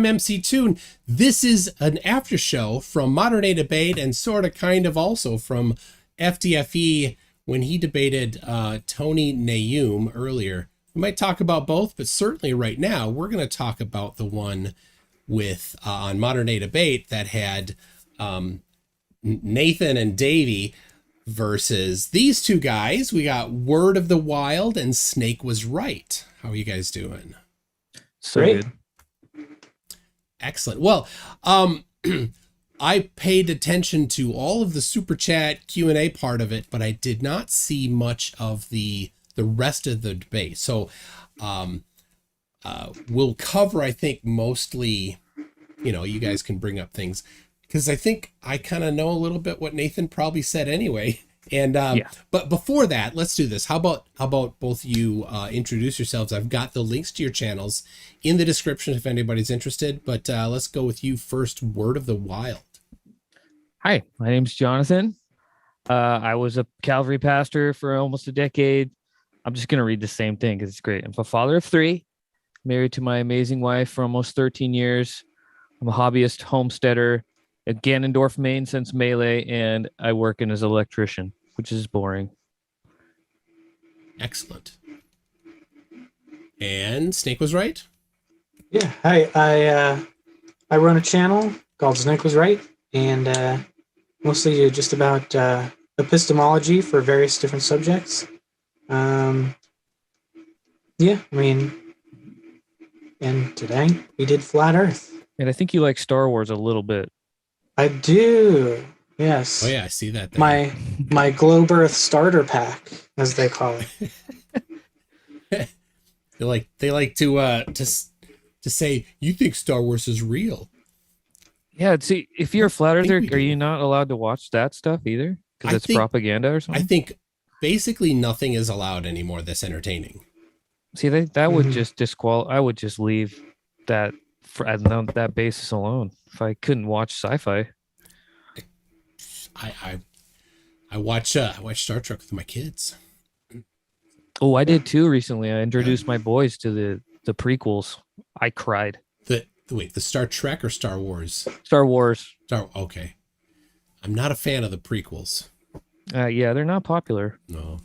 MCToon. This is an after show from Modern Day Debate and sort of kind of also from FDFE when he debated Tony Nayum earlier. We might talk about both, but certainly right now we're going to talk about the one with on Modern Day Debate that had Nathan and Davey versus these two guys. We got Word of the Wild and Snake Was Right. How are you guys doing? So good. Excellent. Well, I paid attention to all of the super chat Q&A part of it, but I did not see much of the rest of the debate. So we'll cover, I think, mostly, you guys can bring up things because I think I kind of know a little bit what Nathan probably said anyway. And but before that, let's do this. How about both you introduce yourselves? I've got the links to your channels in the description if anybody's interested, but let's go with you first. Word of the Wild. Hi, my name's Jonathan. I was a Calvary pastor for almost a decade. I'm just going to read the same thing because it's great. I'm a father of 3, married to my amazing wife for almost 13 years. I'm a hobbyist homesteader at Ganondorf, Maine since Melee, and I work as an electrician, which is boring. Excellent. And Snake Was Right? Yeah, hi. I run a channel called Snake Was Right, and mostly do just about epistemology for various different subjects. And today we did Flat Earth. And I think you like Star Wars a little bit. I do, yes. Oh yeah, I see that there. My Globe Earth starter pack, as they call it. they like to say, you think Star Wars is real. Yeah, see, if you're a flat earther, are you not allowed to watch that stuff either? Because it's propaganda or something? I think basically nothing is allowed anymore that's entertaining. See, that would just I would just leave that on that basis alone if I couldn't watch sci-fi. I watch Star Trek with my kids. Oh, I did too recently. I introduced my boys to the prequels. I cried. The Star Trek or Star Wars? Star Wars. Okay. I'm not a fan of the prequels. Yeah, they're not popular. No.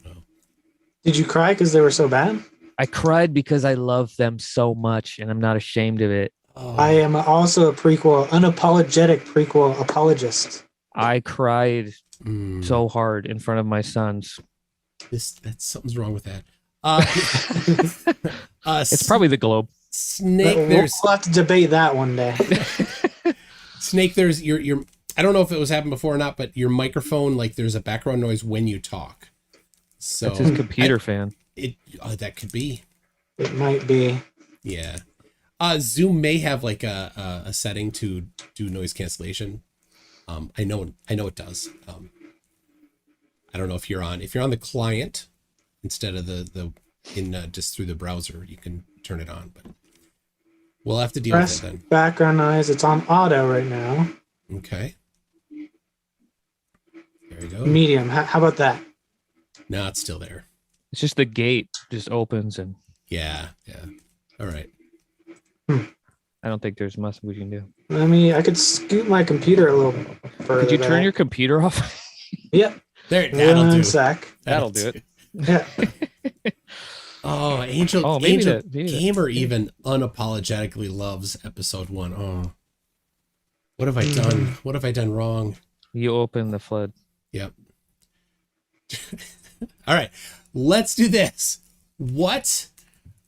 Did you cry because they were so bad? I cried because I love them so much, and I'm not ashamed of it. Oh. I am also a unapologetic prequel apologist. I cried so hard in front of my sons. Something's wrong with that. It's probably the globe. Snake, we'll have to debate that one day. Snake, there's your. I don't know if it was happened before or not, but your microphone, like there's a background noise when you talk. So that's his computer fan. That could be. It might be. Yeah. Zoom may have like a setting to do noise cancellation. I know it does. I don't know if you're on the client instead of just through the browser, you can turn it on, but we'll have to deal with it then. Background noise. It's on auto right now. Okay. There we go. Medium. How about that? No, it's still there. It's just the gate just opens and. Yeah. All right. I don't think there's much we can do. I could scoot my computer a little further. Could you turn your computer off? Yep. That'll do. That'll do it. Yeah. Oh, Angel Gamer even unapologetically loves episode 1. Oh, what have I done? What have I done wrong? You open the flood. Yep. All right, let's do this. What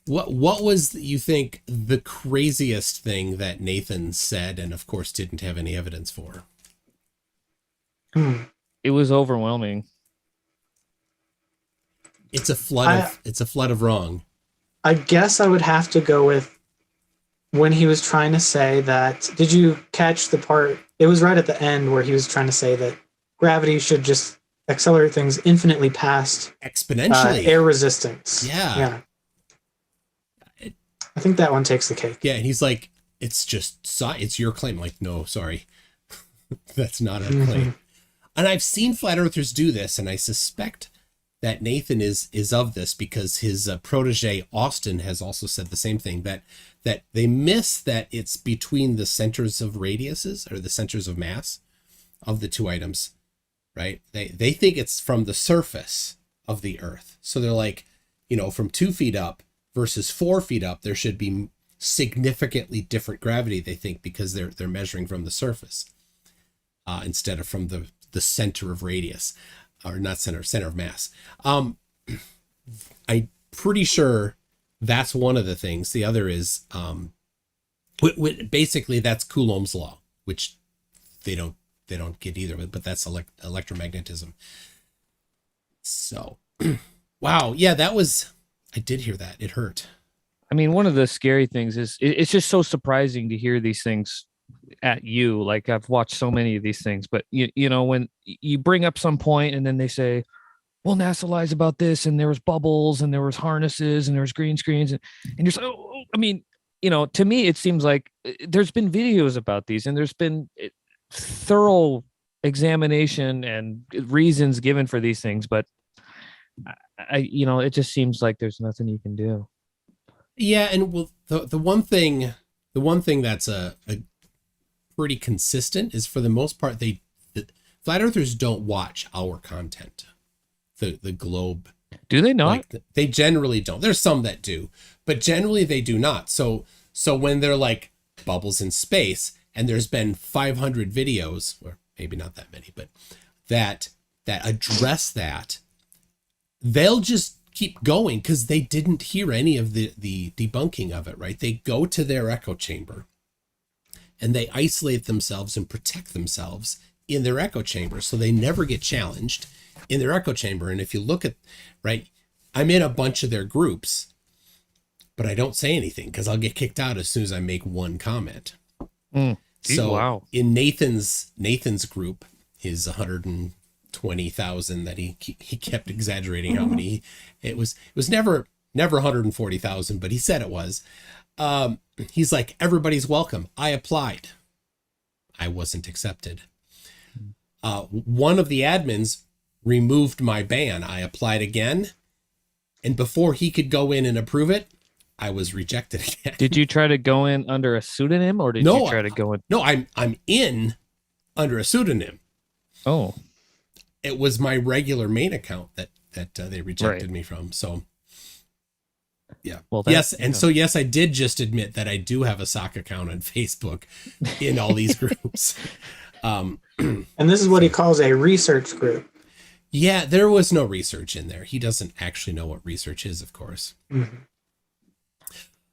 was, you think, the craziest thing that Nathan said and of course didn't have any evidence for? It was overwhelming. It's a flood of wrong. I guess I would have to go with when he was trying to say that. Did you catch the part? It was right at the end where he was trying to say that gravity should just accelerate things infinitely past exponentially air resistance. Yeah. I think that one takes the cake. Yeah, and he's like, it's your claim. Like, no, sorry, that's not our claim. And I've seen flat earthers do this, and I suspect that Nathan is of this, because his protege Austin has also said the same thing, that they miss that it's between the centers of radiuses, or the centers of mass of the two items, right? They think it's from the surface of the Earth. So they're like, from 2 feet up versus 4 feet up, there should be significantly different gravity, they think, because they're measuring from the surface instead of from the center of radius, or not center of mass. I'm pretty sure that's one of the things. The other is basically that's Coulomb's law, which they don't get either, but that's electromagnetism. So, wow. Yeah, I did hear that. It hurt. I mean, one of the scary things is it's just so surprising to hear these things at you. Like, I've watched so many of these things, but you know, when you bring up some point and then they say, well, NASA lies about this, and there was bubbles, and there was harnesses, and there was green screens, and you're just, I mean, to me, it seems like there's been videos about these, and there's been thorough examination and reasons given for these things, but it just seems like there's nothing you can do. Yeah, and well, the one thing that's a pretty consistent is, for the most part, the flat earthers don't watch our content. The globe. Do they not? They generally don't. There's some that do, but generally they do not. So when they're like bubbles in space, and there's been 500 videos, or maybe not that many, but that address that, they'll just keep going because they didn't hear any of the debunking of it, right? They go to their echo chamber and they isolate themselves and protect themselves in their echo chamber, so they never get challenged in their echo chamber. And if you look at, right, I'm in a bunch of their groups, but I don't say anything because I'll get kicked out as soon as I make one comment. So wow. In Nathan's group, his 120,000 that he kept exaggerating how many, it was never 140,000, but he said it was. He's like, everybody's welcome. I applied. I wasn't accepted. One of the admins removed my ban. I applied again, and before he could go in and approve it, I was rejected again. Did you try to go in under a pseudonym, or did you try to go in? No, I'm in under a pseudonym. Oh, it was my regular main account that they rejected me from. So yeah. Well, yes. And so, yes, I did just admit that I do have a sock account on Facebook in all these groups. And this is what he calls a research group. Yeah, there was no research in there. He doesn't actually know what research is, of course. Mm-hmm.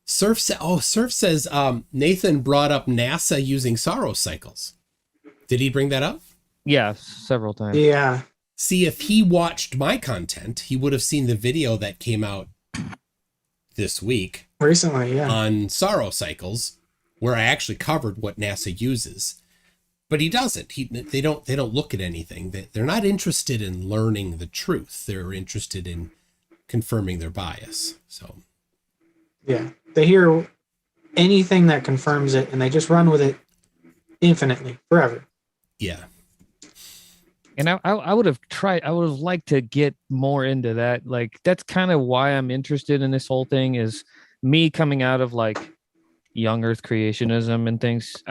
Surf says Nathan brought up NASA using Saros cycles. Did he bring that up? Yeah, several times. Yeah. See, if he watched my content, he would have seen the video that came out this week. Recently, yeah. On Saros cycles, where I actually covered what NASA uses. But he doesn't. They don't look at anything. They're not interested in learning the truth. They're interested in confirming their bias. So, yeah, they hear anything that confirms it, and they just run with it infinitely, forever. Yeah. And I would have liked to get more into that. Like, that's kind of why I'm interested in this whole thing, is me coming out of like young Earth creationism and things.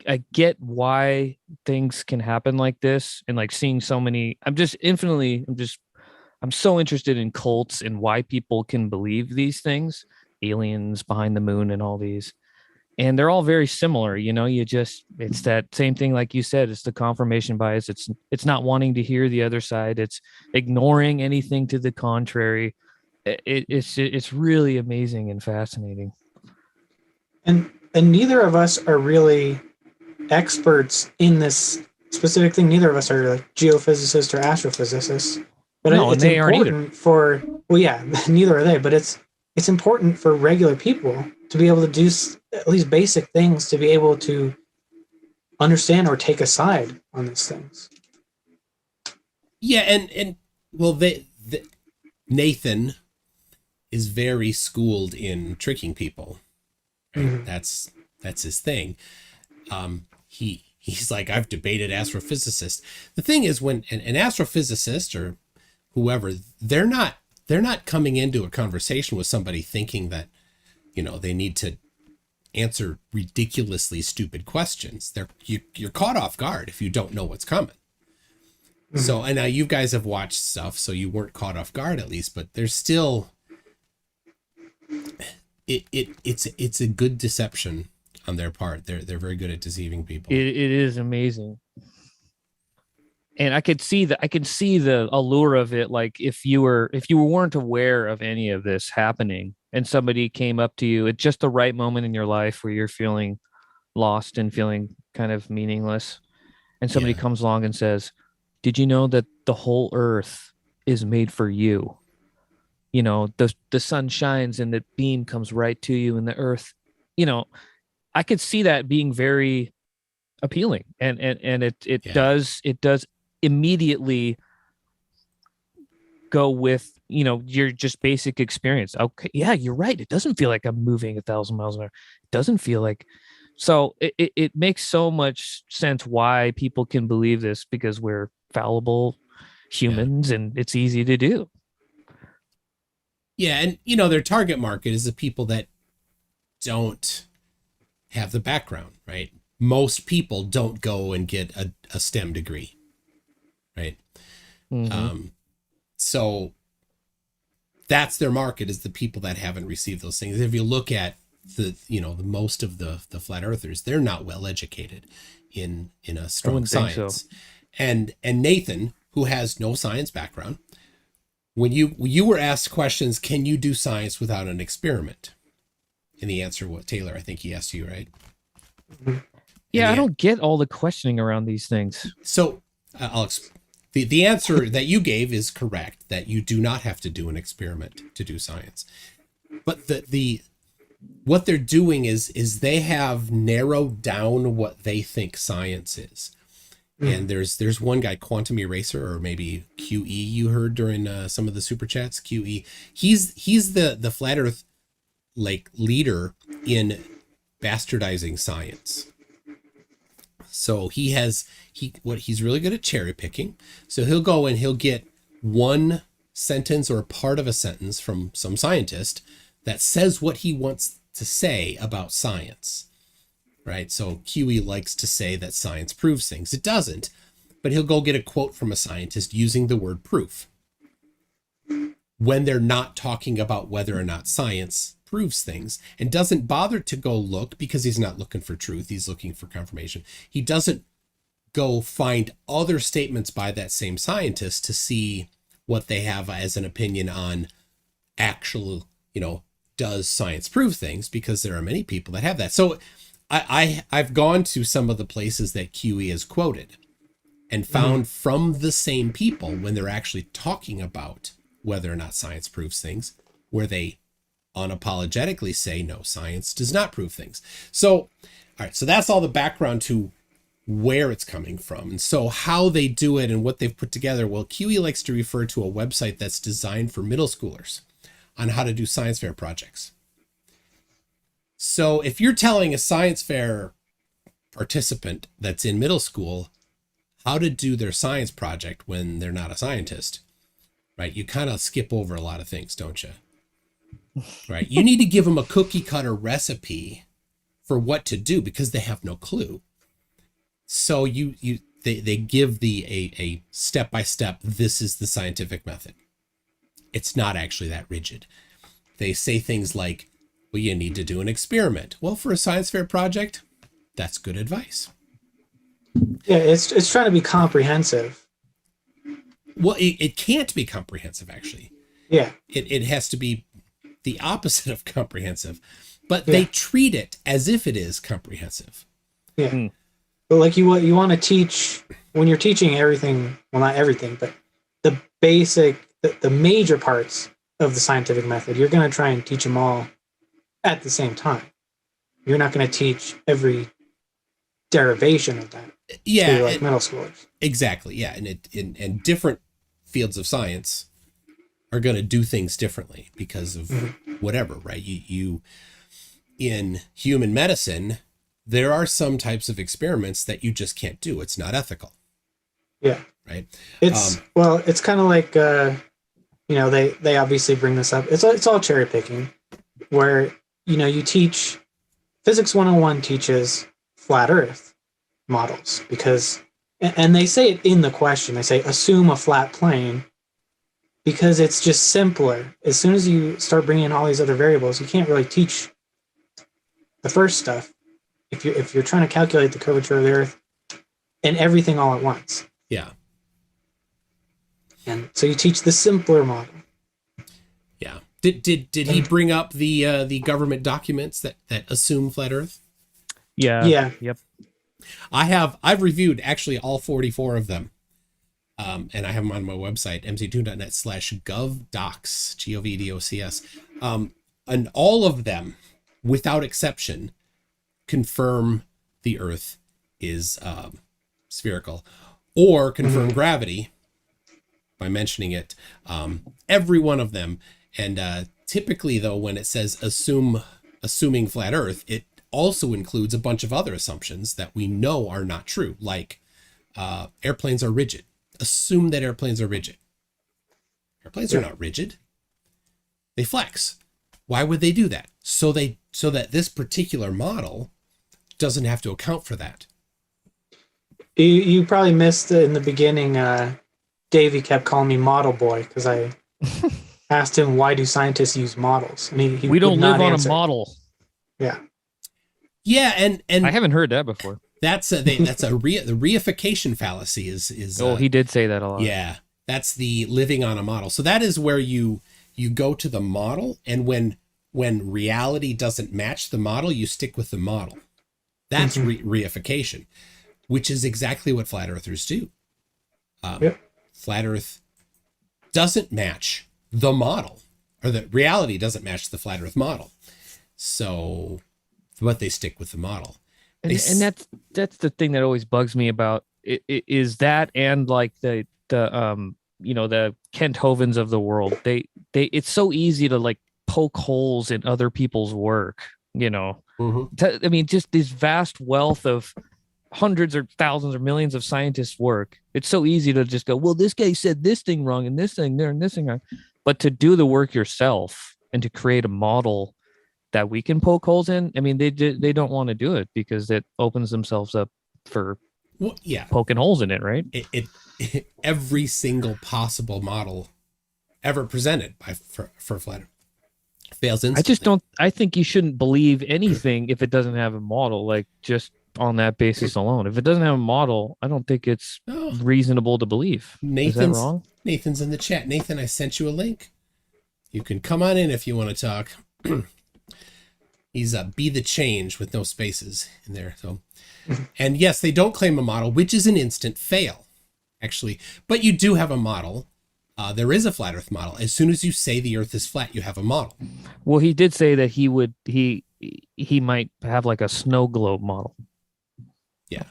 I get why things can happen like this, and like seeing so many, I'm so interested in cults and why people can believe these things, aliens behind the moon and all these. And they're all very similar, it's that same thing. Like you said, it's the confirmation bias. It's not wanting to hear the other side. It's ignoring anything to the contrary. It's really amazing and fascinating. And neither of us are really experts in this specific thing. Neither of us are like geophysicists or astrophysicists, but no, it's important for, neither are they, but it's important for regular people to be able to do at least basic things, to be able to understand or take a side on these things. Yeah. And well, Nathan is very schooled in tricking people. Right? Mm-hmm. That's his thing. He's like, I've debated astrophysicists. The thing is, when an astrophysicist, or whoever, they're not coming into a conversation with somebody thinking that, you know, they need to answer ridiculously stupid questions. You're caught off guard if you don't know what's coming. Mm-hmm. So, and now you guys have watched stuff, so you weren't caught off guard at least, but there's still, it's a good deception on their part. They're very good at deceiving people. It is amazing. And I can see the allure of it. Like if you weren't aware of any of this happening and somebody came up to you at just the right moment in your life where you're feeling lost and feeling kind of meaningless, and somebody comes along and says, did you know that the whole earth is made for you? You know, the sun shines and the beam comes right to you, and the earth, you know, I could see that being very appealing, and it does immediately go with, you know, your just basic experience. Okay, yeah, you're right. It doesn't feel like I'm moving 1,000 miles an hour. It doesn't feel like. So it makes so much sense why people can believe this, because we're fallible humans and it's easy to do. Yeah, and you know, their target market is the people that don't have the background, right? Most people don't go and get a STEM degree, right? Mm-hmm. So that's their market, is the people that haven't received those things. If you look at the most of the flat earthers, they're not well educated in a strong science. So. And Nathan, who has no science background, when you were asked questions, can you do science without an experiment? And the answer was, Taylor, I think he asked you, right? Mm-hmm. Yeah, I don't get all the questioning around these things. So the answer that you gave is correct, that you do not have to do an experiment to do science. But the what they're doing is they have narrowed down what they think science is. And there's one guy, Quantum Eraser, or maybe QE, you heard during some of the super chats. QE, he's the flat Earth like leader in bastardizing science. So he's really good at cherry picking. So he'll go and he'll get one sentence or part of a sentence from some scientist that says what he wants to say about science. Right. So QE likes to say that science proves things. It doesn't, but he'll go get a quote from a scientist using the word proof when they're not talking about whether or not science proves things, and doesn't bother to go look, because he's not looking for truth. He's looking for confirmation. He doesn't go find other statements by that same scientist to see what they have as an opinion on actual, does science prove things, because there are many people that have that. So I've gone to some of the places that QE is quoted and found from the same people, when they're actually talking about whether or not science proves things, where they unapologetically say, no, science does not prove things. So, all right, so that's all the background to where it's coming from. And so how they do it and what they've put together. Well, QE likes to refer to a website that's designed for middle schoolers on how to do science fair projects. So if you're telling a science fair participant that's in middle school how to do their science project when they're not a scientist, right, you kind of skip over a lot of things, don't you? Right? You need to give them a cookie cutter recipe for what to do, because they have no clue. So they give a step-by-step, this is the scientific method. It's not actually that rigid. They say things like, well, you need to do an experiment. Well, for a science fair project, that's good advice. Yeah, it's trying to be comprehensive. Well, it can't be comprehensive, actually. Yeah. It has to be the opposite of comprehensive. But they treat it as if it is comprehensive. Yeah. But like you want to teach, when you're teaching everything, well, not everything, but the basic, the major parts of the scientific method, you're going to try and teach them all at the same time. You're not going to teach every derivation of that. Yeah, to like middle schoolers. Exactly. Yeah, and different fields of science are going to do things differently because of whatever, right? You in human medicine, there are some types of experiments that you just can't do. It's not ethical. Yeah. Right. It's it's kind of like they obviously bring this up. It's all cherry picking, where you teach physics 101 teaches flat Earth models because, and they say it in the question. They say assume a flat plane because it's just simpler. As soon as you start bringing in all these other variables, you can't really teach the first stuff if you're trying to calculate the curvature of the Earth and everything all at once. Yeah. And so you teach the simpler model. Yeah. Did he bring up the government documents that assume flat Earth? Yeah. Yeah. Yep. I've reviewed actually all 44 of them. And I have them on my website, mctoon.net/govdocs, GOVDOCS. And all of them, without exception, confirm the Earth is spherical, or confirm gravity by mentioning it. Every one of them. And typically, though, when it says assuming flat Earth, it also includes a bunch of other assumptions that we know are not true, like airplanes are rigid. Assume that airplanes are rigid. Airplanes are not rigid. They flex. Why would they do that? So that this particular model doesn't have to account for that. You probably missed in the beginning. Davey kept calling me model boy because I asked him, why do scientists use models? And he we don't would live not on answer. a model. Yeah. Yeah, and I haven't heard that before. the reification fallacy is He did say that a lot. Yeah, that's the living on a model. So that is where you go to the model, and when reality doesn't match the model, you stick with the model. That's reification, which is exactly what flat earthers do. Flat Earth doesn't match the model, or the reality doesn't match the flat Earth model. So, but they stick with the model. And that's the thing that always bugs me about it, is that, and like the Kent Hovens of the world. They it's so easy to like poke holes in other people's work. I mean, just this vast wealth of hundreds or thousands or millions of scientists' work. It's so easy to just go, well, this guy said this thing wrong and this thing there and this thing wrong. But to do the work yourself and to create a model that we can poke holes in, I mean, they don't want to do it because it opens themselves up for poking holes in it, right? It every single possible model ever presented for flat Earth fails instantly. I think you shouldn't believe anything if it doesn't have a model, like just on that basis alone. If it doesn't have a model, I don't think it's reasonable to believe. Is that wrong? Nathan's in the chat. Nathan, I sent you a link. You can come on in if you want to talk. He's be the change with no spaces in there. So, and yes, they don't claim a model, which is an instant fail, actually. But you do have a model. There is a flat Earth model. As soon as you say the Earth is flat, you have a model. Well, he did say that he might have like a snow globe model. Yeah,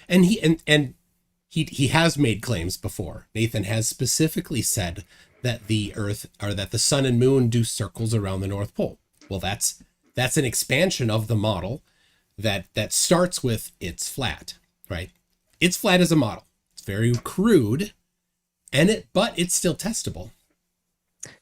and he has made claims before. Nathan has specifically said that the Earth, or that the sun and moon do circles around the North Pole. Well, that's an expansion of the model that starts with it's flat, right? It's flat as a model. It's very crude, but it's still testable.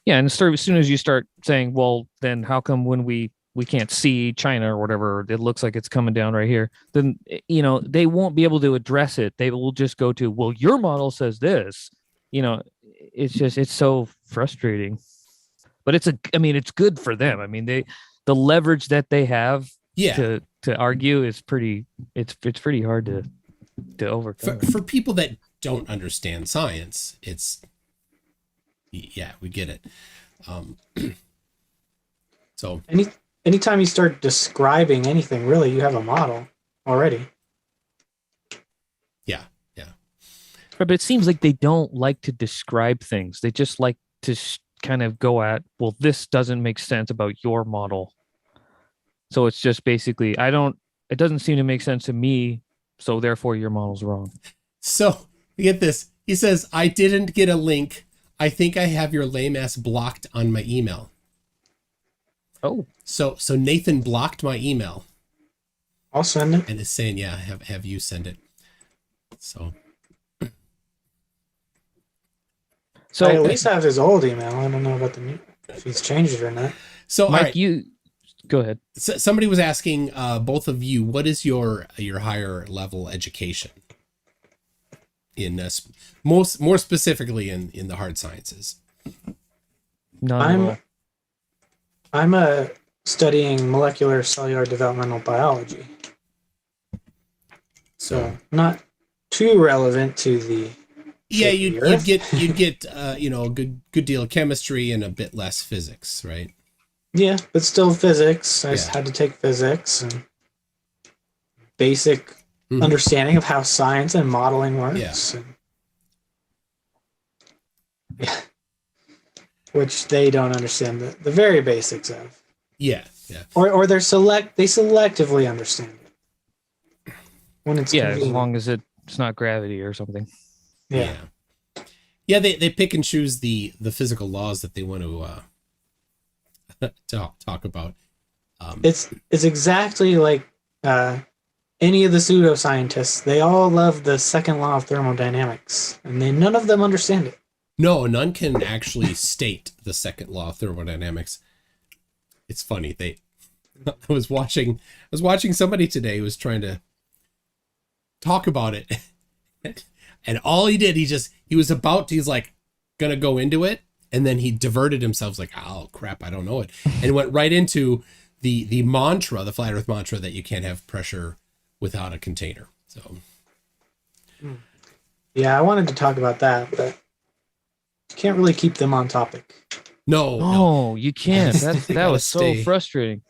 Yeah, and as soon as you start saying, well, then how come when we can't see China or whatever, it looks like it's coming down right here, then they won't be able to address it. They will just go to, well, your model says this. It's so frustrating. But it's good for them. I mean, the leverage that they have to argue is pretty hard to overcome. For people that don't understand science, we get it. So anytime you start describing anything, really, you have a model already. Yeah. But it seems like they don't like to describe things. They just like to kind of go at, well, this doesn't make sense about your model. So it's just basically, it doesn't seem to make sense to me, so therefore your model's wrong. So, get this. He says, I didn't get a link. I think I have your lame ass blocked on my email. Oh. So Nathan blocked my email. I'll send it. And is saying, have you send it. So. So I at least have his old email. I don't know about the new, if he's changed it or not. So, Mike, all right. you go ahead. So, somebody was asking both of you, what is your higher level education in more specifically in the hard sciences? I'm studying molecular cellular developmental biology. So not too relevant to the you'd get a good deal of chemistry and a bit less physics, right? Yeah, but still physics. I had to take physics and basic understanding of how science and modeling works. Yeah. Which they don't understand the very basics of. Yeah. Or they selectively understand it. When it's as long as it's not gravity or something. Yeah, they pick and choose the physical laws that they want to talk about. It's exactly like any of the pseudoscientists. They all love the second law of thermodynamics, and none of them understand it. No, none can actually state the second law of thermodynamics. It's funny. I was watching somebody today who was trying to talk about it. And all he did, he's like gonna go into it, and then he diverted himself, like, oh crap, I don't know it, and went right into the mantra, the flat earth mantra, that you can't have pressure without a container. So yeah, I wanted to talk about that, but you can't really keep them on topic. No, you can't. That was so frustrating.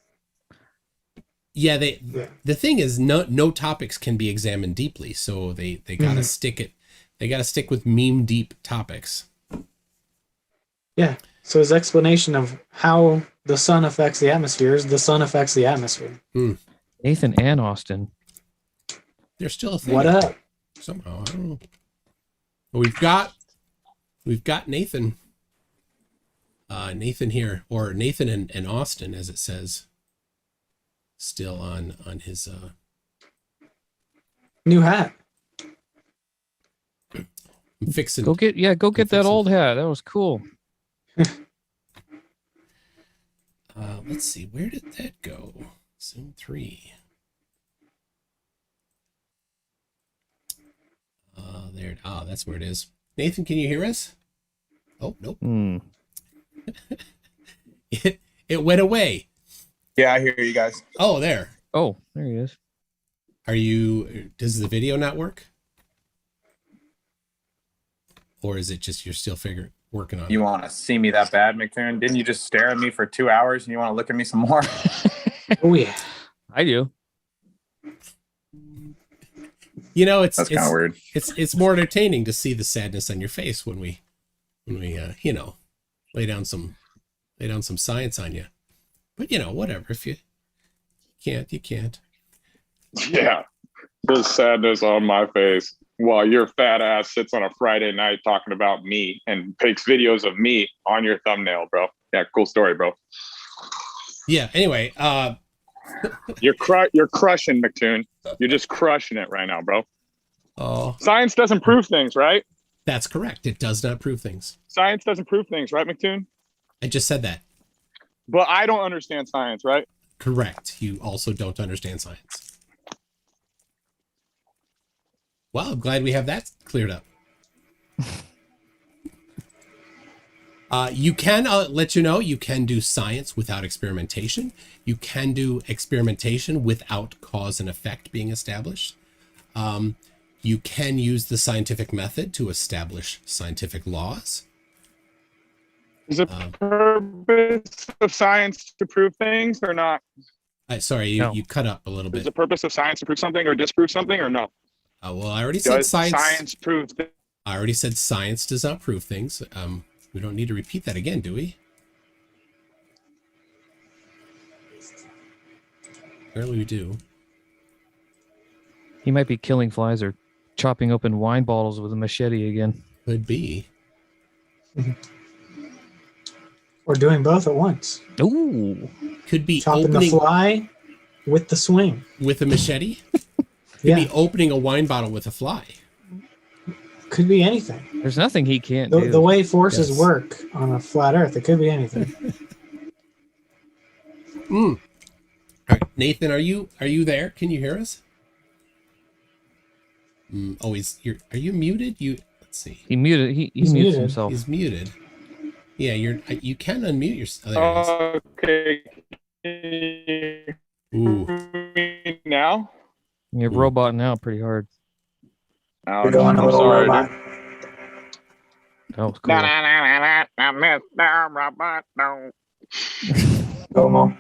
Yeah, the thing is, no topics can be examined deeply, so they gotta stick it. They gotta stick with meme deep topics. Yeah. So his explanation of how the sun affects the atmosphere is the sun affects the atmosphere. Nathan and Austin. They're still a thing. What up? Somehow, I don't know. But we've got Nathan. Nathan here, or Nathan and Austin, as it says, still on his new hat. I'm fixing. Go get that old hat. That was cool. Let's see, where did that go? Zoom 3. That's where it is. Nathan, can you hear us? Oh, nope. It went away. Yeah, I hear you guys. Oh, there. Oh, there he is. Does the video not work? Or is it just you're still working on it? You want to see me that bad, MCToon? Didn't you just stare at me for 2 hours and you want to look at me some more? Oh, yeah. I do. That's kind of weird. It's more entertaining to see the sadness on your face when we lay down some science on you. But whatever. If you can't, you can't. Yeah, there's sadness on my face while your fat ass sits on a Friday night talking about me and takes videos of me on your thumbnail, bro. Yeah, cool story, bro. Yeah. Anyway, you're crushing, MCToon. You're just crushing it right now, bro. Oh, science doesn't prove things, right? That's correct. It does not prove things. Science doesn't prove things, right, MCToon? I just said that. But I don't understand science, right? Correct. You also don't understand science. Well, I'm glad we have that cleared up. You can let you know, you can do science without experimentation. You can do experimentation without cause and effect being established. You can use the scientific method to establish scientific laws. Is the purpose of science to prove things or not? Sorry, No. you cut up a little bit. Is the purpose of science to prove something or disprove something or no? Well, I already said science. Science prove things? I already said science does not prove things. We don't need to repeat that again, do we? Apparently we do. He might be killing flies or chopping open wine bottles with a machete again. Could be. Or doing both at once. Ooh. Could be Chopping the fly with the swing. with a machete. Could be opening a wine bottle with a fly. could be anything. There's nothing he can't do. The way forces work on a flat Earth, it could be anything. All right, Nathan, are you there? Can you hear us? Oh, are you muted? Let's see. He muted. He mutes muted. himself. He's muted. Yeah, you can unmute yourself. Okay. Ooh. Now? You're roboting out pretty hard. Oh, You're going a I'm little sorry, robot. dude. That was cool. Go, Mom.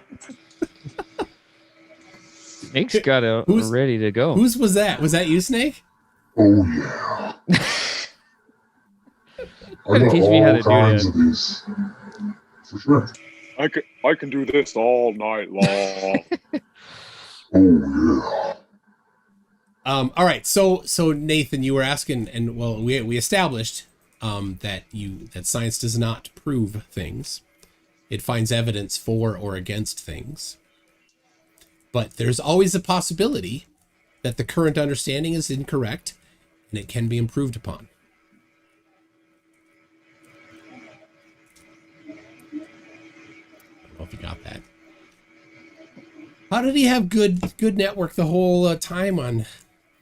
Snake's got it ready to go. Whose was that? Was that you, Snake? Oh yeah. I got Teach me how to all do kinds that. of these. For sure. I can do this all night long. Oh yeah. All right. So Nathan, you were asking, and well, we established that science does not prove things. It finds evidence for or against things. But there's always a possibility that the current understanding is incorrect and it can be improved upon. I don't know if you got that. How did he have good network the whole time on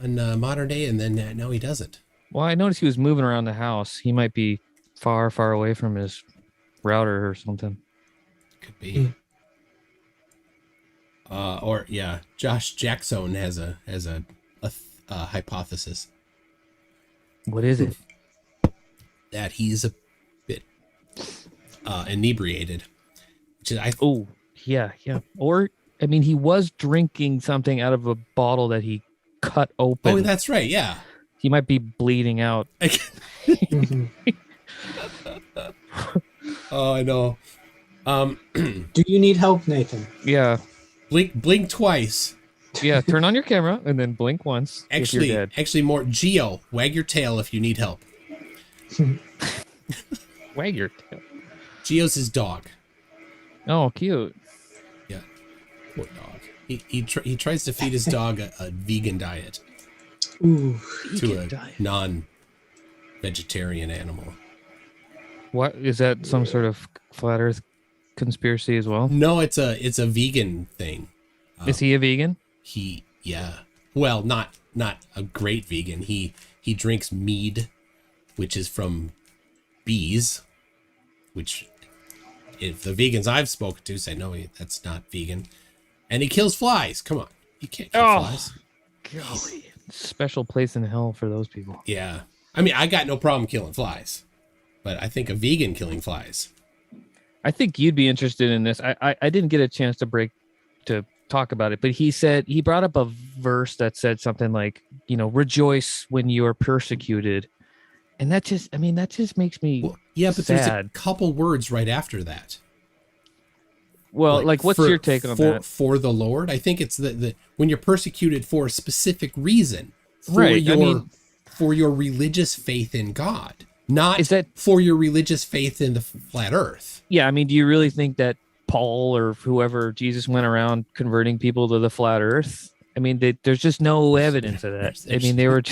modern day, and then now he doesn't? Well, I noticed he was moving around the house. He might be far away from his router or something. Could be. Or yeah, Josh Jackson has a hypothesis. What is it? That he's a bit inebriated. Which is, Oh, yeah. Or, I mean, he was drinking something out of a bottle that he cut open. Oh, that's right. Yeah. He might be bleeding out. Oh, I know. Do you need help, Nathan? Yeah. Blink twice. Yeah. Turn on your camera and then blink once. If you're dead. Actually, more Geo. Wag your tail if you need help. Wag your tail. Geo's his dog. Oh, cute. Yeah. Poor dog. He tries to feed his dog a vegan diet. Ooh. To a non-vegetarian animal. What is that? Some sort of flat Earth conspiracy as well? No, it's a vegan thing. Is he a vegan? Yeah. Well, not a great vegan. He drinks mead, which is from bees, which if the vegans I've spoken to say no, that's not vegan. And he kills flies. Come on. You can't kill flies. Golly. Special place in hell for those people. Yeah. I mean, I got no problem killing flies, but I think a vegan killing flies. I think you'd be interested in this. I didn't get a chance to talk about it, but he brought up a verse that said something like, rejoice when you are persecuted. And that just makes me but sad. There's a couple words right after that. Well, what's your take on that? For the Lord? I think it's the when you're persecuted for a specific reason. Right. For your religious faith in God. Not is that for your religious faith in the flat Earth. Yeah, I mean, do you really think that Paul or whoever, Jesus, went around converting people to the flat Earth? I mean, there's just no evidence of that. I mean, they were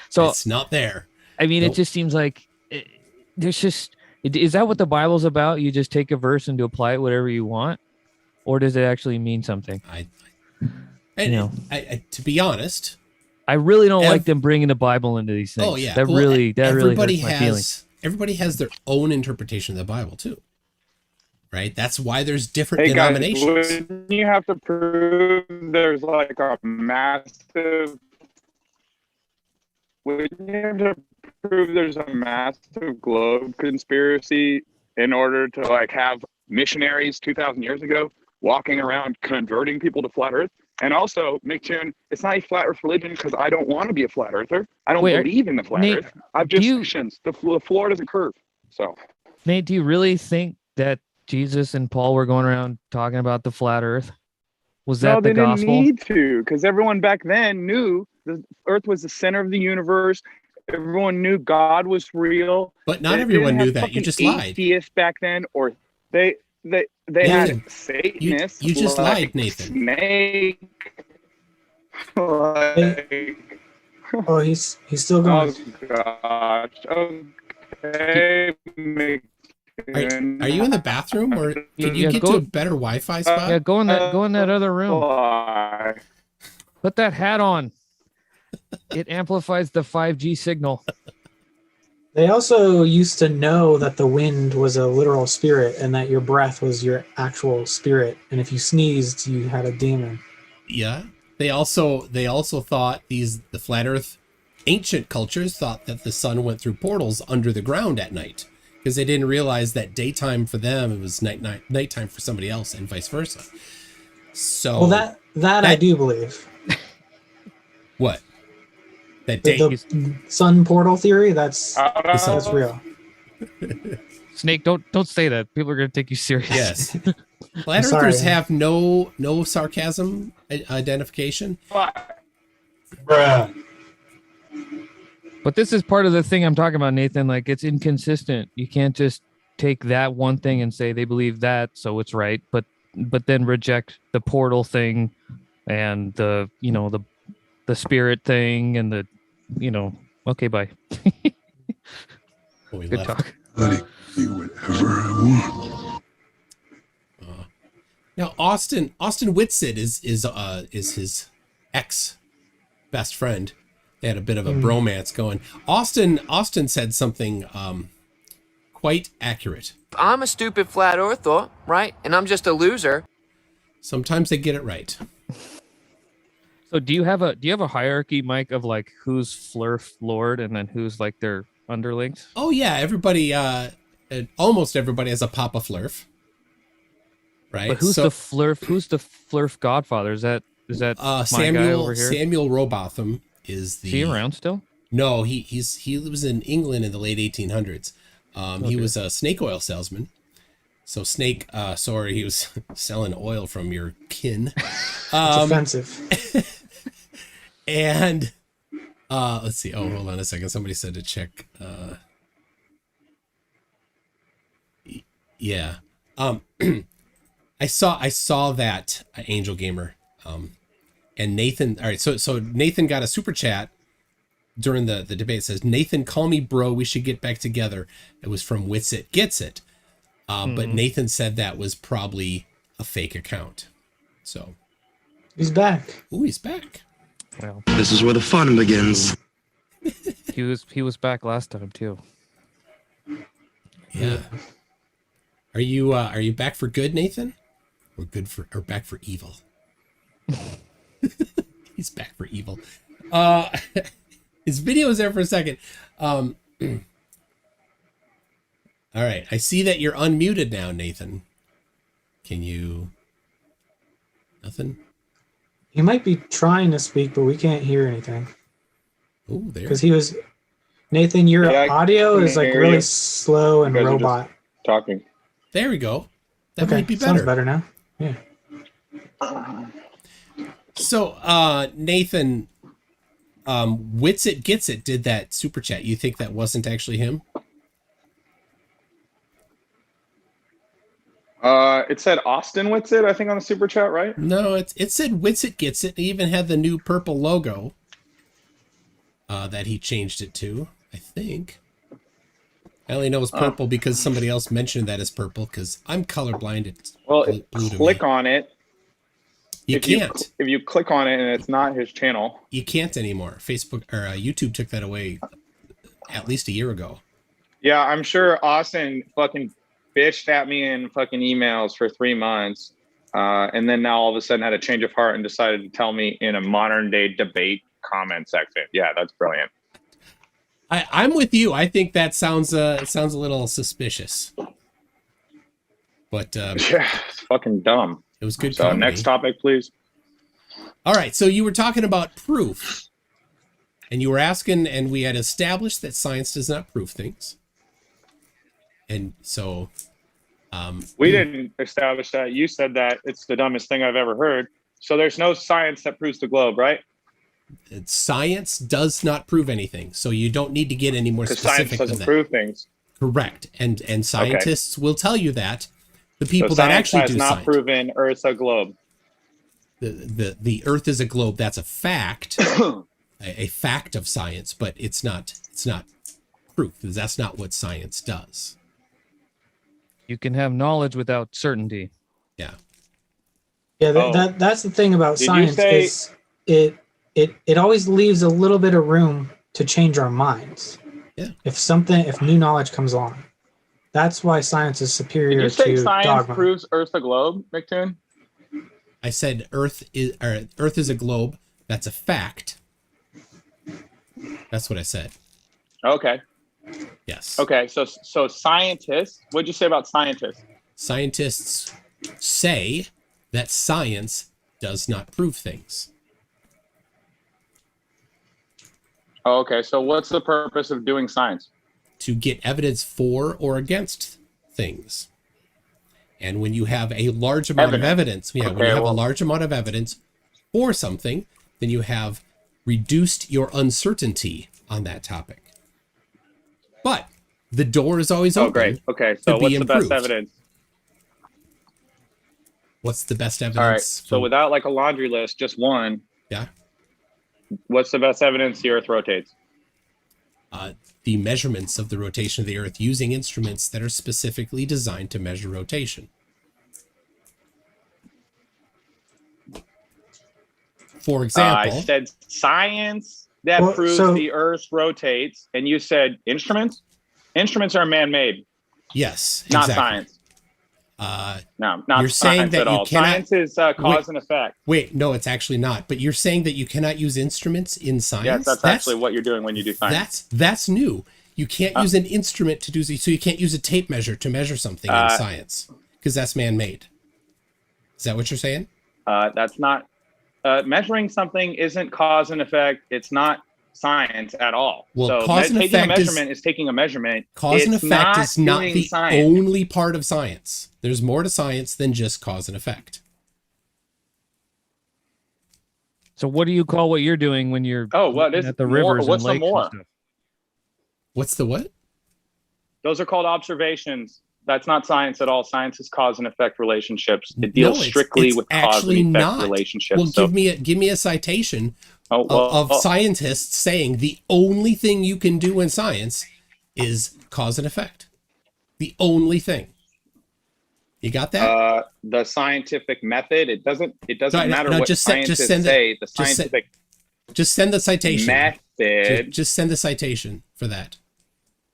so it's not there. I mean, It just seems like is that what the Bible's about? You just take a verse and to apply it whatever you want, or does it actually mean something? To be honest, I really don't like them bringing the Bible into these things. Oh yeah, that really hurts my feelings. Everybody has their own interpretation of the Bible too, right? That's why there's different Hey guys, denominations. wouldn't you have to prove there's like a massive? Wouldn't you have to prove there's a massive globe conspiracy in order to have missionaries 2,000 years ago walking around converting people to flat Earth? And also, MCToon, it's not a flat Earth religion because I don't want to be a flat earther. I don't believe in the flat Nate, Earth. I've just Christians. The floor doesn't curve. So, Nate, do you really think that Jesus and Paul were going around talking about the flat Earth? Was that the gospel? No, they didn't need to, because everyone back then knew the Earth was the center of the universe. Everyone knew God was real. But not everyone knew that. You just lied. Atheists back then, or they Nathan, had Satanists. You just lied, Nathan. Snake. Oh, he's still going. Oh gosh. Okay. Are you in the bathroom, or can you get to a better Wi-Fi spot? Yeah, go in that other room. Put that hat on. It amplifies the 5G signal. They also used to know that the wind was a literal spirit and that your breath was your actual spirit. And if you sneezed, you had a demon. Yeah. They also thought the flat Earth ancient cultures thought that the sun went through portals under the ground at night, because they didn't realize that daytime for them, it was nighttime for somebody else, and vice versa. So well, that I do believe. What? That day the sun portal theory, that's real. Snake, don't say that. People are going to take you serious. Yes. Flat Earthers have no sarcasm identification. Bruh. But this is part of the thing I'm talking about, Nathan. Like, it's inconsistent. You can't just take that one thing and say they believe that, so it's right, but then reject the portal thing and the spirit thing and the okay, bye. Good talk. Let it be whatever I want. Now Austin Whitsitt is his ex best friend. They had a bit of a bromance going. Austin said something quite accurate. I'm a stupid flat earther, right? And I'm just a loser. Sometimes they get it right. So do you have a hierarchy, Mike, of like who's Flurf Lord and then who's like their underlings? Oh yeah, everybody, almost everybody has a Papa Flurf, right? But who's the Flurf? Who's the Flurf Godfather? Is that my guy over here? Samuel Robotham is the. Is he around still? No, he was in England in the late 1800s. He was a snake oil salesman. So Snake, he was selling oil from your kin. It's offensive. And let's see. Oh, hold on a second. Somebody said to check. Yeah. I saw that Angel Gamer. And Nathan. All right. So Nathan got a super chat during the debate. It says, Nathan, call me bro. We should get back together. It was from Witsit Gets It. But Nathan said that was probably a fake account. So he's back. Ooh, he's back. Well, this is where the fun begins. he was back last time too. Yeah. Are you back for good, Nathan? Or back for evil? He's back for evil. His video is there for a second. All right. I see that you're unmuted now, Nathan. Can you? Nothing? He might be trying to speak, but we can't hear anything. Oh, there. Because he was... Nathan, your audio is like really slow and robot. Talking. There we go. That okay, might be better. Sounds better now. Yeah. So, Nathan, Witsit Gets It did that super chat. You think that wasn't actually him? It said Austin Whitsitt, I think, on the super chat, right? No, it said Witsit Gets It. It even had the new purple logo that he changed it to, I think. I only know it's purple because somebody else mentioned that as purple because I'm colorblind. It's blue click on it. You can't. If you click on it and it's not his channel. You can't anymore. Facebook or YouTube took that away at least a year ago. Yeah, I'm sure Austin fucking bitched at me in fucking emails for 3 months. And then now all of a sudden had a change of heart and decided to tell me in a modern day debate comment section. Yeah, that's brilliant. I'm with you. I think that sounds a little suspicious. But yeah, it's fucking dumb. It was good. So next topic, please. All right. So you were talking about proof, and you were asking, and we had established that science does not prove things. And so we didn't establish that. You said that it's the dumbest thing I've ever heard. So there's no science that proves the globe, right? Science does not prove anything. So you don't need to get any more specific. Science doesn't prove things. Correct. And scientists will tell you that. The people so that actually do science has not proven Earth's a globe. The Earth is a globe. That's a fact. a fact of science, but it's not proof, because that's not what science does. You can have knowledge without certainty. Yeah. Yeah, that's the thing about science is it always leaves a little bit of room to change our minds. Yeah. If new knowledge comes along. That's why science is superior Did you say to science dogma. proves Earth's a globe, MCToon? I said Earth is a globe. That's a fact. That's what I said. Okay. Yes. Okay. So scientists. What'd you say about scientists? Scientists say that science does not prove things. Oh, okay. So what's the purpose of doing science? To get evidence for or against things. And when you have a large amount of evidence, when you have a large amount of evidence for something, then you have reduced your uncertainty on that topic. But the door is always open. Oh, great. Okay. So what's the best evidence? What's the best evidence? All right. So without like a laundry list, just one. Yeah. What's the best evidence the Earth rotates? The measurements of the rotation of the Earth using instruments that are specifically designed to measure rotation. For example, I said science that proves the Earth rotates, and you said instruments? Instruments are man-made. Yes, not exactly. Science. No, not you're saying science that at all. Science is cause and effect. Wait, no, it's actually not. But you're saying that you cannot use instruments in science? Yes, that's actually what you're doing when you do science. That's new. You can't use an instrument to do so. You can't use a tape measure to measure something in science because that's man-made. Is that what you're saying? That's not measuring something isn't cause and effect. It's not science at all. Well, so cause and taking a effect measurement is taking a measurement. Cause and effect is not the science. only part of science. There's more to science than just cause and effect. So what do you call what you're doing when you're what is at the rivers what's and lakes the more? and stuff? What's the what? Those are called observations. That's not science at all. Science is cause and effect relationships. It deals strictly with cause and effect relationships. Well, give me a citation of scientists saying the only thing you can do in science is cause and effect. The only thing. You got that? The scientific method. It doesn't matter what scientists say. The scientific just send the citation. Method. Just send the citation for that.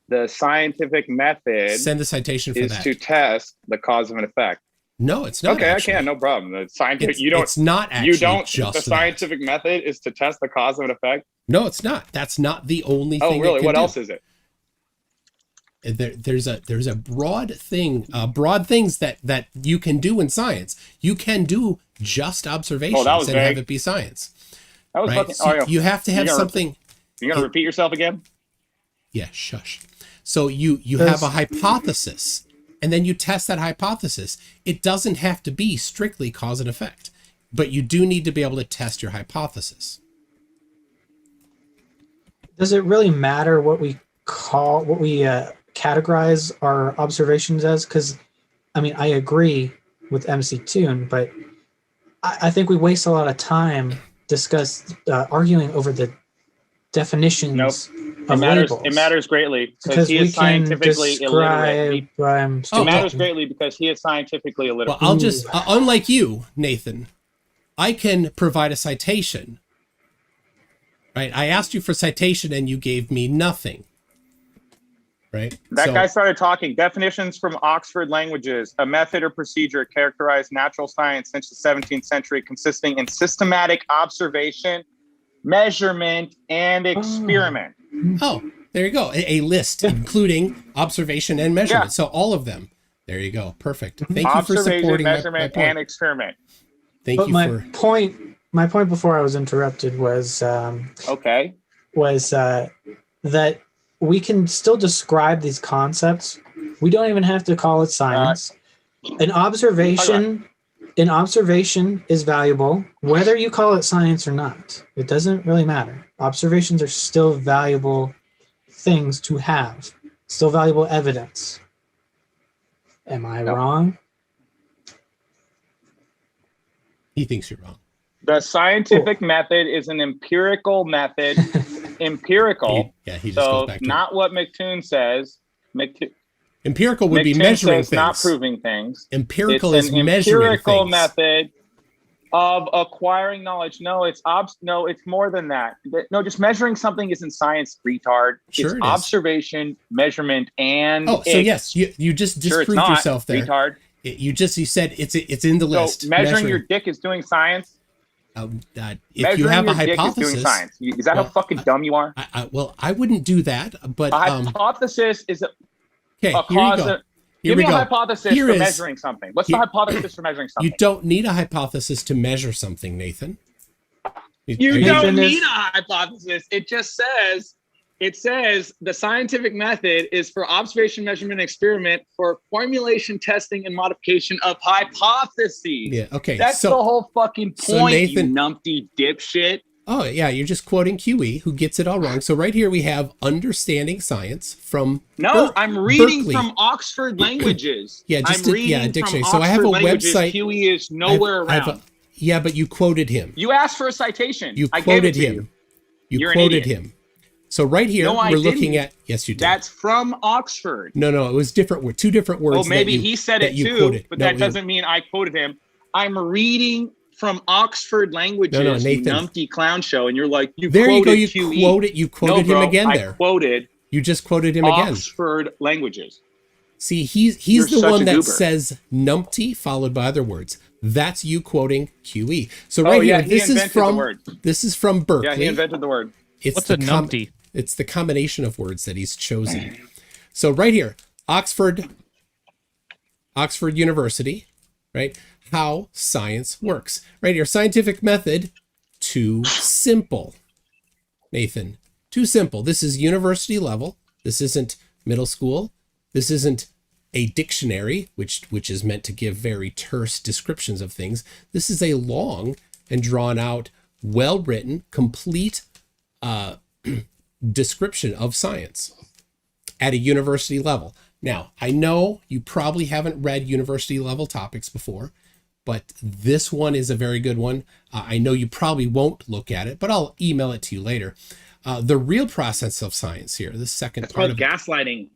The scientific method. Send the citation for that. Is to test the cause of an effect. No, it's not. Okay, actually. I can. No problem. The scientific. It's not actually. You don't. Just the scientific method is to test the cause of an effect. No, it's not. That's not the only thing. Oh, really? What else is it? There's a broad thing, broad things that you can do in science. You can do just observations and vague. have it be science. That was right? So you have to have something. You're gonna repeat yourself again? Yeah, shush. So you have a hypothesis, and then you test that hypothesis. It doesn't have to be strictly cause and effect, but you do need to be able to test your hypothesis. Does it really matter what we categorize our observations as? Because, I mean, I agree with MCToon, but I think we waste a lot of time arguing over the definitions of labels. It matters greatly because he is scientifically illiterate. It matters greatly because he is scientifically illiterate. Well, I'll just, unlike you, Nathan, I can provide a citation. Right? I asked you for citation and you gave me nothing. Right? That guy started talking definitions from Oxford languages, a method or procedure characterized natural science since the 17th century, consisting in systematic observation, measurement, and experiment. Oh, there you go. A list including observation and measurement. Yeah. So all of them. There you go. Perfect. Thank you for supporting measurement, my point. and experiment. Thank you for my point before I was interrupted was that we can still describe these concepts. We don't even have to call it science. An observation is valuable, whether you call it science or not. It doesn't really matter. Observations are still valuable things to have, still valuable evidence. Am I wrong? He thinks you're wrong. The scientific method is an empirical method. Empirical. He just so goes back to not what MCToon says. empirical would be MCToon measuring says things. not proving things. Empirical it's is an measuring empirical things. method of acquiring knowledge. No, it's more than that. No, just measuring something isn't science, retard. Sure it's it is. observation, measurement, and so yes, you just disproved yourself there. Retard. You said it's in the list. So measuring your dick is doing science. If you have a hypothesis, is doing science. Is that how fucking dumb you are? I wouldn't do that. But a hypothesis is a cause. Give me a hypothesis for measuring something. What's the hypothesis for measuring something? You don't need a hypothesis to measure something, Nathan. You don't need a hypothesis. It just says, the scientific method is for observation, measurement, experiment for formulation, testing, and modification of hypotheses. Yeah, okay. That's the whole fucking point, so Nathan, you numpty dipshit. Oh, yeah, you're just quoting QE, who gets it all wrong. So right here we have understanding science from I'm reading Berkeley. from Oxford Languages. Dictionary. So I have a website. QE is nowhere around. But you quoted him. You asked for a citation. You quoted him. You quoted him. So right here, we're looking at. Yes, you did. That's from Oxford. No, it was different. Two different words. Oh, maybe he said it too, quoted. but that doesn't mean I quoted him. I'm reading from Oxford Languages, Nathan. you numpty clown show, and you're like, there you go. You QE. You quoted him again there. You just quoted him again. Oxford Languages. See, he's the one that says numpty followed by other words. That's you quoting QE. So here, this is from Berkeley. Yeah, he invented the word. What's a numpty? It's the combination of words that he's chosen. So right here, Oxford University, right? How science works. Right here, scientific method, too simple. Nathan, too simple. This is university level. This isn't middle school. This isn't a dictionary, which is meant to give very terse descriptions of things. This is a long and drawn out, well-written, complete description of science at a university level. Now, I know you probably haven't read university level topics before, but this one is a very good one. I know you probably won't look at it, but I'll email it to you later. The real process of science here, the second part of gaslighting.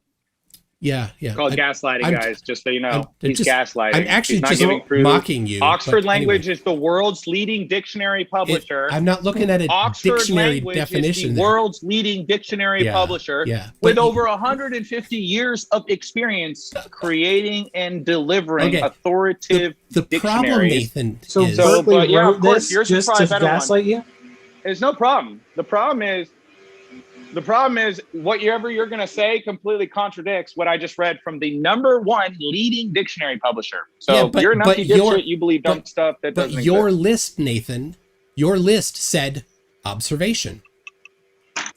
Yeah. It's called gaslighting, guys, just so you know. He's gaslighting. I'm actually just mocking you. Oxford Language is the world's leading dictionary publisher. I'm not looking at a dictionary definition. Is the world's leading dictionary publisher with over 150 years of experience creating and delivering authoritative the problem, Nathan, so is... Berkeley wrote this just to gaslight you? There's no problem. The problem is whatever you're going to say completely contradicts what I just read from the #1 leading dictionary publisher. So you're not dipshit. You believe dumb stuff that doesn't exist. Your list, Nathan, your list said observation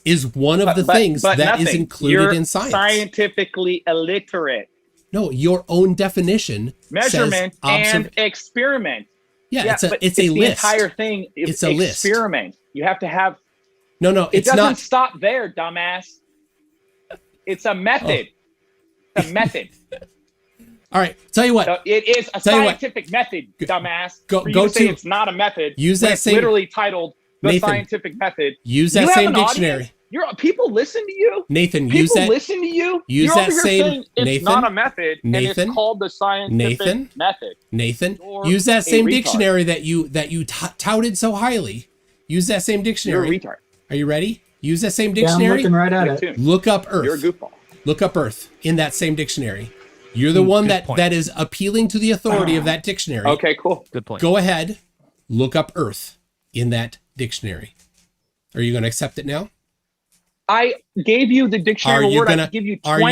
is one of the things that is included in science. Scientifically illiterate. No, your own definition measurement and experiment. Yeah, it's a list. The entire thing is it's a experiment. List. You have to have. No, it doesn't stop there, dumbass. It's a method. It's a method. All right, tell you what. So it is a scientific method, dumbass. Go say it's not a method. Use that same. Literally titled the scientific method. Use that same dictionary. People listen to you. Nathan, people use that. Listen to you. Use You're that over here same. Saying it's Nathan, not a method, Nathan, and it's called the scientific method. Nathan, use that same dictionary that you touted so highly. Use that same dictionary. You're a retard. Are you ready? Use that same dictionary. I'm looking right at it. Look up Earth. You're a goofball. Look up Earth in that same dictionary. You're the one that is appealing to the authority of that dictionary. Okay, cool. Good point. Go ahead. Look up Earth in that dictionary. Are you going to accept it now? I gave you the dictionary word. I could give you 20.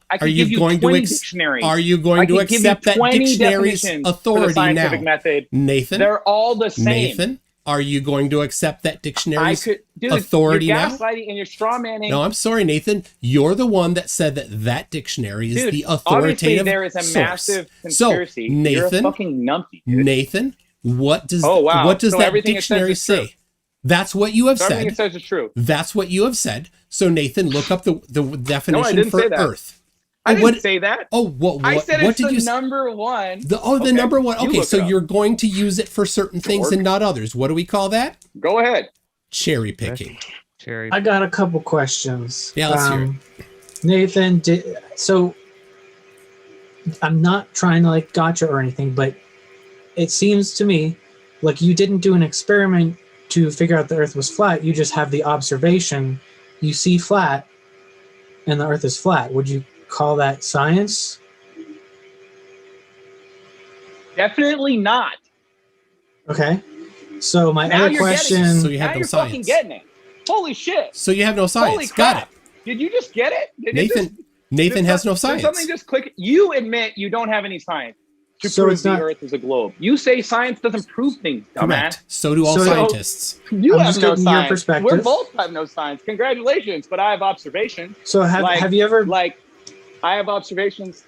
I could give you 20 dictionaries. Are you going to accept that dictionary's authority now? Method. Nathan? They're all the same. Nathan? Are you going to accept that dictionary's authority you're now? gaslighting and you're strawmanning. No, I'm sorry, Nathan. You're the one that said that dictionary is the authoritative there is a source. Massive conspiracy. So, Nathan, you're a fucking numpty, dude. Nathan, what does that dictionary say? That's what you have said. Everything it says is true. That's what you have said. So, Nathan, look up the definition for Earth. I didn't say that. Oh, what I said what it's did the you number one. The number one. Okay, so you're you're going to use it for certain things and not others. What do we call that? Go ahead. Cherry picking. Cherry. I got a couple questions. Yeah, let's hear it. Nathan, so I'm not trying to like gotcha or anything, but it seems to me like you didn't do an experiment to figure out the Earth was flat. You just have the observation. You see flat, and the Earth is flat. Would you call that science? Definitely not. Okay. So my Now other you're question. getting it. So you have now no you're science. fucking getting it. Holy shit. So you have no science. Holy crap. Got it. Did you just get it? Nathan has no science. Did something just click? You admit you don't have any science to So prove it's the not- Earth is a globe. You say science doesn't prove things, dumbass. Correct. So do all So- scientists. You I'm have just no getting your science. perspective. We both have no science. Congratulations, but I have observations. So have you ever I have observations.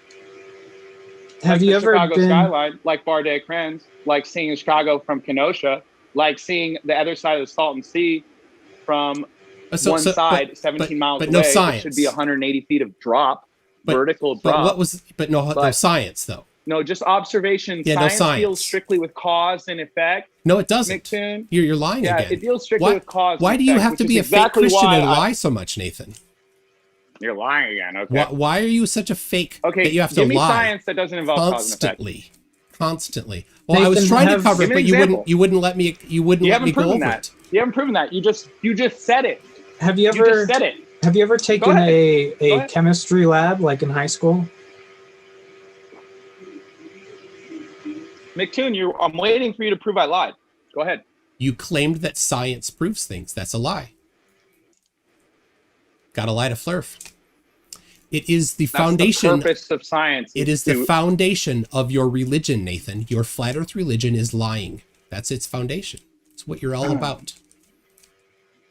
have like you the ever Chicago been skyline, like Bar des Crans, like seeing Chicago from Kenosha, like seeing the other side of the Salton Sea from one side, 17 miles but away. no science. It should be 180 feet of drop, vertical drop. But what was? But no science though. No, just observation. Yeah, no Science science. deals strictly with cause and effect. No, it doesn't. MCToon. You're lying Yeah, again. it deals strictly with cause. Why and do you effect, have to which be a is fake exactly Christian why and I- lie so much, Nathan? You're lying again. Okay. Why are you such a fake Okay. that you have to give me lie science that doesn't involve cause and effect. Constantly. Well, I was Nathan, trying to have- cover it, Give me but an you example. wouldn't let me You let me haven't go proven over that. it. You haven't proven that. You just said it. have you You ever just said it. have you ever taken ahead. a Go ahead. chemistry lab like in high school? MCToon, I'm waiting for you to prove I lied. Go ahead. You claimed that science proves things. That's a lie. Gotta lie to Flurf. It is the That's foundation. the purpose of science. It is the foundation of your religion, Nathan. Your flat earth religion is lying. That's its foundation. It's what you're all about.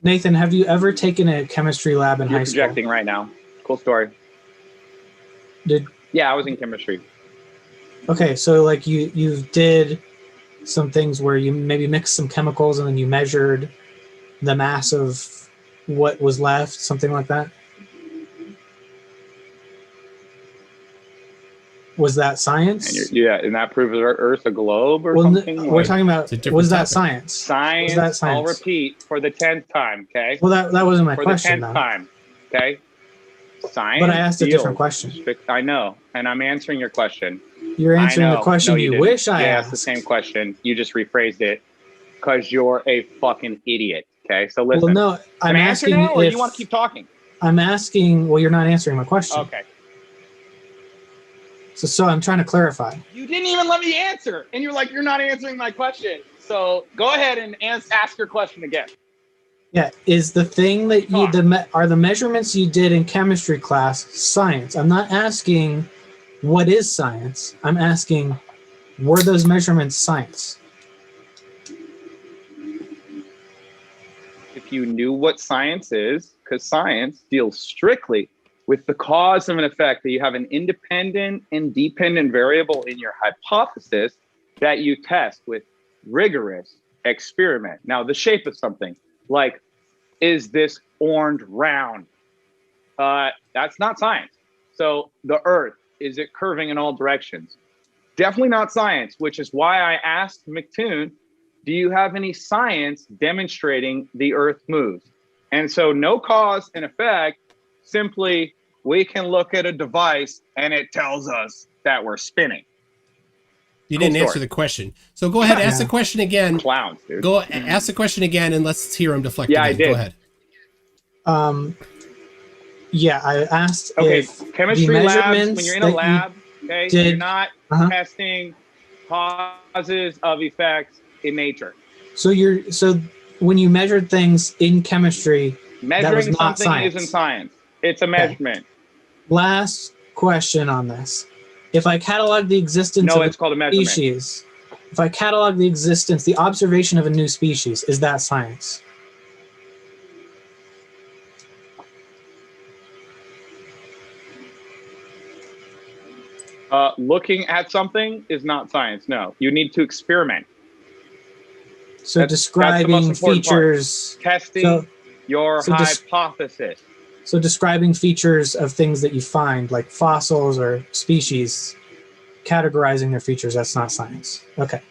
Nathan, have you ever taken a chemistry lab in You're high projecting right now. Cool story. school? Yeah, I was in chemistry. Okay, so like you did some things where you maybe mixed some chemicals and then you measured the mass of what was left, something like that. Was that science? And that proves Earth a globe or Well, something? we're talking about, It's a different was that topic. science? Science, Was that science? I'll repeat for the 10th time, okay? Well, that wasn't my For question, the 10th though. time, okay? Science. But I asked a different deals question. I know, and I'm answering your question. You're answering I the know. question No, you didn't. wish I Yeah, asked. it's the same question. You just rephrased it because you're a fucking idiot, okay? So listen. Well, no, Can I'm I answer asking now, or if you want to keep talking? I'm asking. Well, you're not answering my question. Okay. So I'm trying to clarify. You didn't even let me answer, and you're like, you're not answering my question. So go ahead and ask your question again. Yeah, is the thing that you are the measurements you did in chemistry class science? I'm not asking what is science. I'm asking, were those measurements science? If you knew what science is, because science deals strictly with the cause of an effect, that you have an independent and dependent variable in your hypothesis that you test with rigorous experiment. Now, the shape of something, like, is this orange round? That's not science. So the Earth, is it curving in all directions? Definitely not science, which is why I asked MCToon, do you have any science demonstrating the Earth moves? And so no cause and effect, simply we can look at a device and it tells us that we're spinning. You didn't answer the question. So go ahead, ask the question again. Clowns, dude. Go ask the question again and let's hear him deflect Yeah, again. I did. Go ahead. Yeah, I asked Okay, if chemistry the labs, measurements when you're in a that you lab, okay, did- you're not Uh-huh. testing causes of effects in nature. So when you measured things in chemistry, that was Measuring not something science. isn't science. It's a measurement. Last question on this. If I catalog the existence No, of it's called a measurement. species, if I catalog the existence, the observation of a new species, is that science? Looking at something is not science. No, you need to experiment. So That's the most describing important part. features. Testing So- your so hypothesis. So describing features of things that you find, like fossils or species, categorizing their features, that's not science. Okay.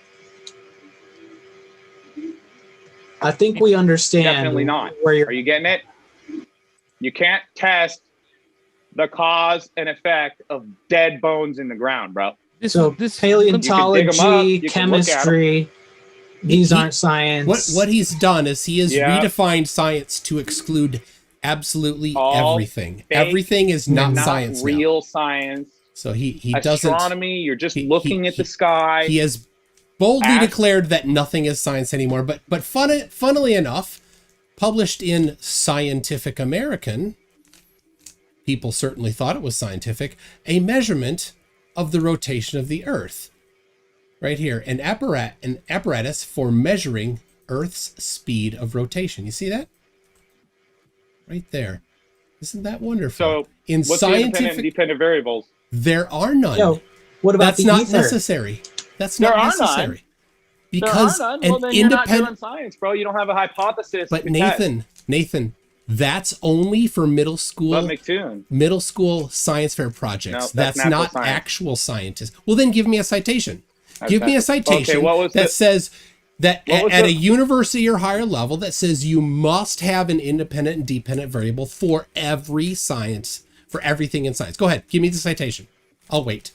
I think we understand. Definitely not. Are you getting it? You can't test the cause and effect of dead bones in the ground, bro. So paleontology, chemistry, these aren't science. What he's done is he has redefined science to exclude absolutely everything. Everything is not science real now. Science. So he doesn't. Astronomy, you're just looking at the sky. He has boldly declared that nothing is science anymore. But funnily enough, published in Scientific American, people certainly thought it was scientific, a measurement of the rotation of the Earth. Right here, an apparatus for measuring Earth's speed of rotation. You see that? Right there. Isn't that wonderful? So, what's the independent and dependent variables? There are none. Yo, what about That's not necessary. That's not necessary. None. Because there are none. Well, then you're not doing science, bro. You don't have a hypothesis. But Nathan, that's only for middle school science fair projects. No, that's not science. Actual scientists. Well, then give me a citation. Give me a citation that says that at a university or higher level that says you must have an independent and dependent variable for every science, for everything in science. Go ahead. Give me the citation. I'll wait.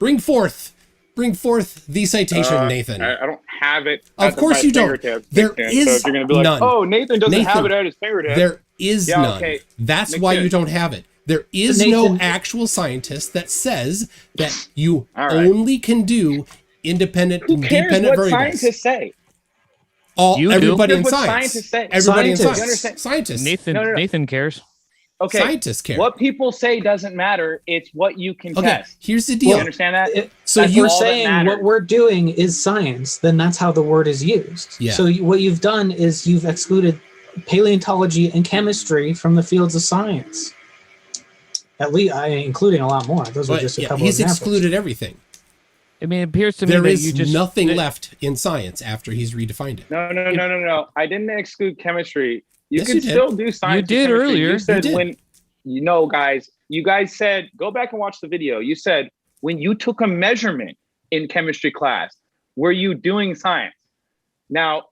Bring forth the citation, Nathan. I don't have it. Of course you don't. There is so you're gonna be like, none. Oh, Nathan doesn't have it at his fingertip. There is none. Okay. That's why you don't have it. There is no actual scientist that says that you only can do independent and dependent variables. Scientists say? Everybody in science. Scientists say. Everybody in science. Scientists. Nathan cares. Okay. Scientists care. What people say doesn't matter. It's what you can test. Here's the deal. You understand that? So you're saying what we're doing is science, then that's how the word is used. Yeah. So what you've done is you've excluded paleontology and chemistry from the fields of science. At least, including a lot more. Those are just a couple of examples. He's excluded everything. I mean, it appears to me there is nothing left in science after he's redefined it. No. I didn't exclude chemistry. You Yes, can still do science. You did earlier. You said guys, you guys said, go back and watch the video. You said when you took a measurement in chemistry class, were you doing science? Now,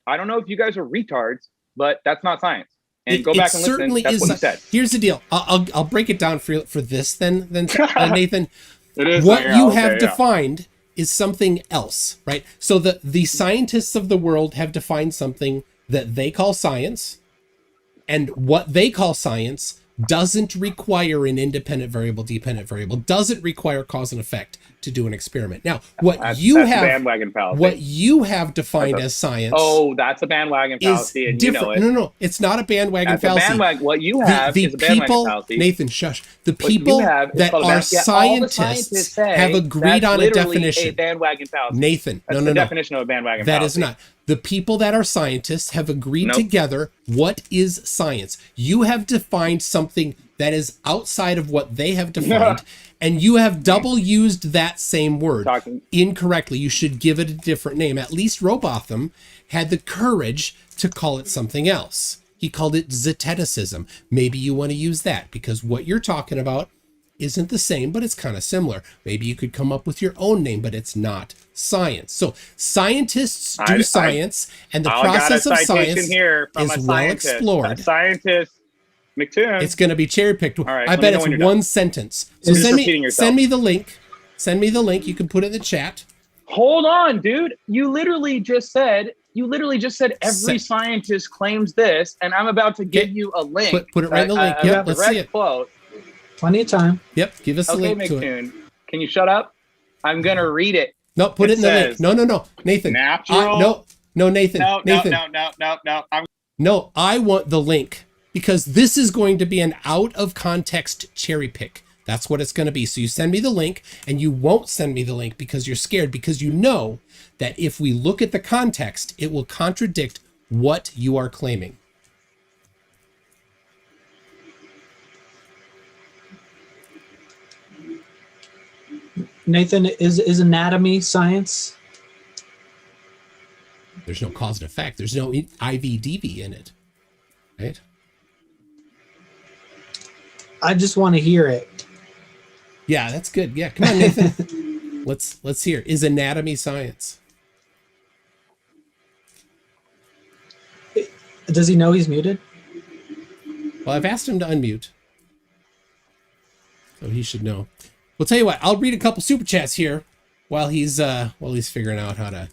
I don't know if you guys are retards, but that's not science. And go back and listen. That's what you said. Here's the deal. I'll break it down for this then Nathan. It is what you have defined is something else, right? So the scientists of the world have defined something that they call science, and what they call science doesn't require an independent variable, dependent variable, doesn't require cause and effect to do an experiment. Now, what you have defined as science. Oh, that's a bandwagon fallacy, and different. You know it. No, it's not a bandwagon fallacy. What you have is a bandwagon fallacy. Nathan, shush. The people that are scientists have agreed on a definition. A bandwagon fallacy. Nathan, that's the definition of a bandwagon fallacy. That is not. The people that are scientists have agreed together what is science. You have defined something that is outside of what they have defined, and you have double used that same word incorrectly. You should give it a different name. At least Robotham had the courage to call it something else. He called it zeticism. Maybe you want to use that because what you're talking about isn't the same, but it's kind of similar. Maybe you could come up with your own name, but it's not science. So scientists do science, and the process of science is well explored. Scientist MCToon. It's going to be cherry picked. I bet it's one sentence. So send me the link. Send me the link. You can put it in the chat. Hold on, dude. You literally just said every scientist claims this, and I'm about to give you a link. Put it right in the link. Yep, let's see it. Quote. Plenty of time. Yep, give us the link to it. Can you shut up? I'm going to read it. No, put it in the link. No, Nathan. Natural. No, Nathan. Nathan. No, I want the link because this is going to be an out of context cherry pick. That's what it's going to be. So you send me the link, and you won't send me the link because you're scared, because you know that if we look at the context, it will contradict what you are claiming. Nathan, is anatomy science? There's no cause and effect. There's no IVDV in it, right? I just want to hear it. Yeah, that's good. Yeah, come on, Nathan. let's hear. Is anatomy science? Does he know he's muted? Well, I've asked him to unmute, so he should know. We'll tell you what. I'll read a couple super chats here while he's figuring out how to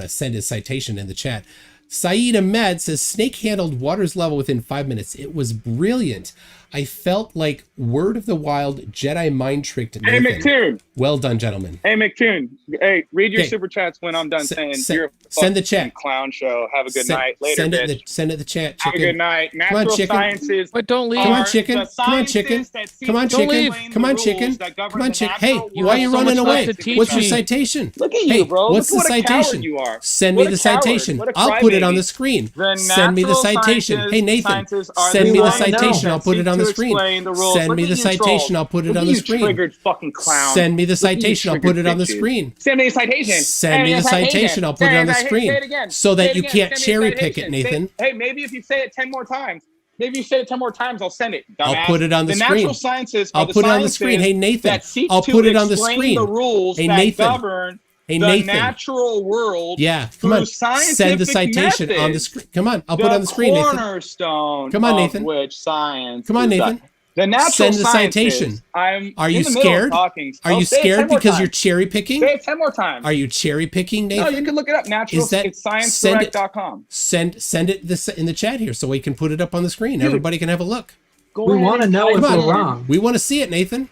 send his citation in the chat. Saeed Ahmed says, Snake handled water's level within 5 minutes. It was brilliant. I felt like Word of the Wild Jedi mind tricked Nathan. Hey, MCToon. Well done, gentlemen. Hey, MCToon. Hey, read your super chats when I'm done saying you're a send the chat. Clown show. Have a good night. Later, bitch. Send it the chat, chicken. Have a good night. Natural sciences. But don't leave. Come on, chicken. Come on, chicken. Come on, chicken. Come on, chicken. Come on, chicken. Hey, why are you running away? What's your citation? Look at you, bro. What's the citation? Send me the citation. I'll put it on the screen. Send me the citation. Hey, Nathan. Send me the citation. I'll put it on the screen. Send me the citation. I'll put it on the screen. Triggered fucking clown. Send me the citation. I'll put it on the screen. Send me the citation. Send me the citation. I'll put it on the screen. So that you can't cherry pick it, Nathan. Hey, maybe if you say it 10 more times. Maybe you say it 10 more times, I'll send it. Dumbass. I'll put it on the screen. Natural sciences I'll put it on the screen. Hey, Nathan. I'll put it on the screen. The rules that govern the natural world. Yeah, come on. Send the citation on the screen. Come on, I'll put it on the screen, Nathan. Cornerstone. Come on, Nathan. Which science? Come on, Nathan. The natural send the citation. Are you scared? Are you scared because you're cherry picking? Say it 10 more times. Are you cherry picking, Nathan? No, you can look it up. It's sciencedirect.com. Send it in the chat here so we can put it up on the screen. Dude, everybody can have a look. We want to know if we're wrong. We want to see it, Nathan.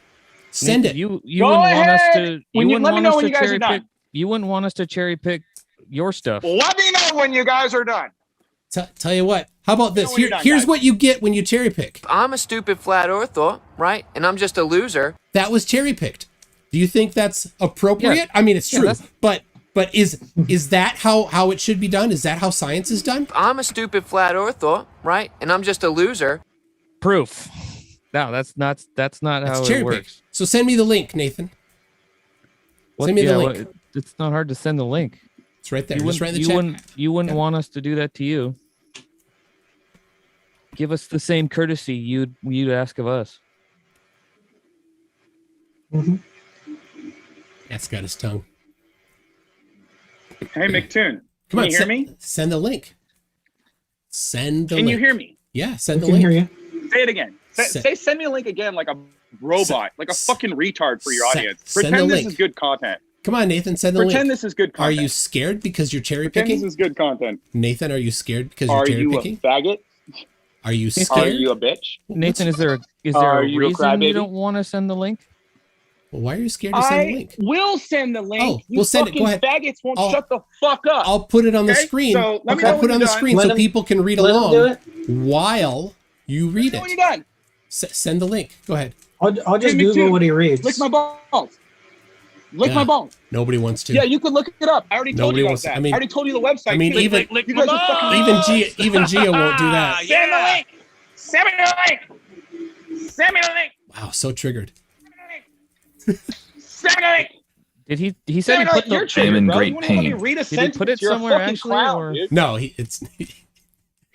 Send it. You wouldn't want us to. You wouldn't want us to cherry pick. You wouldn't want us to cherry pick your stuff. Let me know when you guys are done. Tell you what. How about this? Here's what you get when you cherry pick. I'm a stupid flat earther, right? And I'm just a loser. That was cherry picked. Do you think that's appropriate? Yeah. I mean, it's true, but is that how it should be done? Is that how science is done? I'm a stupid flat earther, right? And I'm just a loser. Proof. No, that's not how it works. So send me the link, Nathan. Send me the link. It's not hard to send the link. It's right there. Just right in the chat. You wouldn't want us to do that to you. Give us the same courtesy you'd ask of us. Mm-hmm. That's got his tongue. Hey, MCToon. Come on, you hear me? Send the link. Send the link. link. Can you hear me? Yeah, send the link. Hear you. Say it again. Send me a link again like a robot, like a fucking retard for your audience. Pretend this is good content. Come on, Nathan, send the link. Pretend this is good content. Are you scared because you're cherry picking? Pretend this is good content. Nathan, are you scared because you're cherry picking? Are you a faggot? Are you scared? Are you a bitch? Nathan, is there a reason you don't want to send the link? Well, why are you scared to send the link? I will send the link. Oh, we'll send it. Go ahead. Faggots won't shut the fuck up. I'll put it on the screen. So I'll put it on the screen so people can read along while you read it. When you're done. Send the link. Go ahead. I'll just Google what he reads. Lick my balls. Lick my balls. Nobody wants to. Yeah, you can look it up. I already told you guys that. I already told you the website. I mean, even Gia won't do that. Send the link. Send me the link. Send me the link. Wow, so triggered. Send me the link. Did he said he put the I'm in great pain. Did he put it somewhere actually? Or? No, he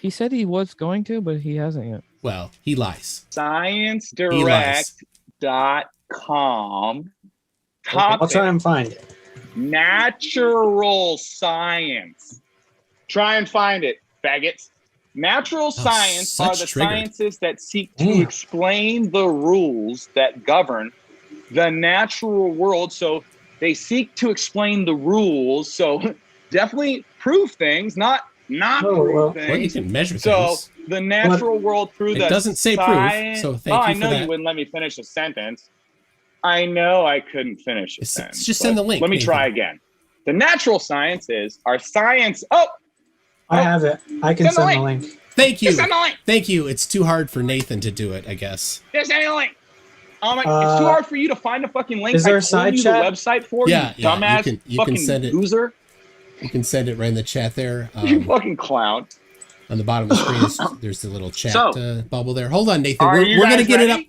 said he was going to, but he hasn't yet. Well, he lies. ScienceDirect.com. I'll try and find it. Natural science. Try and find it, faggots. Natural science are the sciences that seek to explain the rules that govern the natural world. So they seek to explain the rules. So definitely prove things, not prove things. Well, you can measure things. So the natural world through the It doesn't say proof, so thank you for that. I know you wouldn't let me finish a sentence. I know I couldn't finish a sentence. Just send the link. Let me try again. The natural sciences are science. I have it. I can send the link. Thank you. Just send the link. Thank you. It's too hard for Nathan to do it, I guess. Just send the link. Oh my! It's too hard for you to find a fucking link. Is there a side chat? The website for you, dumbass. You can send it. Loser. You can send it right in the chat there. You fucking clown. On the bottom of the screen, there's the little chat bubble there. Hold on, Nathan. We're gonna get it up.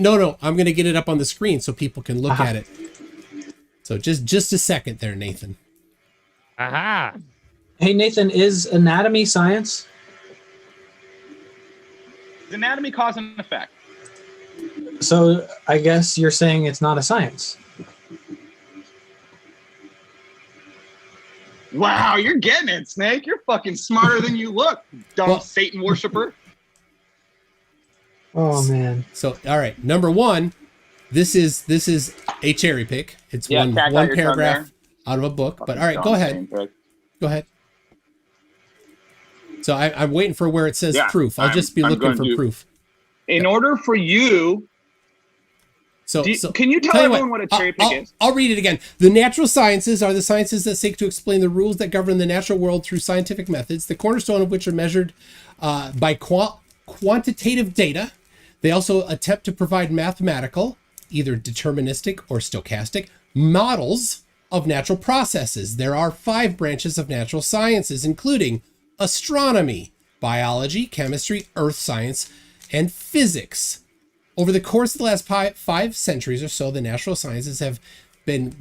No, I'm gonna get it up on the screen so people can look at it. So just a second there, Nathan. Aha. Hey, Nathan, is anatomy science? Is anatomy cause and effect? So I guess you're saying it's not a science. Wow, you're getting it, Snake. You're fucking smarter than you look, dumb Satan worshiper. Oh man. So all right, number one, this is a cherry pick. It's one paragraph out of a book. But all right, go ahead. Go ahead. So I'm waiting for where it says proof. I'll just be looking for proof. In order for you, can you tell everyone what a cherry pick is? I'll read it again. The natural sciences are the sciences that seek to explain the rules that govern the natural world through scientific methods, the cornerstone of which are measured by quantitative data. They also attempt to provide mathematical, either deterministic or stochastic, models of natural processes. There are 5 branches of natural sciences, including astronomy, biology, chemistry, earth science, and physics. Over the course of the last 5 centuries or so, the natural sciences have been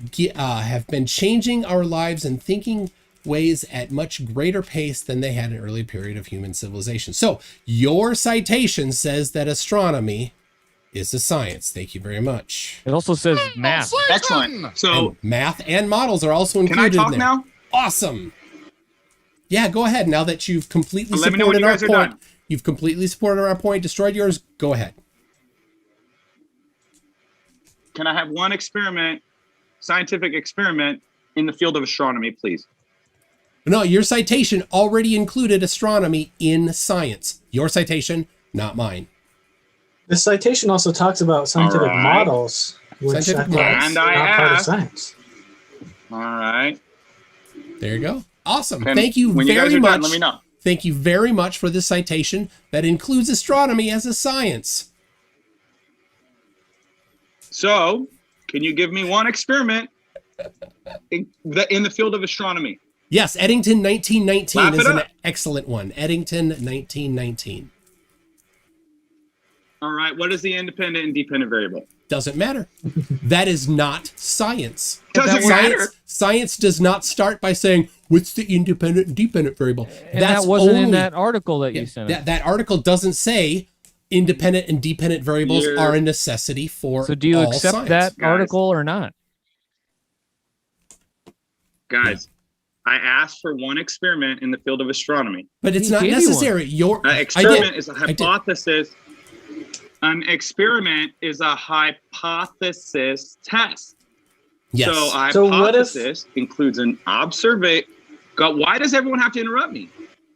changing our lives and thinking ways at much greater pace than they had in an early period of human civilization. So your citation says that astronomy is a science. Thank you very much. It also says math. Excellent. So and math and models are also included. Can I talk in there. now? Awesome. Yeah, go ahead. Now that you've completely supported our point, you've completely supported our point, destroyed yours. Go ahead. Can I have one scientific experiment in the field of astronomy, please? No, your citation already included astronomy in science. Your citation, not mine. The citation also talks about scientific models, which I thought is not part of science. All right. There you go. Awesome. Thank you very much. Done, let me know. Thank you very much for this citation that includes astronomy as a science. So, can you give me one experiment in the field of astronomy? Yes, Eddington 1919 is an excellent one. Eddington 1919. All right, what is the independent and dependent variable? Doesn't matter. That is not science. Doesn't matter. Science does not start by saying, what's the independent and dependent variable? And that wasn't in that article that you sent us. That article doesn't say independent and dependent variables are a necessity for all science. So do you accept that article or not? Guys, I asked for one experiment in the field of astronomy. But it's not necessary. Your experiment is a hypothesis. An experiment is a hypothesis test. Yes. So a hypothesis includes an observation. Why does everyone have to interrupt me?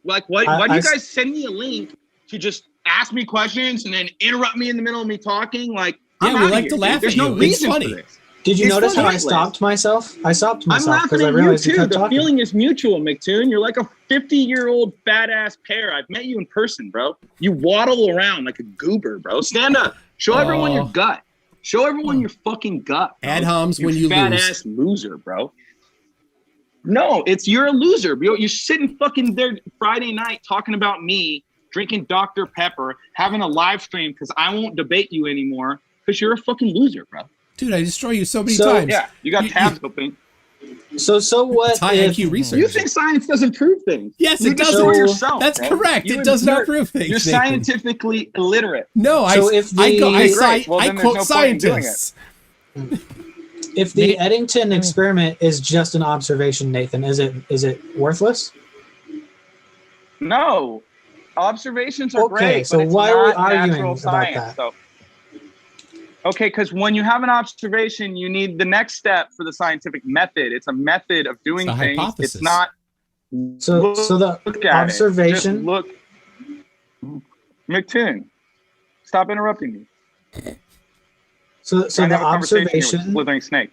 Like, why do you guys send me a link to just ask me questions and then interrupt me in the middle of me talking? Like, yeah, we like to laugh at you. There's no reason for this. Did you notice how I stopped myself? I stopped myself because I realized you kept talking. The feeling is mutual, MCToon. You're like a 50-year-old fat-ass pear. I've met you in person, bro. You waddle around like a goober, bro. Stand up. Show everyone your gut. Show everyone your fucking gut, bro. Ad homs when you lose. Fat-ass loser, bro. No, you're a loser, bro. You're sitting fucking there Friday night talking about me, drinking Dr. Pepper, having a live stream because I won't debate you anymore because you're a fucking loser, bro. Dude, I destroy you so many times. Yeah, you got tabs open. So what? It's high IQ research. You think science doesn't prove things? Yes, it does. Yourself, that's correct. It does not prove things. You're scientifically illiterate. No, I quote scientists. If the Eddington experiment is just an observation, Nathan, is it worthless? No, observations are great. Okay, so why are we arguing about that? So. Okay, because when you have an observation, you need the next step for the scientific method. It's a method of doing things. Hypothesis. It's not. So the observation. Look, MCToon, stop interrupting me. So the observation. Living snake.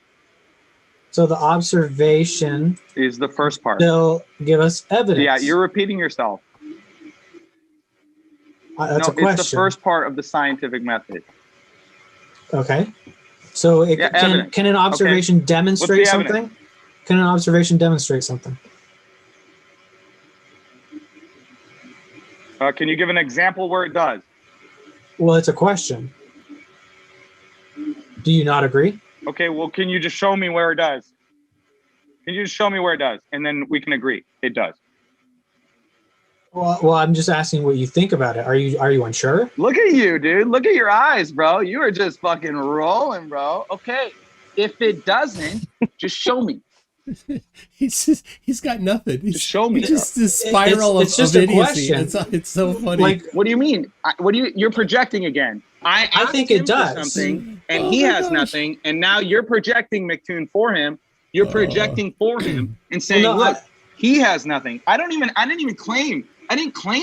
So the observation is the first part. They'll give us evidence. Yeah, you're repeating yourself. That's a question. It's the first part of the scientific method. Okay. So can an observation demonstrate something? Can an observation demonstrate something? Can you give an example where it does? Well, it's a question. Do you not agree? Okay, well, can you just show me where it does? Can you just show me where it does? And then we can agree it does. Well, I'm just asking what you think about it. Are you unsure? Look at you, dude. Look at your eyes, bro. You are just fucking rolling, bro. Okay. If it doesn't, just show me. He's got nothing. Just show me. He's just this spiral it's just of a idiocy. question. It's so funny. Like, What do you mean? You're projecting again. I think asked it him does. for something, and Oh he my has gosh. nothing, and now you're projecting MCToon for him. You're projecting for him and saying, look, he has nothing. I didn't claim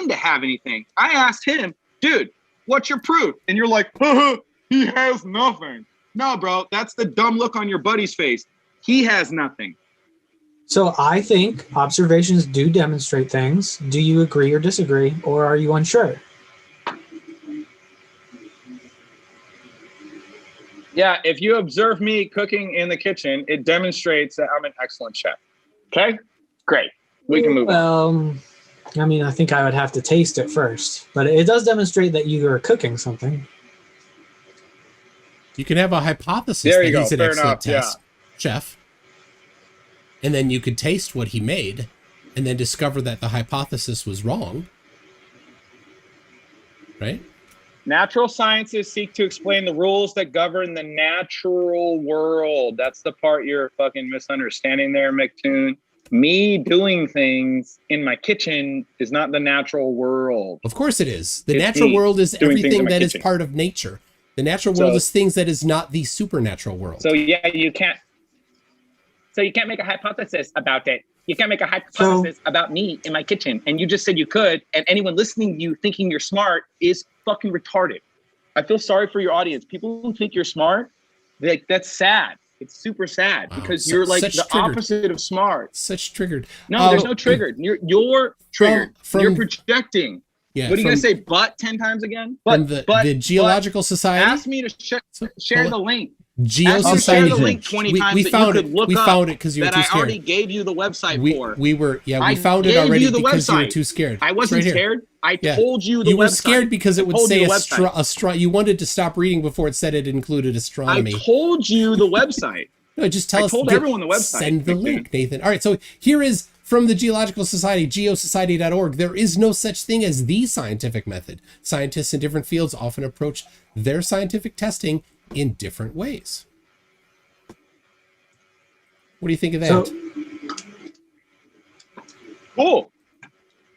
to have anything. I asked him, dude, what's your proof? And you're like, he has nothing. No, bro, that's the dumb look on your buddy's face. He has nothing. So I think observations do demonstrate things. Do you agree or disagree, or are you unsure? Yeah, if you observe me cooking in the kitchen, it demonstrates that I'm an excellent chef. Okay? Great. We can move on. I mean, I think I would have to taste it first, but it does demonstrate that you are cooking something. You can have a hypothesis There that you go. he's an Fair excellent enough, chef. And then you could taste what he made and then discover that the hypothesis was wrong. Right? Natural sciences seek to explain the rules that govern the natural world. That's the part you're fucking misunderstanding there, MCToon. Me doing things in my kitchen is not the natural world. Of course it is. The It's natural me world is doing things in everything my that is kitchen. part of nature. The natural world is things that is not the supernatural world. So yeah, you can't make a hypothesis about it. You can't make a hypothesis about me in my kitchen. And you just said you could, and anyone listening to you thinking you're smart is fucking retarded. I feel sorry for your audience. People who think you're smart, that's sad. It's super sad because you're like the opposite of smart. Such triggered. No, there's no triggered. You're triggered. You're projecting. Yeah, what are you going to say, but 10 times again? From the Geological Society? Ask me to share the link. Geo Share Society. the link 20 times we that found you it. could look We up found it because you were that too I scared. already gave you the website for. We found it gave already you the because you were website. too scared. I It's wasn't right here. scared. I Yeah. told you the website. You were scared because it would I told say you the website. you wanted to stop reading before it said it included astronomy. I told you the website. No, just tell us. I told everyone the website. Send the link, Nathan. All right, so here is from the Geological Society, geosociety.org. There is no such thing as the scientific method. Scientists in different fields often approach their scientific testing in different ways. What do you think of that? Cool.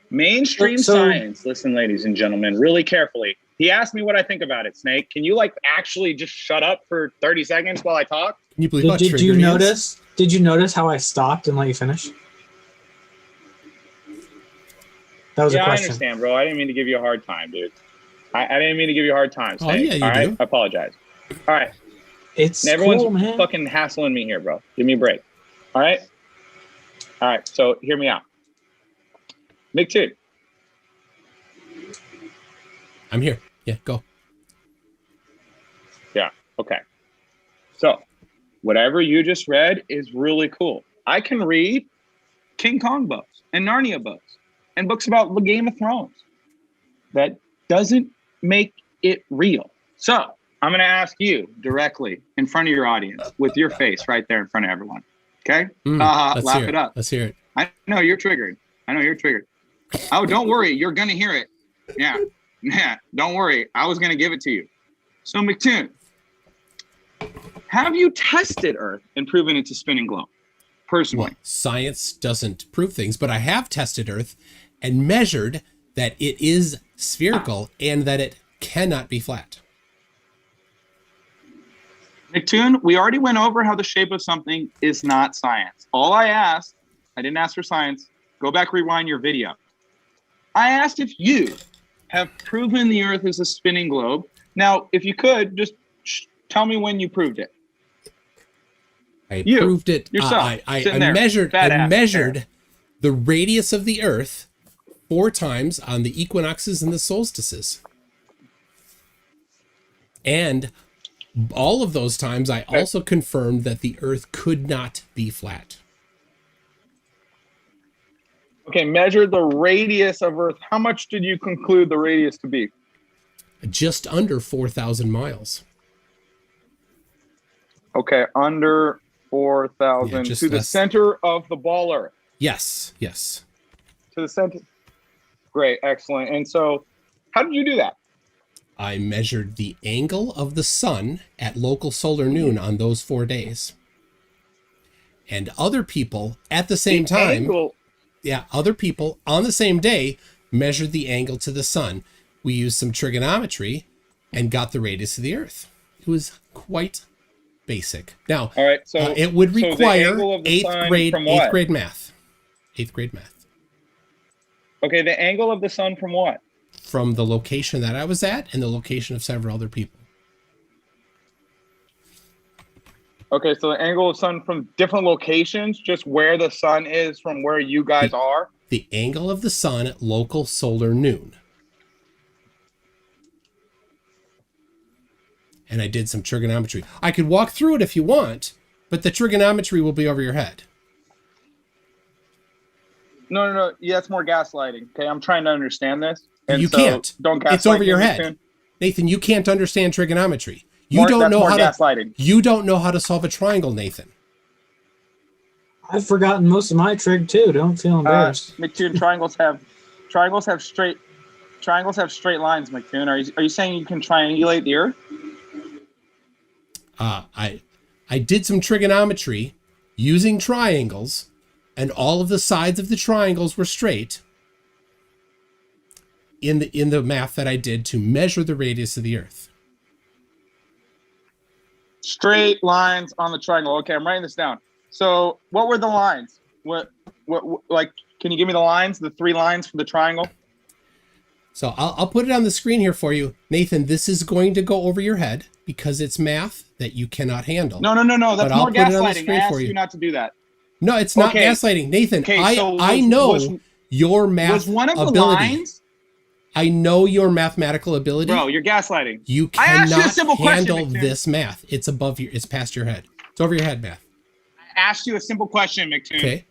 Mainstream science. Listen, ladies and gentlemen, really carefully. He asked me what I think about it, Snake. Can you actually just shut up for 30 seconds while I talk? Can you believe how Did you notice? Did you notice how I stopped and let you finish? That was a question. I understand, bro. I didn't mean to give you a hard time, dude. I didn't mean to give you a hard time, Snake. Oh, yeah, you all right? do. I apologize. All right. It's everyone's cool, man. fucking hassling me here, bro. Give me a break. All right? All right, so hear me out. MCToon. I'm here. Yeah, go. Yeah, okay. So, whatever you just read is really cool. I can read King Kong books and Narnia books and books about the Game of Thrones. That doesn't make it real. So, I'm going to ask you directly in front of your audience with your face right there in front of everyone. Okay? Laugh it up. Let's hear it. I know you're triggered. Oh, don't worry. You're going to hear it. Yeah. Don't worry. I was going to give it to you. So, MCToon, have you tested Earth and proven it's a spinning globe? Personally. Well, science doesn't prove things, but I have tested Earth and measured that it is spherical and that it cannot be flat. MCToon, we already went over how the shape of something is not science. All I asked, I didn't ask for science. Go back, rewind your video. I asked if you have proven the Earth is a spinning globe. Now, if you could, just tell me when you proved it. I proved it. Yourself. I measured the radius of the Earth 4 times on the equinoxes and the solstices. And all of those times, I also confirmed that the Earth could not be flat. Okay, measure the radius of Earth. How much did you conclude the radius to be? Just under 4,000 miles. Okay, under 4,000 to the center of the ball Earth. Yes. To the center. Great. Excellent. And so how did you do that? I measured the angle of the sun at local solar noon on those 4 days. And other people at the same time, other people on the same day measured the angle to the sun. We used some trigonometry and got the radius of the Earth. It was quite basic. Now, all right, so it would require eighth grade math. Eighth grade math. Okay, the angle of the sun from what? From the location that I was at and the location of several other people. Okay, so the angle of sun from different locations, just where the sun is from where you guys are? The angle of the sun at local solar noon. And I did some trigonometry. I could walk through it if you want, but the trigonometry will be over your head. No. Yeah, it's more gaslighting. Okay, I'm trying to understand this. And you can't. Don't gaslight. It's over your head. Nathan, you can't understand trigonometry. You don't know how to solve a triangle, Nathan. I've forgotten most of my trig too. Don't feel embarrassed. MCToon, triangles have straight lines, MCToon. Are you saying you can triangulate the Earth? I did some trigonometry using triangles, and all of the sides of the triangles were straight in the math that I did to measure the radius of the Earth. Straight lines on the triangle. Okay, I'm writing this down. So what were the lines? What like, can you give me the lines, the 3 lines for the triangle? So I'll put it on the screen here for you. Nathan, this is going to go over your head because it's math that you cannot handle. No. That's more gaslighting. I asked you not to do that. No, it's not gaslighting. Nathan, I know your math was one of the ability. Lines? I know your mathematical ability. Bro, you're gaslighting. You cannot handle this math. It's above it's past your head. It's over your head math. I asked you a simple question, MCToon. Okay.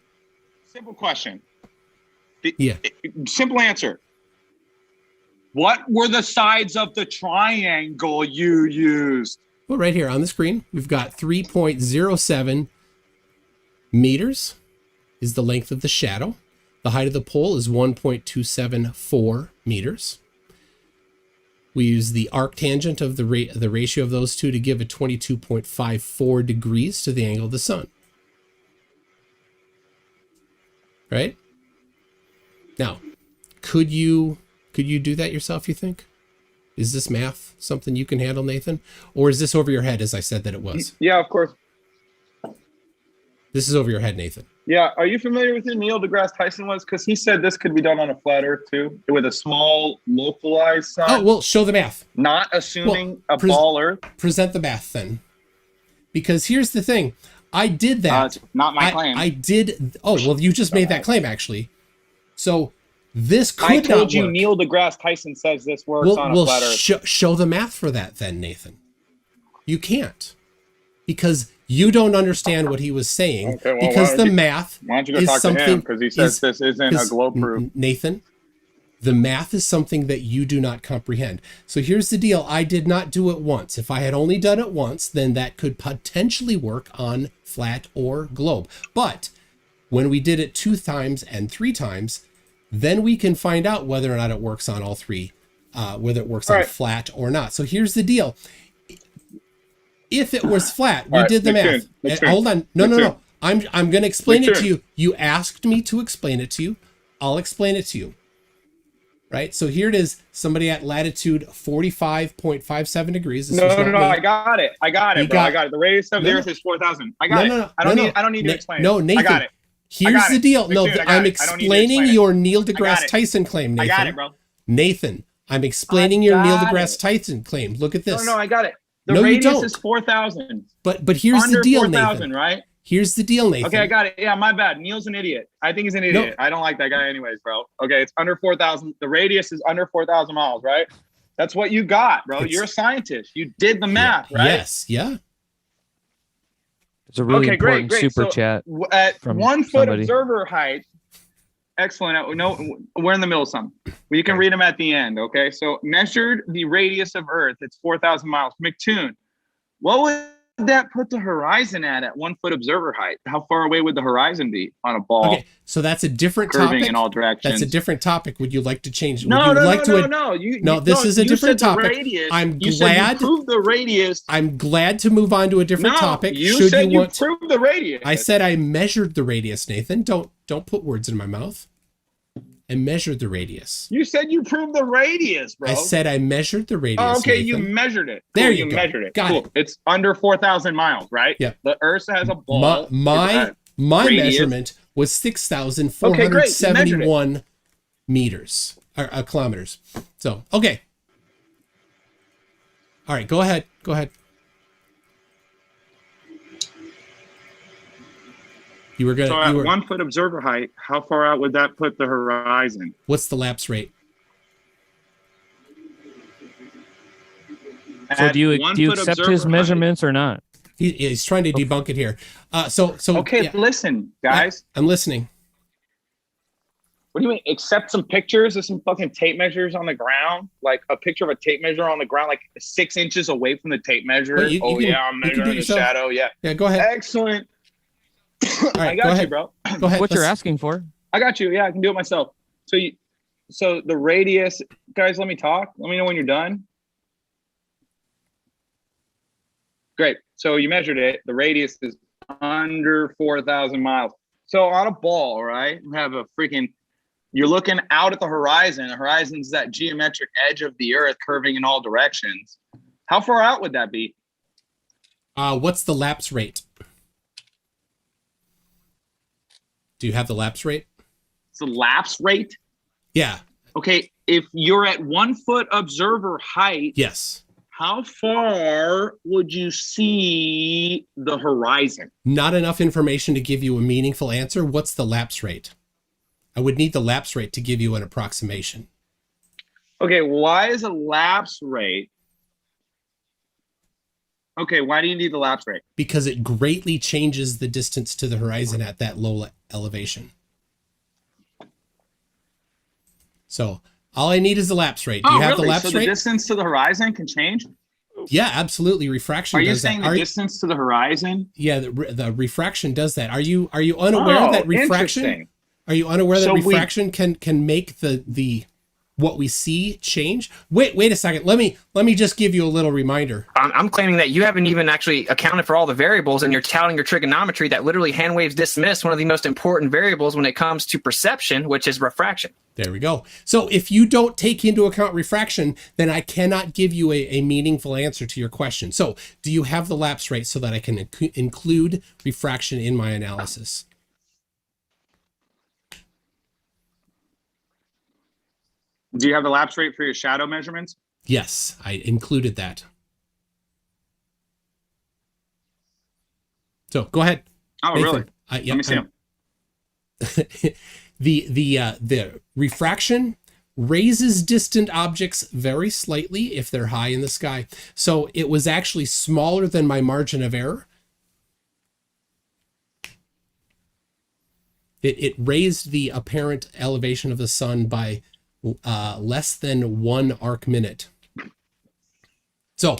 Simple question. Simple answer. What were the sides of the triangle you used? Well, right here on the screen, we've got 3.07 meters is the length of the shadow. The height of the pole is 1.274 meters. We use the arctangent of the ratio of those two to give a 22.54 degrees to the angle of the sun. Right? Now, could you do that yourself, you think? Is this math something you can handle, Nathan? Or is this over your head, as I said that it was? Yeah, of course. This is over your head, Nathan. Yeah. Are you familiar with who Neil deGrasse Tyson was? Because he said this could be done on a flat Earth, too, with a small, localized sun. Oh, well, show the math. Not assuming a ball Earth. Present the math, then. Because here's the thing. I did that. Not my claim. I did. Oh, well, you just made that claim, actually. So this could not work. I told you Neil deGrasse Tyson says this works on a flat Earth. Show the math for that, then, Nathan. You can't. Because you don't understand what he was saying. Okay, well, because the math why don't you go talk to him? Because he says this isn't a globe proof. Nathan, the math is something that you do not comprehend. So here's the deal. I did not do it once. If I had only done it once, then that could potentially work on flat or globe. But when we did it 2 times and 3 times, then we can find out whether or not it works on all 3, whether it works on flat or not. So here's the deal. If it was flat, we did the math. Hold on. No. I'm going to explain it to you. You asked me to explain it to you. I'll explain it to you. Right? So here it is. Somebody at latitude 45.57 degrees. No. I got it, bro. I got it. The radius of the Earth is 4,000. I got it. I don't need to explain it. No, Nathan. I got it. Here's the deal. No, I'm explaining your Neil deGrasse Tyson claim, Nathan. I got it, bro. Nathan, I'm explaining your Neil deGrasse Tyson claim. Look at this. No, I got it. The radius is 4,000. But here's the deal, 4,000, Nathan. right? Here's the deal, Nathan. Okay, I got it. Yeah, my bad. Neil's an idiot. I think he's an idiot. No. I don't like that guy anyways, bro. Okay, it's under 4,000. The radius is under 4,000 miles, right? That's what you got, bro. You're a scientist. You did the math, right? Yes, yeah. It's a really important super chat. At 1 foot observer height, excellent. No, we're in the middle of something. Well, you can read them at the end, okay? So measured the radius of Earth. It's 4,000 miles. MCToon, what was that put the horizon at 1 foot observer height? How far away would the horizon be on a ball? Okay, so that's a different curving topic. In all directions. That's a different topic. Would you like to change? No. This is a different topic. Radius. I'm you glad. Said you proved the radius. I'm glad to move on to a different topic. You said you proved the radius. I said I measured the radius, Nathan. Don't put words in my mouth. I measured the radius. You said you proved the radius, bro. I said I measured the radius. Oh, okay, Nathan. you measured it. There cool, you go. Measured it. Got cool. it. It's under 4,000 miles, right? Yeah. The Earth has a ball. My measurement was 6,471 meters or kilometers. So okay. All right, go ahead. You were gonna. So at 1 foot observer height, how far out would that put the horizon? What's the lapse rate? So do you accept his measurements or not? He's trying to debunk it here. So okay, yeah. Listen, guys. I'm listening. What do you mean? Accept some pictures of some fucking tape measures on the ground, like a picture of a tape measure on the ground, like 6 inches away from the tape measure. I'm measuring the shadow. Yeah. Yeah. Go ahead. Excellent. All right, I got you, bro. Go ahead. What you're asking for? I got you. Yeah, I can do it myself. So the radius, guys. Let me talk. Let me know when you're done. Great. So you measured it. The radius is under 4,000 miles. So on a ball, right? You have a freaking. You're looking out at the horizon. The horizon is that geometric edge of the Earth curving in all directions. How far out would that be? What's the lapse rate? Do you have the lapse rate? It's the lapse rate? Yeah. Okay, if you're at 1 foot observer height, yes. How far would you see the horizon? Not enough information to give you a meaningful answer. What's the lapse rate? I would need the lapse rate to give you an approximation. Okay, why is a lapse rate? Okay, why do you need the lapse rate? Because it greatly changes the distance to the horizon at that low elevation. So all I need is the lapse rate. Do you have the lapse rate? So the distance to the horizon can change? Yeah, absolutely. Refraction does that. Are you saying the distance to the horizon? Yeah, the refraction does that. Are you unaware that refraction? Are you unaware that refraction can make the what we see change? Wait a second. Let me just give you a little reminder. I'm claiming that you haven't even actually accounted for all the variables, and you're touting your trigonometry that literally hand waves dismiss one of the most important variables when it comes to perception, which is refraction. There we go. So if you don't take into account refraction, then I cannot give you a meaningful answer to your question. So do you have the lapse rate so that I can include refraction in my analysis? Do you have the lapse rate for your shadow measurements? Yes, I included that. So go ahead. Oh, Nathan. really? Let me see them. The refraction raises distant objects very slightly if they're high in the sky. So it was actually smaller than my margin of error. It raised the apparent elevation of the sun by less than 1 arc minute. So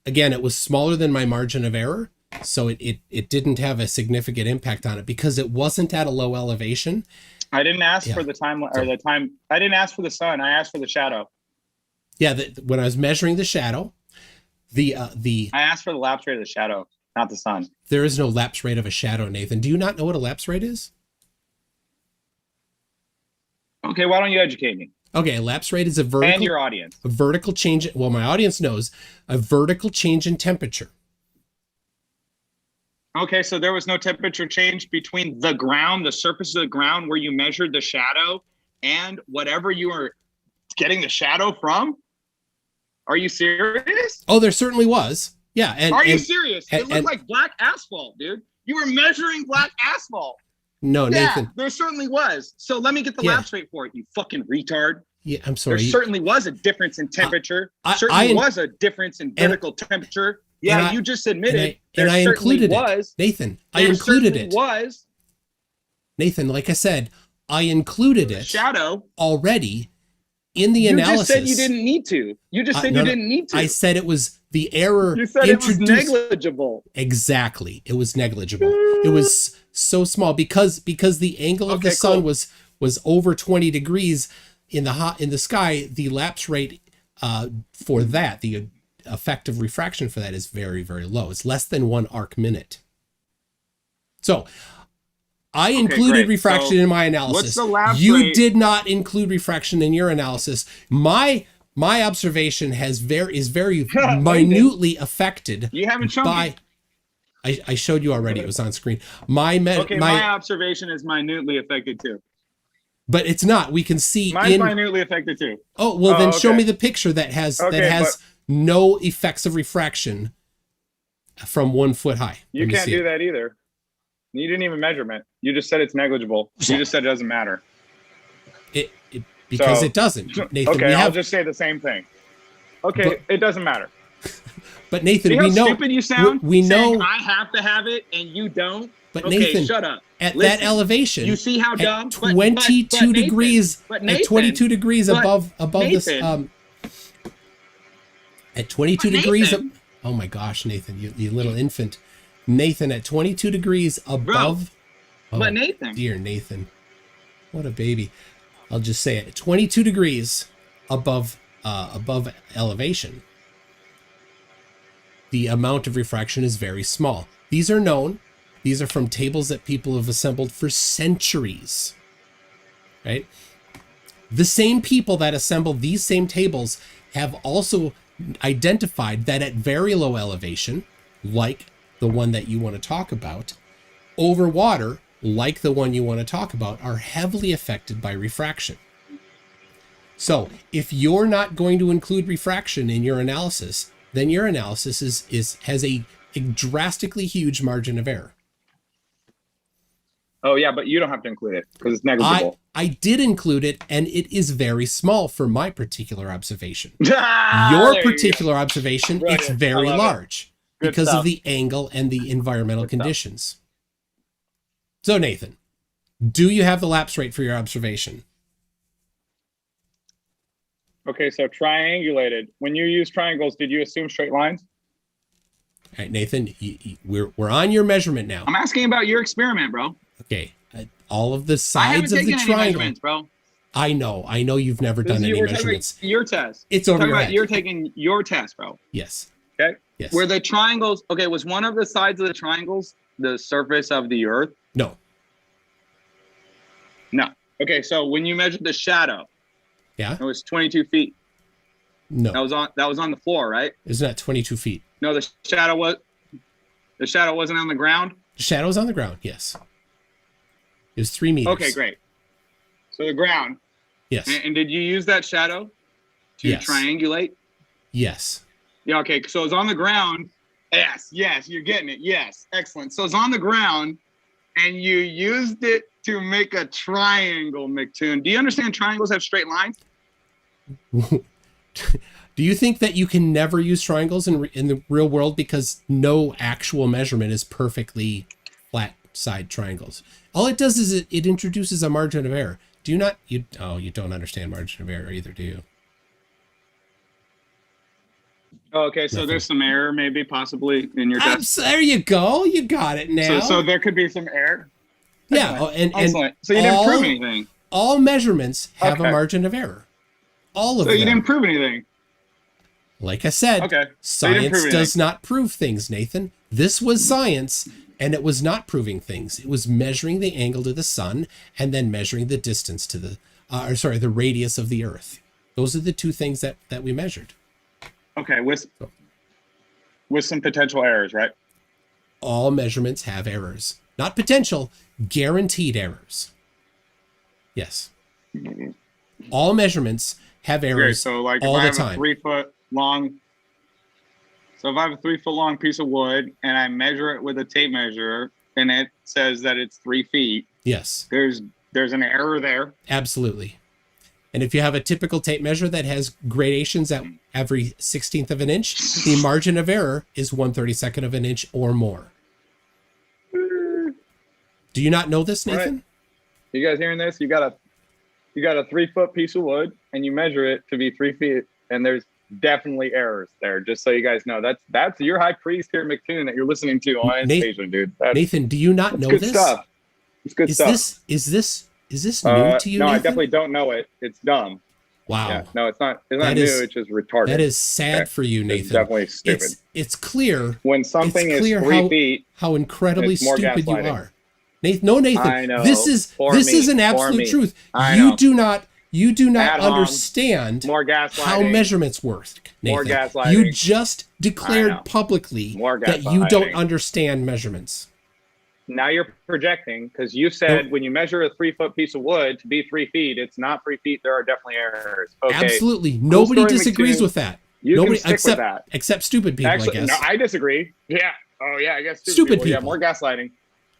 again, it was smaller than my margin of error. So it didn't have a significant impact on it because it wasn't at a low elevation. I didn't ask for the time or the time. I didn't ask for the sun. I asked for the shadow. Yeah, when I was measuring the shadow, I asked for the lapse rate of the shadow, not the sun. There is no lapse rate of a shadow, Nathan. Do you not know what a lapse rate is? Okay, why don't you educate me? Okay, a lapse rate is a vertical and your audience. A vertical change. Well, my audience knows a vertical change in temperature. Okay, so there was no temperature change between the ground, the surface of the ground where you measured the shadow, and whatever you were getting the shadow from? Are you serious? Oh, there certainly was. Yeah. Are you serious? It looked like black asphalt, dude. You were measuring black asphalt. No, yeah, Nathan. There certainly was. So let me get the lapse rate for it, you fucking retard. Yeah, I'm sorry. There certainly was a difference in temperature. Certainly was a difference in vertical temperature. Yeah, you just admitted and I included it. Nathan, I included it. Nathan, like I said, I included it shadow already in the analysis. You just said you didn't need to. You just said you didn't need to. I said it was the error. You said it was negligible. Exactly. It was negligible. It was so small because the angle of the sun was over 20 degrees in the sky. The lapse rate for that, the effective refraction for that is very, very low. It's less than 1 arc minute. So I included refraction in my analysis. What's the lapse you rate? did not include refraction in your analysis. My observation is very minutely affected. You haven't shown me. I showed you already. It was on screen. My observation is minutely affected too. But it's not. We can see Mine's minutely affected too. Oh, well, then show me the picture that has no effects of refraction from 1 foot high. You can't do that either. You didn't even measurement. You just said it's negligible. You just said it doesn't matter. Because it doesn't, Nathan. Okay, I'll just say the same thing. Okay, it doesn't matter. But Nathan, see we how know stupid you sound. We know I have to have it and you don't. But Nathan, shut up. At that elevation, you see how dumb? 22 degrees. Nathan, at 22 degrees above this. At 22 degrees. Oh my gosh, Nathan, you little infant. Nathan, at 22 degrees above. But Nathan. Dear Nathan, what a baby. I'll just say it. 22 degrees above elevation, the amount of refraction is very small. These are known. These are from tables that people have assembled for centuries, right? The same people that assembled these same tables have also identified that at very low elevation, like the one that you want to talk about, over water, like the one you want to talk about, are heavily affected by refraction. So if you're not going to include refraction in your analysis, then your analysis has a drastically huge margin of error. Oh yeah, but you don't have to include it because it's negligible. I did include it, and it is very small for my particular observation. Your particular observation, it's very large because of the angle and the environmental conditions. So Nathan, do you have the lapse rate for your observation? Okay, so triangulated. When you use triangles, did you assume straight lines? All right, Nathan, we're on your measurement now. I'm asking about your experiment, bro. Okay, all of the sides of the triangle. Bro. I know you've never done any measurements. Your test. It's over your head. You're taking your test, bro. Yes. Okay. Yes. Were the triangles? Okay, was one of the sides of the triangles the surface of the Earth? No. No. Okay, so when you measured the shadow, yeah, it was 22 feet. No. That was on the floor, right? Isn't that 22 feet? No, the shadow wasn't on the ground. The shadow was on the ground. Yes. It was 3 meters. Okay, great. So the ground. Yes. And did you use that shadow to triangulate? Yes. Yeah. Okay. So it's on the ground. Yes. You're getting it. Yes. Excellent. So it's on the ground, and you used it to make a triangle, MCToon. Do you understand triangles have straight lines? Do you think that you can never use triangles in the real world because no actual measurement is perfectly flat side triangles? All it does is it introduces a margin of error. Do you not? You don't understand margin of error either, do you? Okay, so there's some error maybe possibly in your test. There you go. You got it now. So there could be some error. Yeah, Excellent. So you didn't prove anything. All measurements have a margin of error. All of them. So you didn't prove anything. Like I said, science does not prove things, Nathan. This was science, and it was not proving things. It was measuring the angle to the sun and then measuring the distance to the radius of the Earth. Those are the two things that we measured. Okay, with some potential errors, right? All measurements have errors. Not potential, guaranteed errors. Yes. All measurements have errors so like all if the I have time. a 3 foot long, so if I have a 3 foot long piece of wood and I measure it with a tape measure and it says that it's 3 feet. Yes. There's an error there. Absolutely. And if you have a typical tape measure that has gradations at every 16th of an inch, the margin of error is 1/32 of an inch or more. Do you not know this, Nathan? Right. You guys hearing this? You gotta you got a 3-foot piece of wood and you measure it to be 3 feet, and there's definitely errors there. Just so you guys know, that's your high priest here, MCToon, that you're listening to on station, dude. Nathan, do you not know good this? Stuff. It's good stuff. Is this new to you? No, Nathan? I definitely don't know it. It's dumb. Wow. Yeah, no, it's not. It's not new. It's just retarded. That is sad for you, Nathan. It's definitely stupid. It's clear when something is 3 feet. How incredibly stupid you are. Nathan, I know. This is an absolute truth. You do not understand how measurements work, Nathan. More gaslighting. You just declared publicly that you don't understand measurements. Now you're projecting, because you said when you measure a 3-foot piece of wood to be 3 feet, it's not 3 feet. There are definitely errors. Okay. Absolutely. Nobody disagrees with that. Nobody can stick with that. Except stupid people, Actually, I guess. No, I disagree. Yeah. Oh, yeah, I guess stupid people. Yeah, more gaslighting.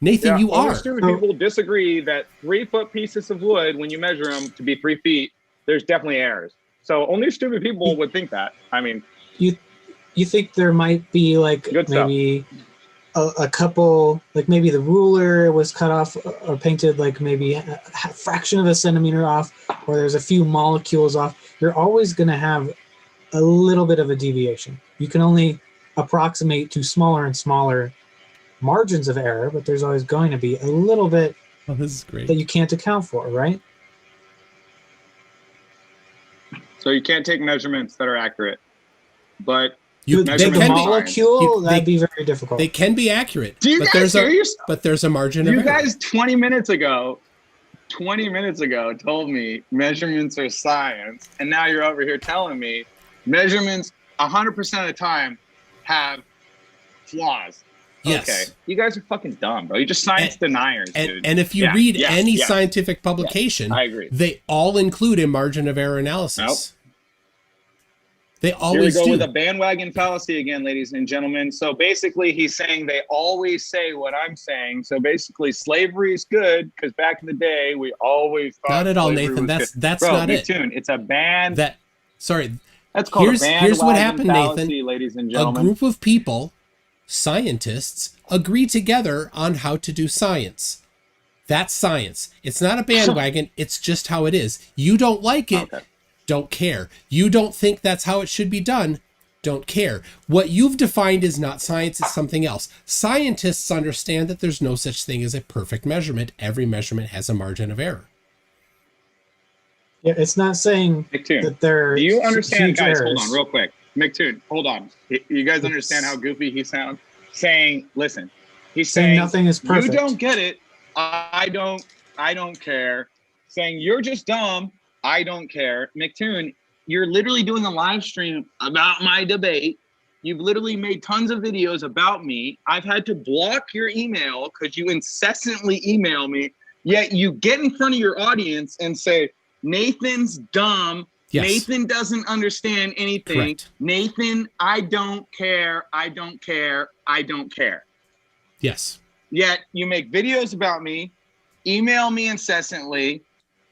Nathan, you are. Stupid people disagree that 3-foot pieces of wood, when you measure them to be 3 feet, there's definitely errors. So only stupid people would think that. I mean, you think there might be like maybe a couple, like maybe the ruler was cut off or painted like maybe a fraction of a centimeter off, or there's a few molecules off. You're always going to have a little bit of a deviation. You can only approximate to smaller and smaller margins of error, but there's always going to be a little bit this is great. that you can't account for, right? So you can't take measurements that are accurate, but the molecule, that'd be very difficult. They can be accurate. Do you guys serious? But there's a margin of error. You guys 20 minutes ago told me measurements are science, and now you're over here telling me measurements 100% of the time have flaws. Yes. Okay. You guys are fucking dumb, bro. You're just science deniers, dude. And if you read any scientific publication, I agree. They all include a margin of error analysis. Nope. They always Here we go do. with a bandwagon fallacy again, ladies and gentlemen. So basically, he's saying they always say what I'm saying. So basically, slavery is good because back in the day, we always thought not at all, Nathan. That's bro, not it. It's a band. That's called here's what happened, fallacy, Nathan. Ladies and gentlemen. A group of people, scientists, agree together on how to do science. That's science. It's not a bandwagon. It's just how it is. You don't like it. Okay. Don't care. You don't think that's how it should be done. Don't care. What you've defined is not science, it's something else. Scientists understand that there's no such thing as a perfect measurement. Every measurement has a margin of error. Yeah, it's not saying that there. Do you understand, guys? Errors. Hold on, real quick. MCToon, hold on. You guys understand how goofy he sounds? Listen, he's saying nothing is perfect. You don't get it. I don't care. Saying you're just dumb. I don't care. MCToon, you're literally doing a live stream about my debate. You've literally made tons of videos about me. I've had to block your email because you incessantly email me. Yet you get in front of your audience and say, Nathan's dumb. Yes. Nathan doesn't understand anything. Correct. Nathan, I don't care. I don't care. I don't care. Yes. Yet you make videos about me, email me incessantly,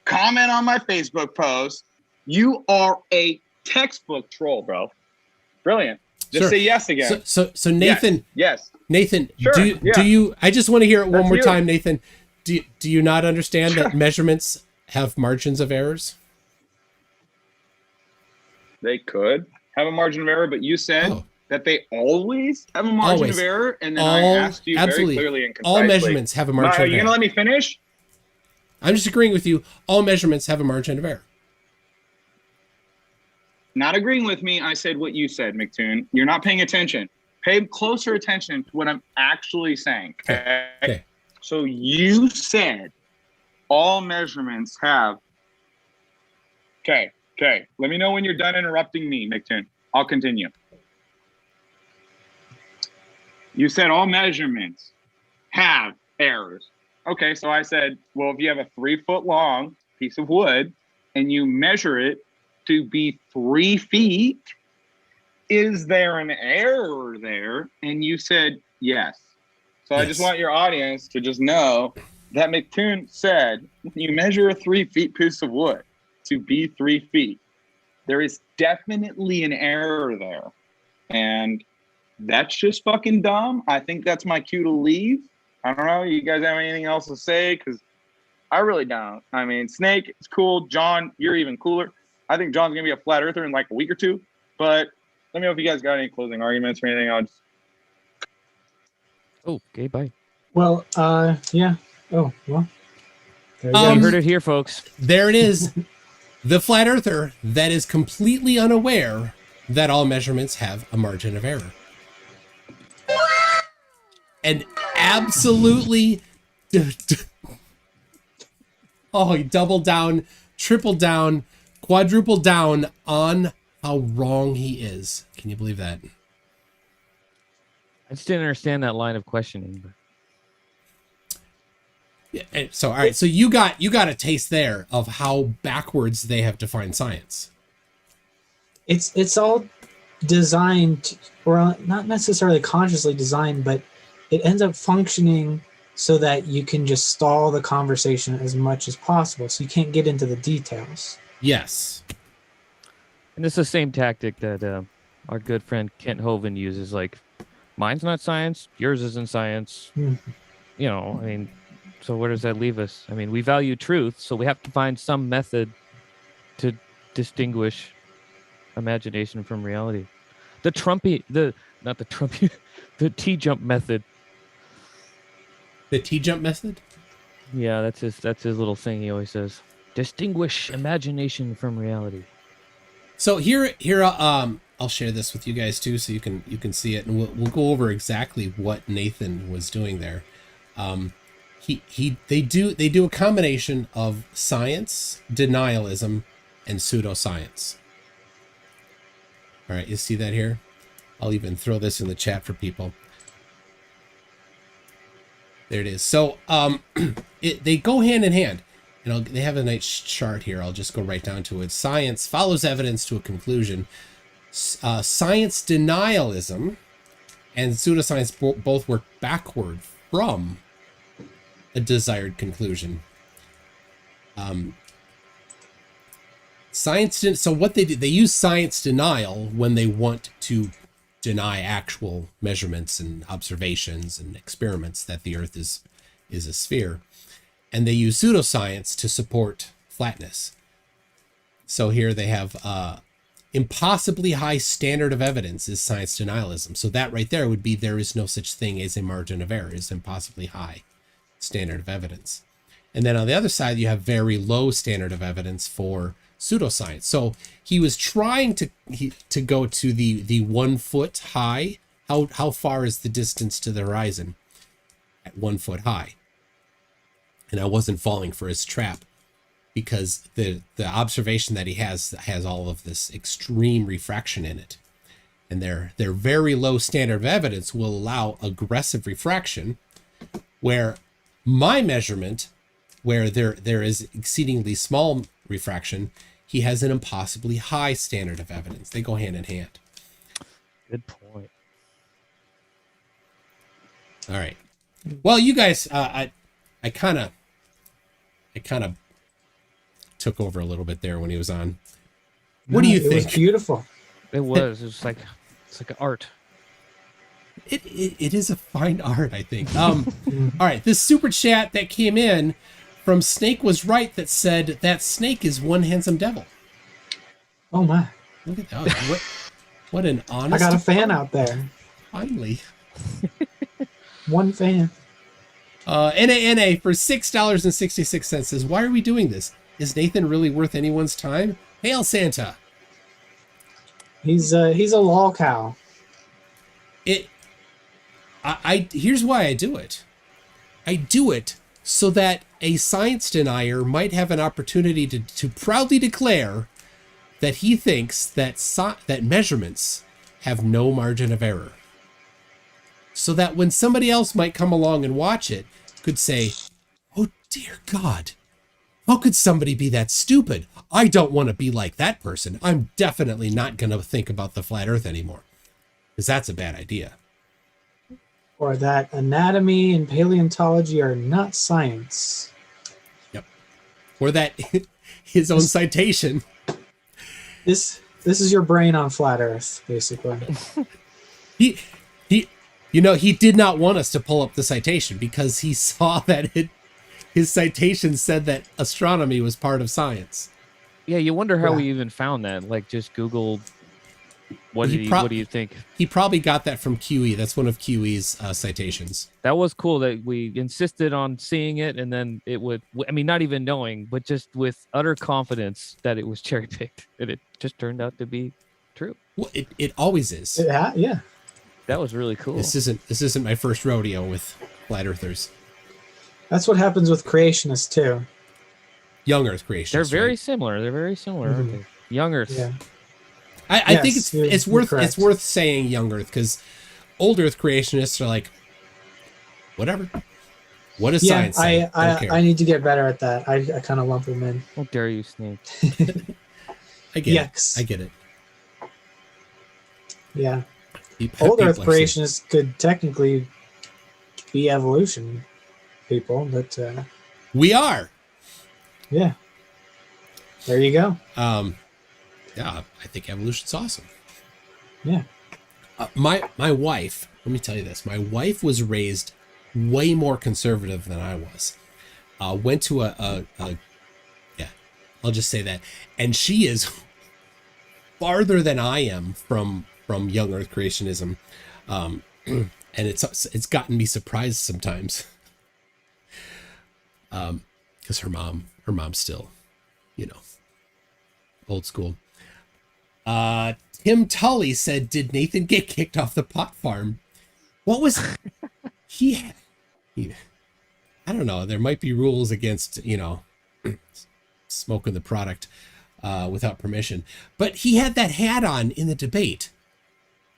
comment on my Facebook post. You are a textbook troll, bro. Brilliant. Just say yes again. So Nathan. Yes. Nathan, sure. do you? I just want to hear it one more time, Nathan. Do you not understand that measurements have margins of errors? They could have a margin of error, but you said that they always have a margin of error, and then I asked you very clearly and concisely. All measurements have a margin of error. Are you going to let me finish? I'm just agreeing with you. All measurements have a margin of error. Not agreeing with me. I said what you said, MCToon. You're not paying attention. Pay closer attention to what I'm actually saying. Okay. So you said all measurements have. Okay. Let me know when you're done interrupting me, MCToon. I'll continue. You said all measurements have errors. Okay, so I said, well, if you have a 3-foot long piece of wood and you measure it to be 3 feet, is there an error there? And you said yes. So I just want your audience to just know that MCToon said, when you measure a 3 feet piece of wood to be 3 feet, there is definitely an error there. And that's just fucking dumb. I think that's my cue to leave. I don't know. You guys have anything else to say? Because I really don't. I mean, Snake is cool. John, you're even cooler. I think John's gonna be a flat earther in like a week or two. But let me know if you guys got any closing arguments or anything. I'll just... Okay, bye. Well, yeah. Oh, well. You heard it here, folks. There it is. The flat earther that is completely unaware that all measurements have a margin of error. And absolutely... he doubled down, tripled down, quadrupled down on how wrong he is. Can you believe that? I just didn't understand that line of questioning. But... Yeah, so, all right. So you got a taste there of how backwards they have defined science. It's all designed, or not necessarily consciously designed, but it ends up functioning so that you can just stall the conversation as much as possible. So you can't get into the details. Yes. And it's the same tactic that our good friend Kent Hovind uses. Like, mine's not science, yours isn't science. You know, I mean, so where does that leave us? I mean, we value truth, so we have to find some method to distinguish imagination from reality. The T-jump method. The T-jump method? Yeah, that's his little thing he always says. Distinguish imagination from reality. So here, I'll share this with you guys too, so you can see it, and we'll go over exactly what Nathan was doing there. They do a combination of science, denialism, and pseudoscience. All right, you see that here? I'll even throw this in the chat for people. There it is. So they go hand in hand. And they have a nice chart here. I'll just go right down to it. Science follows evidence to a conclusion. Science denialism and pseudoscience both work backward from a desired conclusion. So what they do, they use science denial when they want to deny actual measurements and observations and experiments that the Earth is a sphere. And they use pseudoscience to support flatness. So here they have impossibly high standard of evidence is science denialism. So that right there would be there is no such thing as a margin of error, is impossibly high standard of evidence. And then on the other side, you have very low standard of evidence for pseudoscience. So he was trying to go to the 1 foot high. How far is the distance to the horizon at 1 foot high? And I wasn't falling for his trap, because the observation that he has all of this extreme refraction in it. And their very low standard of evidence will allow aggressive refraction, where my measurement, where there is exceedingly small refraction, he has an impossibly high standard of evidence. They go hand in hand. Good point. All right. Well, you guys, I kind of took over a little bit there when he was on. What do you think? It was beautiful. It was. It's like art. It is a fine art, I think. All right, this super chat that came in from Snake was right that said that Snake is one handsome devil. Oh my! Look at that! What an honest. I got a fan out there. Finally, one fan. NA for $6.66 says, "Why are we doing this? Is Nathan really worth anyone's time? Hail Santa!" He's a lol cow. Here's why I do it. I do it so that a science denier might have an opportunity to proudly declare that he thinks that measurements have no margin of error. So that when somebody else might come along and watch it, could say, "Oh dear God, how could somebody be that stupid? I don't want to be like that person. I'm definitely not going to think about the flat earth anymore." Because that's a bad idea. Or that anatomy and paleontology are not science. Yep. Or that his own citation. This is your brain on flat earth, basically. He did not want us to pull up the citation because he saw that his citation said that astronomy was part of science. Yeah, you wonder how we even found that. Like, just Googled. What do you think? He probably got that from QE. That's one of QE's citations. That was cool that we insisted on seeing it, and then it would. I mean, not even knowing, but just with utter confidence that it was cherry picked, and it just turned out to be true. Well, it always is. Yeah. That was really cool. This isn't my first rodeo with flat earthers. That's what happens with creationists too. Young Earth creationists. They're very similar. They're very similar. Aren't they? Young Earth. Yeah. I think it's worth saying Young Earth, because Old Earth creationists are like, whatever. What does science say? I need to get better at that. I kind of lump them in. How dare you, Snake? I get it. Yeah. Old Earth creationists could technically be evolution people, but we are. Yeah. There you go. Yeah, I think evolution's awesome. Yeah. My wife, let me tell you this. My wife was raised way more conservative than I was. Went to I'll just say that. And she is farther than I am from Young Earth creationism. And it's gotten me surprised sometimes. Because her mom's still, old school. Tim Tully said, did Nathan get kicked off the pot farm? What was he I don't know. There might be rules against, smoking the product without permission. But he had that hat on in the debate.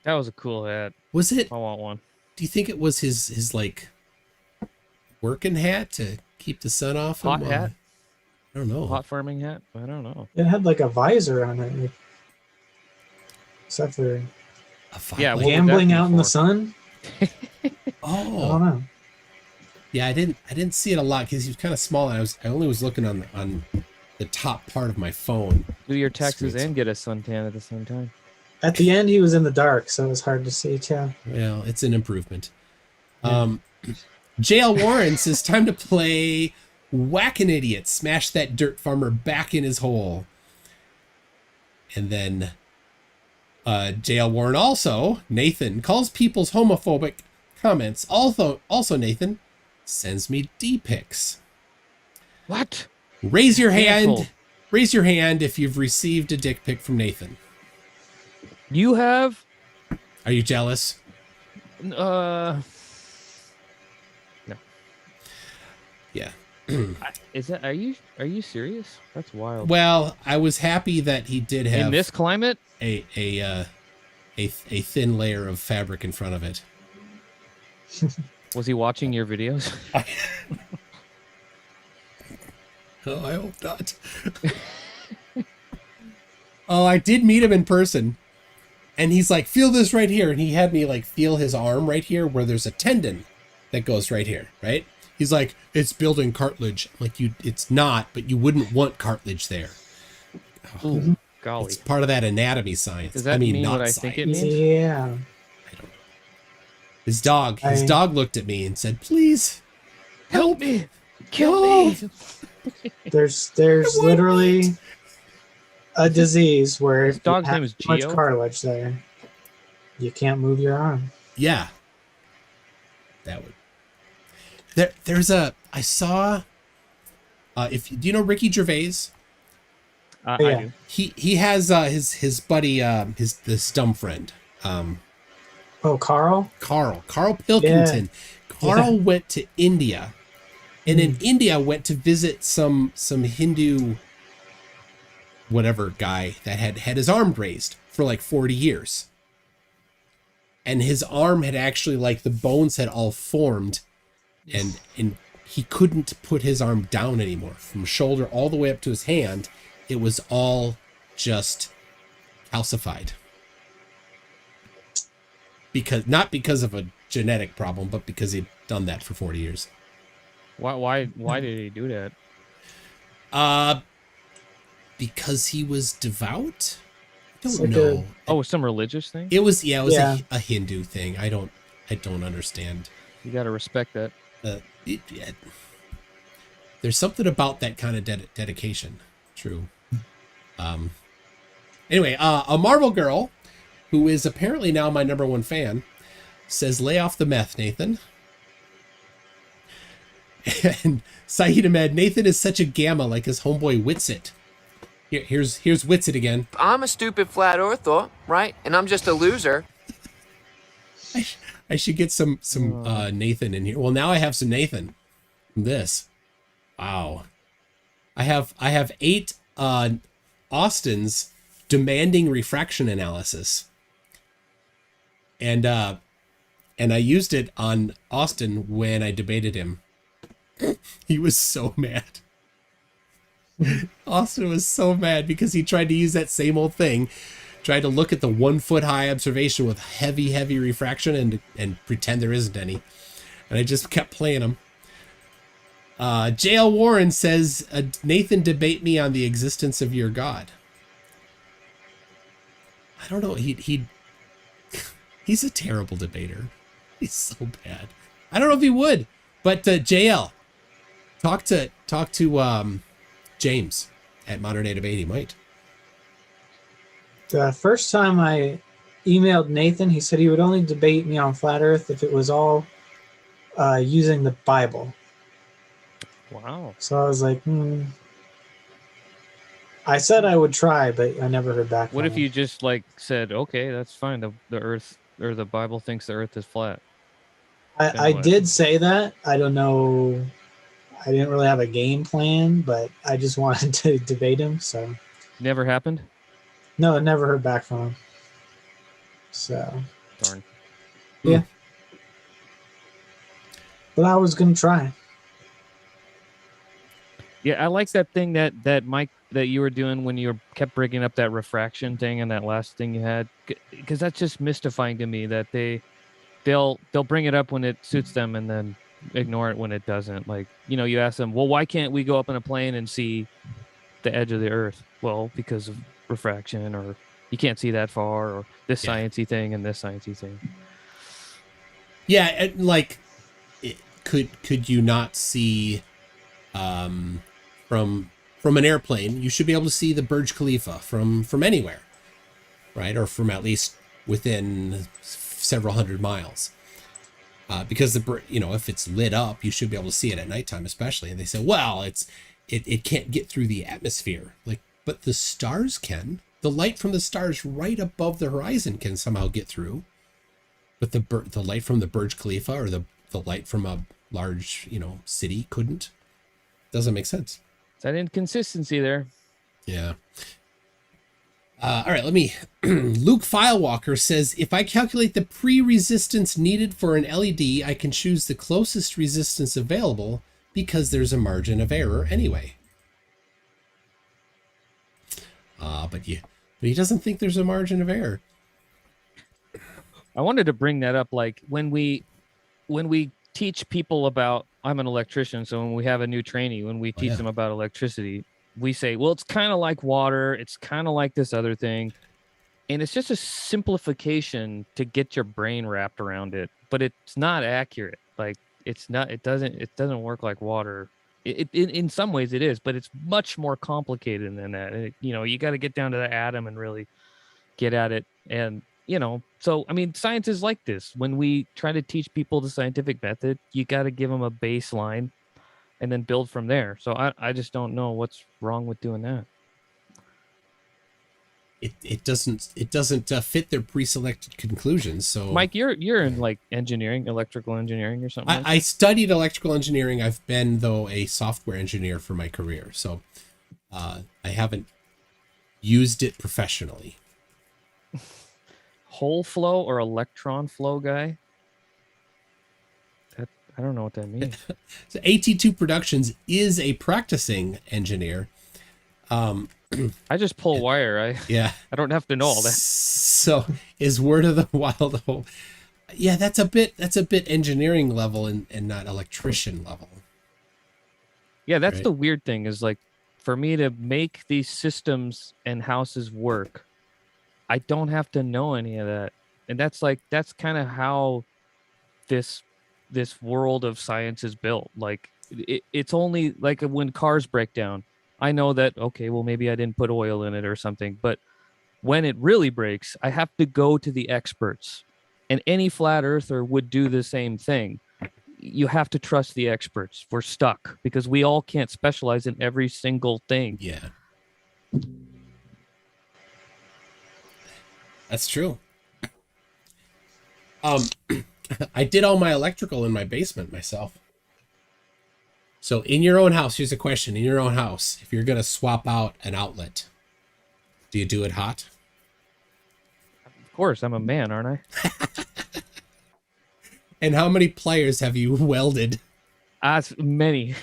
That was a cool hat. Was it? I want one. Do you think it was his like working hat to keep the sun off him? Hot hat? I don't know. Hot farming hat? I don't know. It had like a visor on it. Except for gambling out in the sun. Oh, I don't know. Yeah, I didn't see it a lot because he was kind of small. And I only was looking on the top part of my phone. Do your taxes and get a suntan at the same time. At the end, he was in the dark, so it was hard to see too. Well, it's an improvement. Yeah. JL Warren says, time to play Whack an Idiot. Smash that dirt farmer back in his hole. And then JL Warren also, Nathan, calls people's homophobic comments. Also Nathan sends me D-pics. What? Raise your hand. Raise your hand if you've received a dick pic from Nathan. You have? Are you jealous? No. Yeah. Is that? Are you serious? That's wild. Well, I was happy that he did have in this climate a thin layer of fabric in front of it. Was he watching your videos? Oh, I hope not. Oh, I did meet him in person. And he's like, feel this right here. And he had me like feel his arm right here where there's a tendon that goes right here, right? He's like, it's building cartilage. I'm like, it's not, but you wouldn't want cartilage there. Oh, golly. It's part of that anatomy science. Does that mean what I think it means? Yeah. I don't know. His dog looked at me and said, please help me. Kill me. There's literally a disease where his dog's name is Geo. Much cartilage there, you can't move your arm. Yeah, that would. I saw. Do you know Ricky Gervais? Yeah. I do. He has his buddy this dumb friend. Carl Pilkington. Yeah. Carl went to India, and in India went to visit some Hindu whatever guy that had his arm raised for like 40 years. And his arm had actually, like, the bones had all formed, and he couldn't put his arm down anymore. From shoulder all the way up to his hand, it was all just calcified. Not because of a genetic problem, but because he'd done that for 40 years. Why did he do that? Because he was devout? I don't know. Some religious thing? It was a Hindu thing. I don't understand. You got to respect that. There's something about that kind of dedication. True. Anyway, a Marvel girl, who is apparently now my #1 fan, says, lay off the meth, Nathan. And Saeed Ahmed, Nathan is such a gamma like his homeboy Witsit. Here's Witsit again. I'm a stupid flat earther, right? And I'm just a loser. I should get some Nathan in here. Well, now I have some Nathan from this. Wow. I have 8 Austins demanding refraction analysis. And I used it on Austin when I debated him. He was so mad. Austin was so mad because he tried to use that same old thing, tried to look at the 1 foot high observation with heavy refraction and pretend there isn't any. And I just kept playing him. JL Warren says, Nathan, debate me on the existence of your God. I don't know. He's a terrible debater. He's so bad. I don't know if he would, but JL, talk to James at Modern Day Debate. He might. The first time I emailed Nathan, he said he would only debate me on Flat Earth if it was all using the Bible. Wow. So I was like, I said I would try, but I never heard back. What if you just like said, okay, that's fine. The Earth or the Bible thinks the Earth is flat. I did say that. I don't know. I didn't really have a game plan, but I just wanted to debate him. So never happened. No, I never heard back from him. So darn. Yeah. But I was gonna try. Yeah, I like that thing that Mike that you were doing when you kept bringing up that refraction thing and that last thing you had, because that's just mystifying to me that they'll bring it up when it suits them and then ignore it when it doesn't. Like, you know, you ask them, well, why can't we go up in a plane and see the edge of the Earth? Well, because of refraction, or you can't see that far, or this sciencey thing and this sciencey thing. Yeah, and like, could you not see from an airplane? You should be able to see the Burj Khalifa from anywhere, right? Or from at least within several hundred miles. Because if it's lit up, you should be able to see it at nighttime, especially. And they say, well, it can't get through the atmosphere. Like, but the stars can. The light from the stars right above the horizon can somehow get through. But the light from the Burj Khalifa or the light from a large, city couldn't. Doesn't make sense. It's that inconsistency there. Yeah. All right, let me. Luke Filewalker says, if I calculate the pre-resistance needed for an LED, I can choose the closest resistance available because there's a margin of error anyway. But he doesn't think there's a margin of error. I wanted to bring that up, like when we teach people about, I'm an electrician, so when we have a new trainee, when we teach them about electricity, we say, well, it's kind of like water, it's kind of like this other thing, and it's just a simplification to get your brain wrapped around it, but it's not accurate. Like, it doesn't work like water. In some ways it is, but it's much more complicated than that. You got to get down to the atom and really get at it. And so I mean, science is like this. When we try to teach people the scientific method, you got to give them a baseline and then build from there. So I just don't know what's wrong with doing that. It doesn't fit their pre-selected conclusions. So Mike, you're in like engineering, electrical engineering or something. I studied electrical engineering. I've been, though, a software engineer for my career, so I haven't used it professionally. Hole flow or electron flow guy? I don't know what that means. So AT2 Productions is a practicing engineer. I just pull wire. I don't have to know all that. So is Word of the Wild Hope. Yeah, that's a bit engineering level and not electrician level. Yeah, that's right? The weird thing is, like, for me to make these systems and houses work, I don't have to know any of that. And that's kind of how this this world of science is built. Like it's only like when cars break down, I know that, okay, well, maybe I didn't put oil in it or something, but when it really breaks, I have to go to the experts, and any flat earther would do the same thing. You have to trust the experts. We're stuck because we all can't specialize in every single thing. Yeah. That's true. I did all my electrical in my basement myself. So in your own house, here's a question. In your own house, if you're going to swap out an outlet, do you do it hot? Of course, I'm a man, aren't I? And how many pliers have you welded? Many.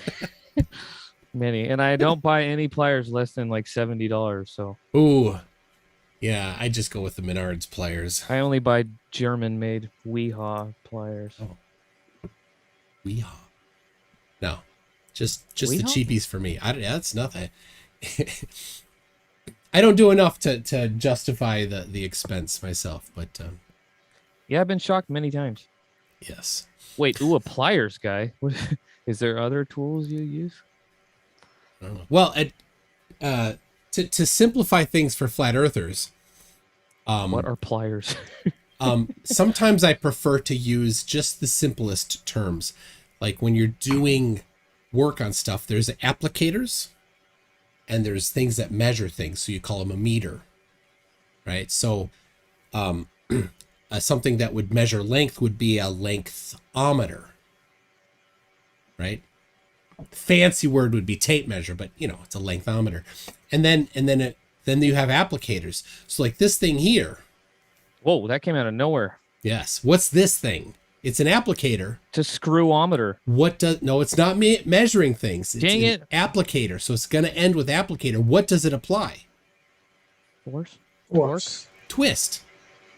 Many. And I don't buy any pliers less than like $70. So. Ooh. Yeah, I just go with the Menards pliers. I only buy German-made Weehaw pliers. Oh. Weehaw. No, just Weehaw? the cheapies for me. That's nothing. I don't do enough to justify the expense myself, but yeah, I've been shocked many times. Yes. Wait, a pliers guy. What, is there other tools you use? I don't know. Well, to simplify things for flat earthers, what are pliers? sometimes I prefer to use just the simplest terms. Like when you're doing work on stuff, there's applicators and there's things that measure things. So you call them a meter, right? So something that would measure length would be a lengthometer, right? Fancy word would be tape measure, but it's a lengthometer. And then you have applicators. So like this thing here. Whoa, that came out of nowhere. Yes. What's this thing? It's an applicator. It's a screwometer. No, it's not measuring things. It's Dang it. Applicator. So it's going to end with applicator. What does it apply? Force? Force. Twist.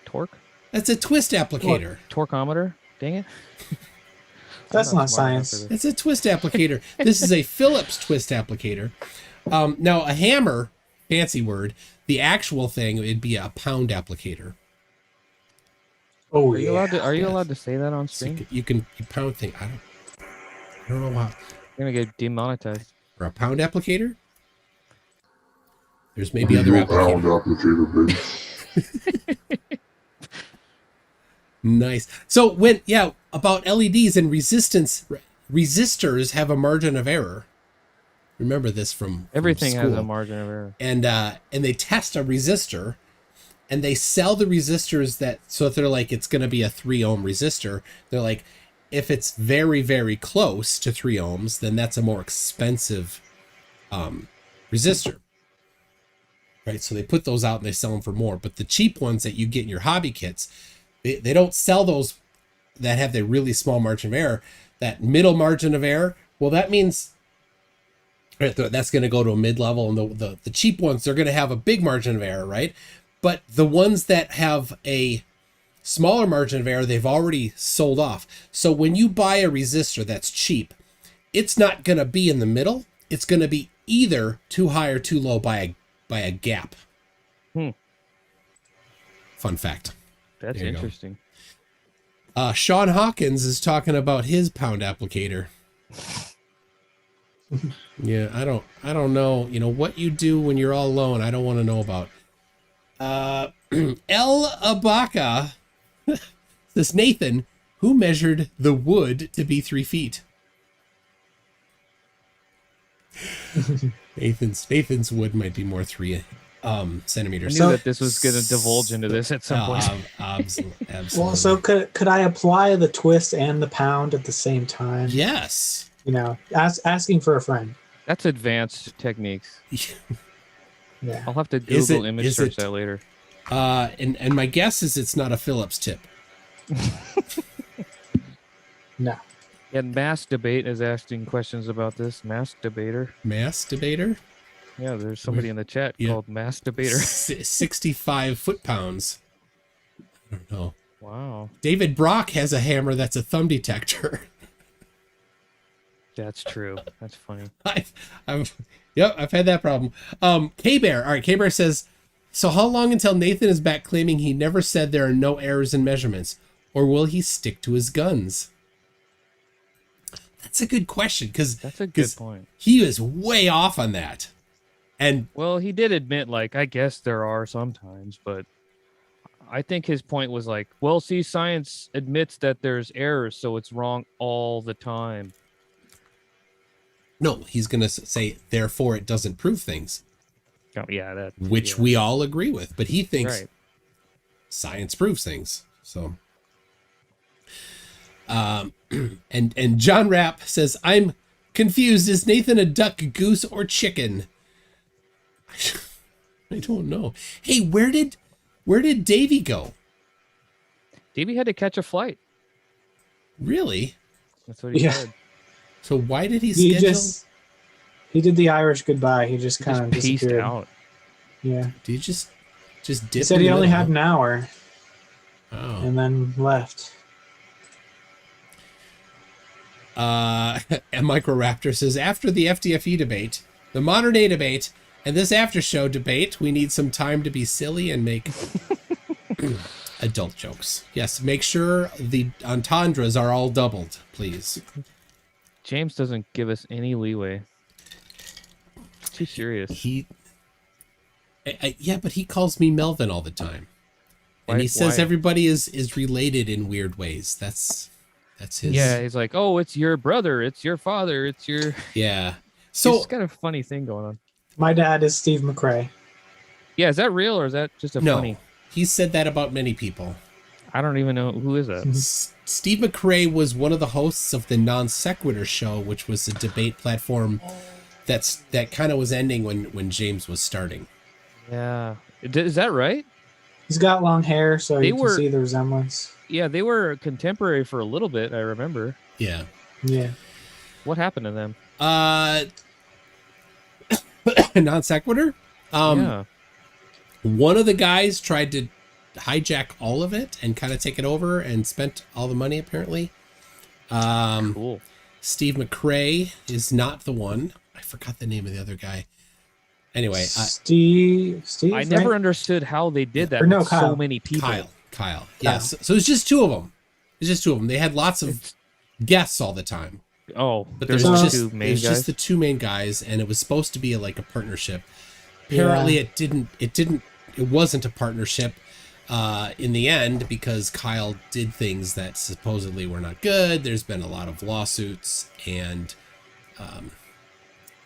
Torque? That's a twist applicator. Torqueometer? Dang it. That's not science. It's a twist applicator. This is a Phillips twist applicator. Now a hammer, fancy word, the actual thing would be a pound applicator. Oh, are you allowed to say that on stream? So you pound thing. I don't know how. You're gonna get demonetized. Or a pound applicator? There's maybe other applicators. Pound applicator, baby. Nice. So about LEDs and resistors have a margin of error. Remember this from everything school. has a margin of error. And they test a resistor, and they sell the resistors so if they're like it's going to be a 3 ohm resistor, they're like if it's very very close to 3 ohms, then that's a more expensive resistor. Right? So they put those out and they sell them for more, but the cheap ones that you get in your hobby kits, they don't sell those that have the really small margin of error. That middle margin of error, well, that means that's going to go to a mid-level, and the cheap ones, they're going to have a big margin of error, right? But the ones that have a smaller margin of error, they've already sold off. So when you buy a resistor that's cheap, it's not going to be in the middle. It's going to be either too high or too low by a gap. Fun fact. That's interesting. Sean Hawkins is talking about his pound applicator. Yeah, I don't know. What you do when you're all alone, I don't want to know about. El Abaca says, Nathan, who measured the wood to be 3 feet? Nathan's wood might be more 3 centimeters. I knew that this was going to divulge into this at some point. Absolutely. Well, so could I apply the twist and the pound at the same time? Yes. Asking for a friend. That's advanced techniques. Yeah. I'll have to Google image search that later. And my guess is it's not a Phillips tip. No. And Mass Debate is asking questions about this. Mass Debater. Mass Debater? Yeah, there's somebody in the chat called Mass Debater. 65 foot-pounds. I don't know. Wow. David Brock has a hammer that's a thumb detector. That's true. That's funny. I've had that problem. K-Bear. All right, K-Bear says, so how long until Nathan is back claiming he never said there are no errors in measurements? Or will he stick to his guns? That's a good question, because that's a good point. He is way off on that. And well, he did admit, like, I guess there are sometimes, but I think his point was like, well, see, science admits that there's errors, so it's wrong all the time. No, he's going to say, therefore, it doesn't prove things. Oh, yeah, which we all agree with, but he thinks right. Science proves things. So, and John Rapp says, I'm confused. Is Nathan a duck, goose, or chicken? I don't know. Hey, where did Davey go? Davey had to catch a flight. Really? That's what he said. So why did he schedule? He did the Irish goodbye. He just kind of disappeared out. Yeah. Did you just dip? He said he only had an hour. Oh. And then left. And Microraptor says, after the FDFE debate, the modern day debate, and this after show debate, we need some time to be silly and make adult jokes. Yes, make sure the entendres are all doubled, please. James doesn't give us any leeway. Too serious. Yeah, but he calls me Melvin all the time. And he says everybody is related in weird ways. That's his. Yeah, he's like, oh, it's your brother, it's your father, it's your. Yeah. So it's got a funny thing going on. My dad is Steve McRae. Yeah, is that real or is that just a funny? He said that about many people. I don't even know who is that. Steve McRae was one of the hosts of the Non Sequitur show, which was a debate platform that kind of was ending when James was starting. Yeah, is that right? He's got long hair, so you can see the resemblance. Yeah, they were contemporary for a little bit, I remember. Yeah. Yeah. What happened to them? Non Sequitur? Yeah. One of the guys tried to hijack all of it and kind of take it over and spent all the money, apparently. Cool. Steve McRae is not the one. I forgot the name of the other guy. Anyway, Steve. I never understood how they did that. No, with Kyle. So many people. Kyle. Yeah. So it's just two of them. They had lots of guests all the time. Oh, but there's just the two main guys, and it was supposed to be like a partnership. Apparently, it wasn't a partnership in the end, because Kyle did things that supposedly were not good. There's been a lot of lawsuits, and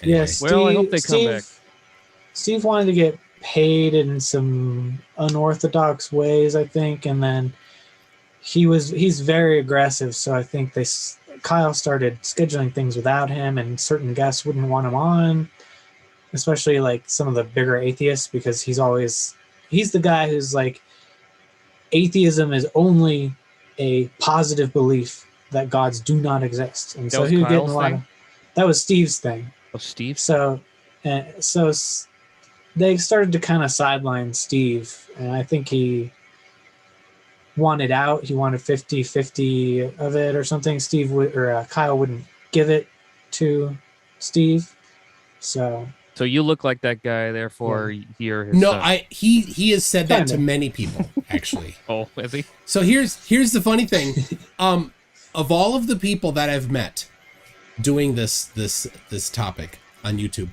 anyway. Well, I hope they come back. Steve wanted to get paid in some unorthodox ways, I think, and then he's very aggressive, so I think Kyle started scheduling things without him, and certain guests wouldn't want him on, especially like some of the bigger atheists, because he's the guy who's like, atheism is only a positive belief that gods do not exist, and so he would get in a lot of. That was Steve's thing. Oh, Steve. So they started to kind of sideline Steve, and I think he wanted out. He wanted 50-50 of it or something. Kyle wouldn't give it to Steve. So you look like that guy, therefore you're his No, son. he has said that to many people, actually. Oh, has he? So here's the funny thing. Of all of the people that I've met doing this topic on YouTube,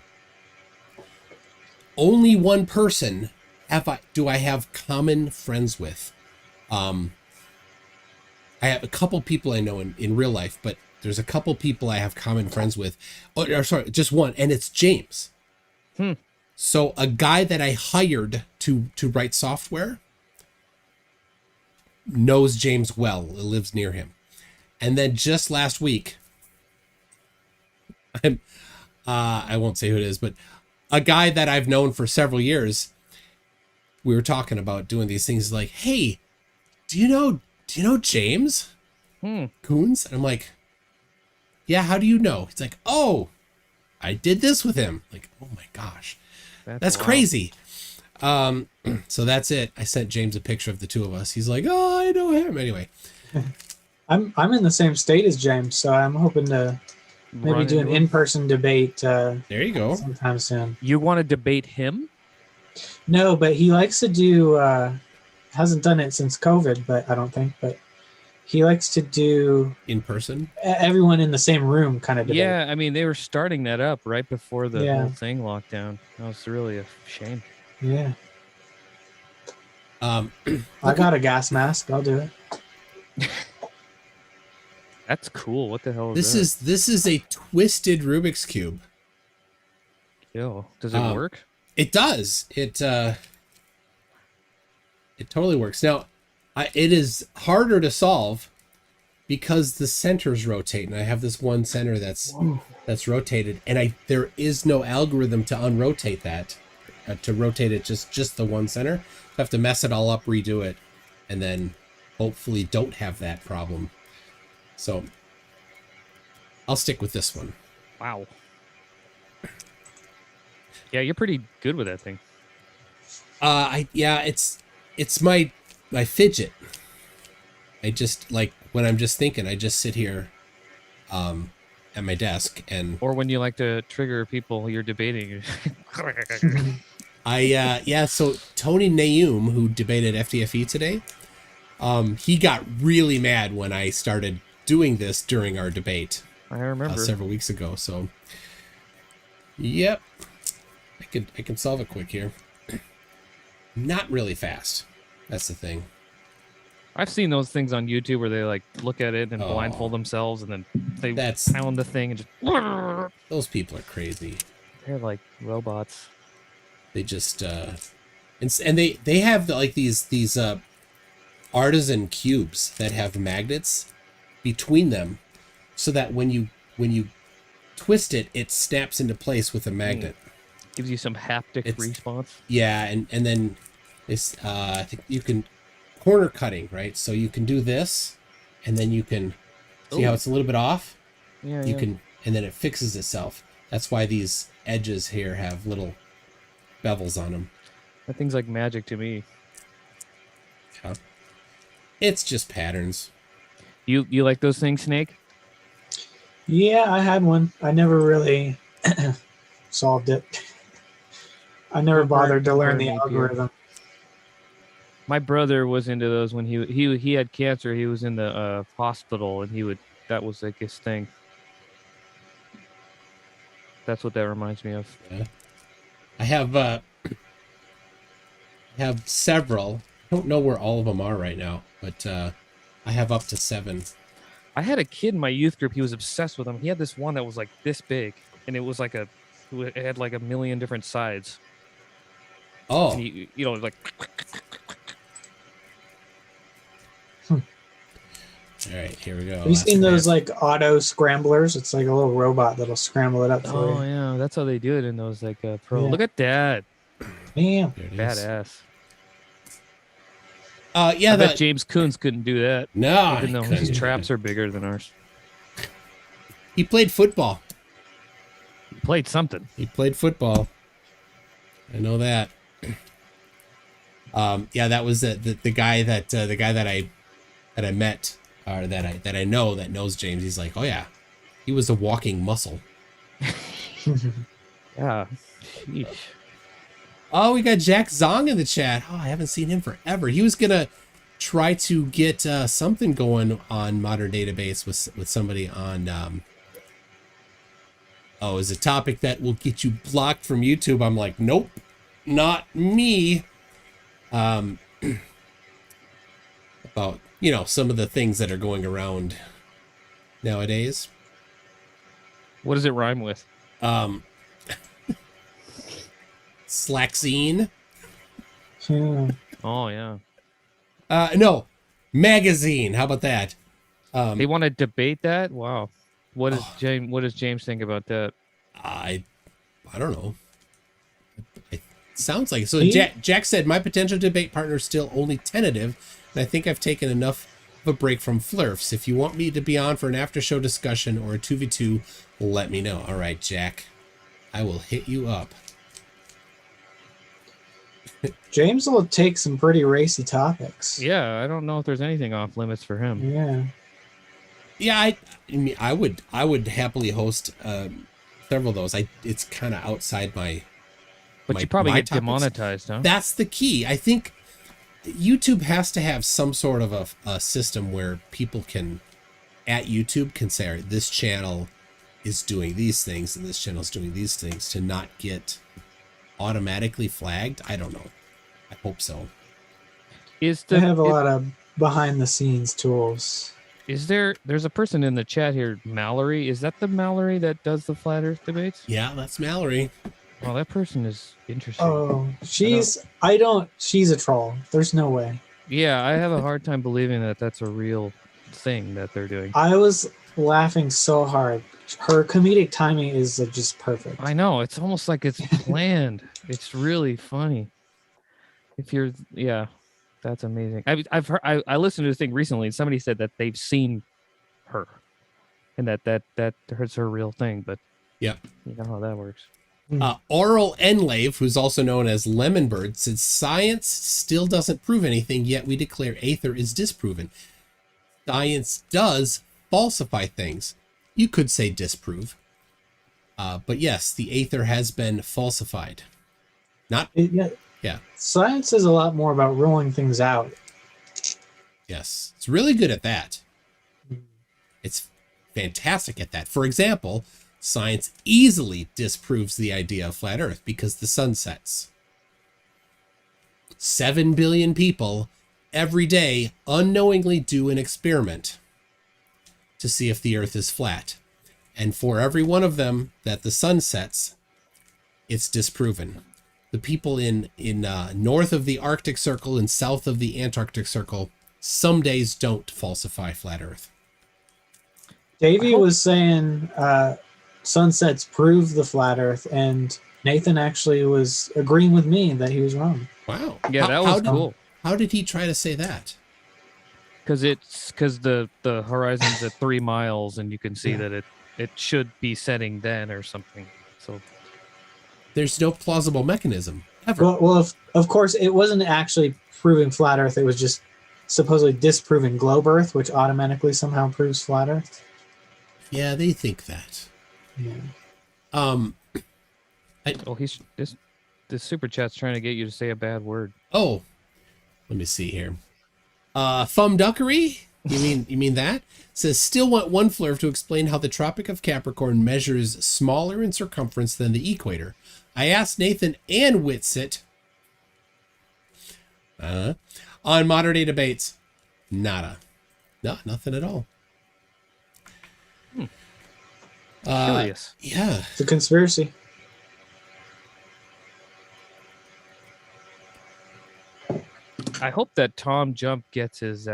only one person do I have common friends with. I have a couple people I know in real life, but there's a couple people I have common friends with. Sorry, just one, and it's James. So a guy that I hired to write software knows James well, lives near him. And then just last week, I won't say who it is, but a guy that I've known for several years, we were talking about doing these things, like, hey, do you know James Coons? And I'm like, yeah, how do you know? He's like, oh, I did this with him. Like, oh my gosh, that's crazy. So that's it. I sent James a picture of the two of us. He's like, oh, I know him. Anyway, I'm in the same state as James, so I'm hoping to maybe do an in-person debate. There you go. Sometime soon. You want to debate him? No, but he likes to do. Hasn't done it since COVID, but I don't think. But He likes to do in person. Everyone in the same room kind of debate. Yeah, I mean, they were starting that up right before the Yeah. whole thing locked down. That was really a shame. Yeah. I got a gas mask. I'll do it. That's cool. What the hell is that? This is a twisted Rubik's Cube. Yo, does it work? It does. It totally works. Now, it is harder to solve because the centers rotate, and I have this one center that's rotated, and there is no algorithm to unrotate that, to rotate it just the one center. I have to mess it all up, redo it, and then hopefully don't have that problem. So I'll stick with this one. Wow. Yeah, you're pretty good with that thing. It's my fidget. I just, like, when I'm just thinking, I just sit here at my desk, and or when you like to trigger people you're debating. So Tony Nayum, who debated FDFE today, he got really mad when I started doing this during our debate. I remember several weeks ago. So yep, I can solve it quick here. Not really fast. That's the thing. I've seen those things on YouTube where they like look at it and blindfold themselves, and then they pound the thing and just. Those people are crazy. They're like robots. They just and they have like these artisan cubes that have magnets between them, so that when you twist it, it snaps into place with a magnet. Gives you some haptic response. Yeah, and then this I think you can corner cutting, right? So you can do this, and then you can see how it's a little bit off. Yeah, you can, and then it fixes itself. That's why these edges here have little bevels on them. That thing's like magic to me. Yeah. It's just patterns. You like those things, Snake? Yeah, I had one. I never really solved it. I never bothered to learn the algorithm. My brother was into those when he had cancer. He was in the hospital, and that was like his thing. That's what that reminds me of. Yeah. I have several. I don't know where all of them are right now, but I have up to 7. I had a kid in my youth group. He was obsessed with them. He had this one that was like this big, and it was like it had like a million different sides. Oh, and he, like. All right, here we go. Have you seen those like auto scramblers? It's like a little robot that'll scramble it up for you. Oh yeah, that's how they do it in those like pro. Yeah. Look at that. Damn. Badass. Yeah, I bet James Coons couldn't do that. No, even though his traps are bigger than ours. He played football. He played something. He played football. I know that. Yeah, that was the guy that I met, or that I know that knows James. He's like, oh yeah, he was a walking muscle. Yeah. Sheesh. Oh, we got Jack Zong in the chat. Oh, I haven't seen him forever. He was gonna try to get something going on Modern Database with somebody on. Is a topic that will get you blocked from YouTube. I'm like, nope, not me. About some of the things that are going around nowadays. What does it rhyme with? Slackzine. Oh yeah. No, magazine. How about that? They want to debate that? Wow. What does James think about that? I don't know. It sounds like it. So. Jack said my potential debate partner is still only tentative, and I think I've taken enough of a break from flirfs. If you want me to be on for an after show discussion or a 2v2, let me know. All right, Jack, I will hit you up. James will take some pretty racy topics. Yeah, I don't know if there's anything off limits for him. Yeah. Yeah, I would happily host several of those. It's kind of outside my. But you probably get demonetized, huh? That's the key. I think YouTube has to have some sort of a system where people can, at YouTube, can say, all right, this channel is doing these things and this channel is doing these things, to not get automatically flagged. I don't know. I hope so. They have a lot of behind the scenes tools. There's a person in the chat here, Mallory. Is that the Mallory that does the flat earth debates? Yeah, that's Mallory. Well, that person is interesting. Oh, she's a troll. There's no way. Yeah, I have a hard time believing that that's a real thing that they're doing. I was laughing so hard. Her comedic timing is just perfect. I know. It's almost like it's planned. It's really funny. That's amazing. I've heard, I listened to a thing recently and somebody said that they've seen her and that is her real thing, but yeah, you know how that works. Oral Enlave, who's also known as Lemonbird, said science still doesn't prove anything, yet we declare Aether is disproven. Science does falsify things. You could say disprove. But yes, the Aether has been falsified. Yeah. Science is a lot more about ruling things out. Yes. It's really good at that. It's fantastic at that. For example, science easily disproves the idea of flat Earth because the sun sets. 7 billion people every day unknowingly do an experiment to see if the Earth is flat. And for every one of them that the sun sets, it's disproven. The people in north of the Arctic Circle and south of the Antarctic Circle some days don't falsify flat Earth. Davey was saying sunsets prove the flat Earth, and Nathan actually was agreeing with me that he was wrong. Wow. Yeah, that was cool. How did he try to say that? Because the horizon's at 3 miles, and you can see that it should be setting then or something. So there's no plausible mechanism ever. Well, of course, it wasn't actually proving flat Earth. It was just supposedly disproving globe Earth, which automatically somehow proves flat Earth. Yeah, they think that. Yeah. This super chat's trying to get you to say a bad word. Oh, let me see here. Fumduckery? You mean that? Says, still want one Flurf to explain how the Tropic of Capricorn measures smaller in circumference than the equator. I asked Nathan and Witsit on modern day debates. Nada. No, nothing at all. Curious. Yeah. It's a conspiracy. I hope that Tom Jump gets his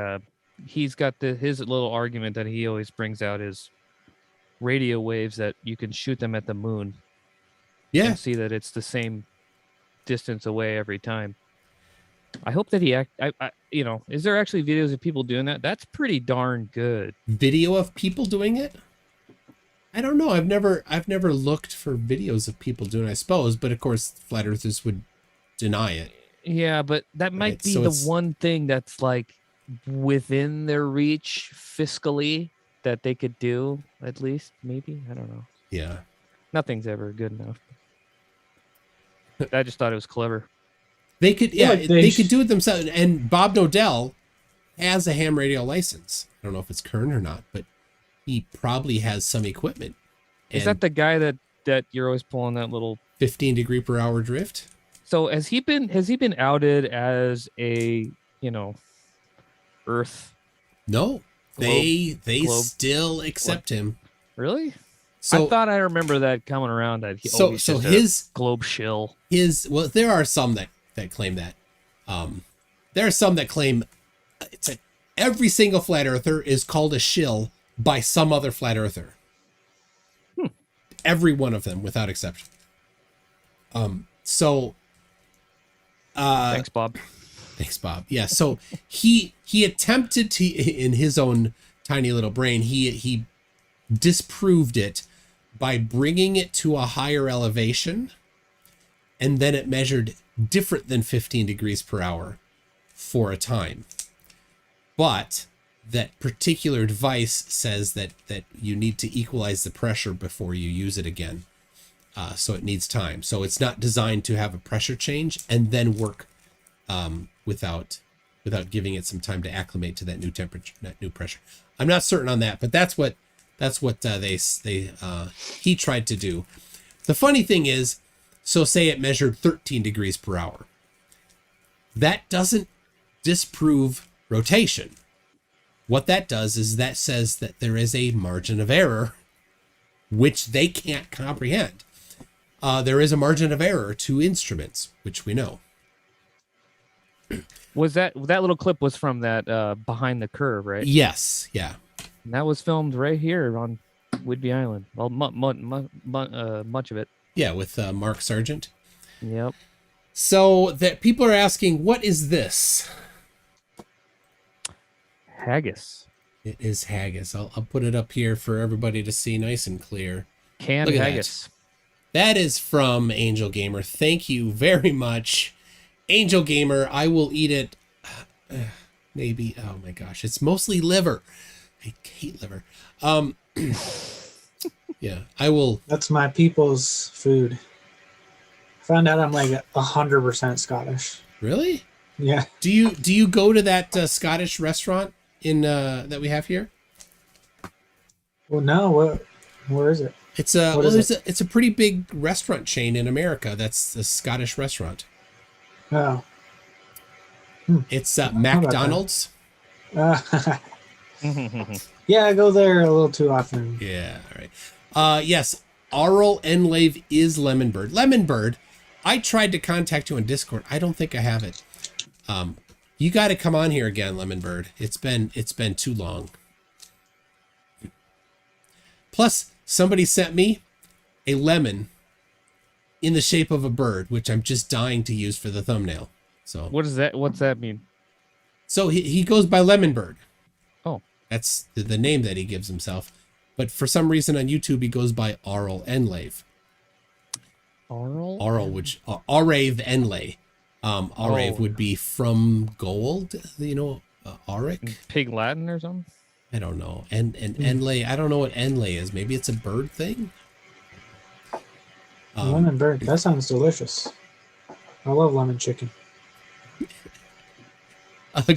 he's got his little argument that he always brings out is radio waves that you can shoot them at the moon. Yeah. And see that it's the same distance away every time. I hope that is there actually videos of people doing that? That's pretty darn good. Video of people doing it? I don't know. I've never looked for videos of people doing it, I suppose, but of course flat earthers would deny it. Yeah, but that might be the one thing that's like within their reach fiscally that they could do, at least, maybe. I don't know. Yeah. Nothing's ever good enough. I just thought it was clever. They could, they could do it themselves. And Bob Nodell has a ham radio license. I don't know if it's current or not, but he probably has some equipment. Is that the guy that you're always pulling that little 15 degree per hour drift? So has he been outed as a, Earth? No. They still accept him. Really? So I thought I remember that coming around that he's his globe shill. There are some that claim that. There are some that claim every single flat earther is called a shill by some other flat earther. Every one of them, without exception. Thanks, Bob. Thanks, Bob. Yeah. So he attempted to, in his own tiny little brain, he disproved it by bringing it to a higher elevation, and then it measured different than 15 degrees per hour for a time. But that particular device says that you need to equalize the pressure before you use it again. So it needs time. So it's not designed to have a pressure change and then work without without giving it some time to acclimate to that new temperature, that new pressure. I'm not certain on that, but that's what he tried to do. The funny thing is, so say it measured 13 degrees per hour. That doesn't disprove rotation. What that does is that says that there is a margin of error, which they can't comprehend. There is a margin of error to instruments, which we know. Was that little clip was from that Behind the Curve, right? Yes. Yeah. And that was filmed right here on Whidbey Island. Well, much of it. Yeah, with Mark Sargent. Yep. So that people are asking, what is this? Haggis. It is haggis. I'll put it up here for everybody to see nice and clear. Canned haggis. That is from Angel Gamer. Thank you very much, Angel Gamer. I will eat it. Maybe. Oh my gosh, it's mostly liver. I hate liver. Yeah, I will. That's my people's food. Found out I'm like 100% Scottish. Really? Yeah. Do you go to that Scottish restaurant in that we have here? Well, no. Where is it? It's it's a pretty big restaurant chain in America. That's a Scottish restaurant. Oh. It's McDonald's. Yeah, I go there a little too often. Yeah, all right. Yes, Arl Enlave is Lemonbird. Lemonbird, I tried to contact you on Discord. I don't think I have it. You got to come on here again, Lemonbird. It's been too long. Plus, somebody sent me a lemon in the shape of a bird, which I'm just dying to use for the thumbnail. So what's that mean? So he goes by Lemonbird. Oh. That's the name that he gives himself. But for some reason on YouTube, he goes by Arl Enlave. Arl, which Arave Enlay. Arave would be from gold, Auric. Pig Latin or something? I don't know. And Enlay, I don't know what Enlay is. Maybe it's a bird thing? Lemon bird. That sounds delicious. I love lemon chicken.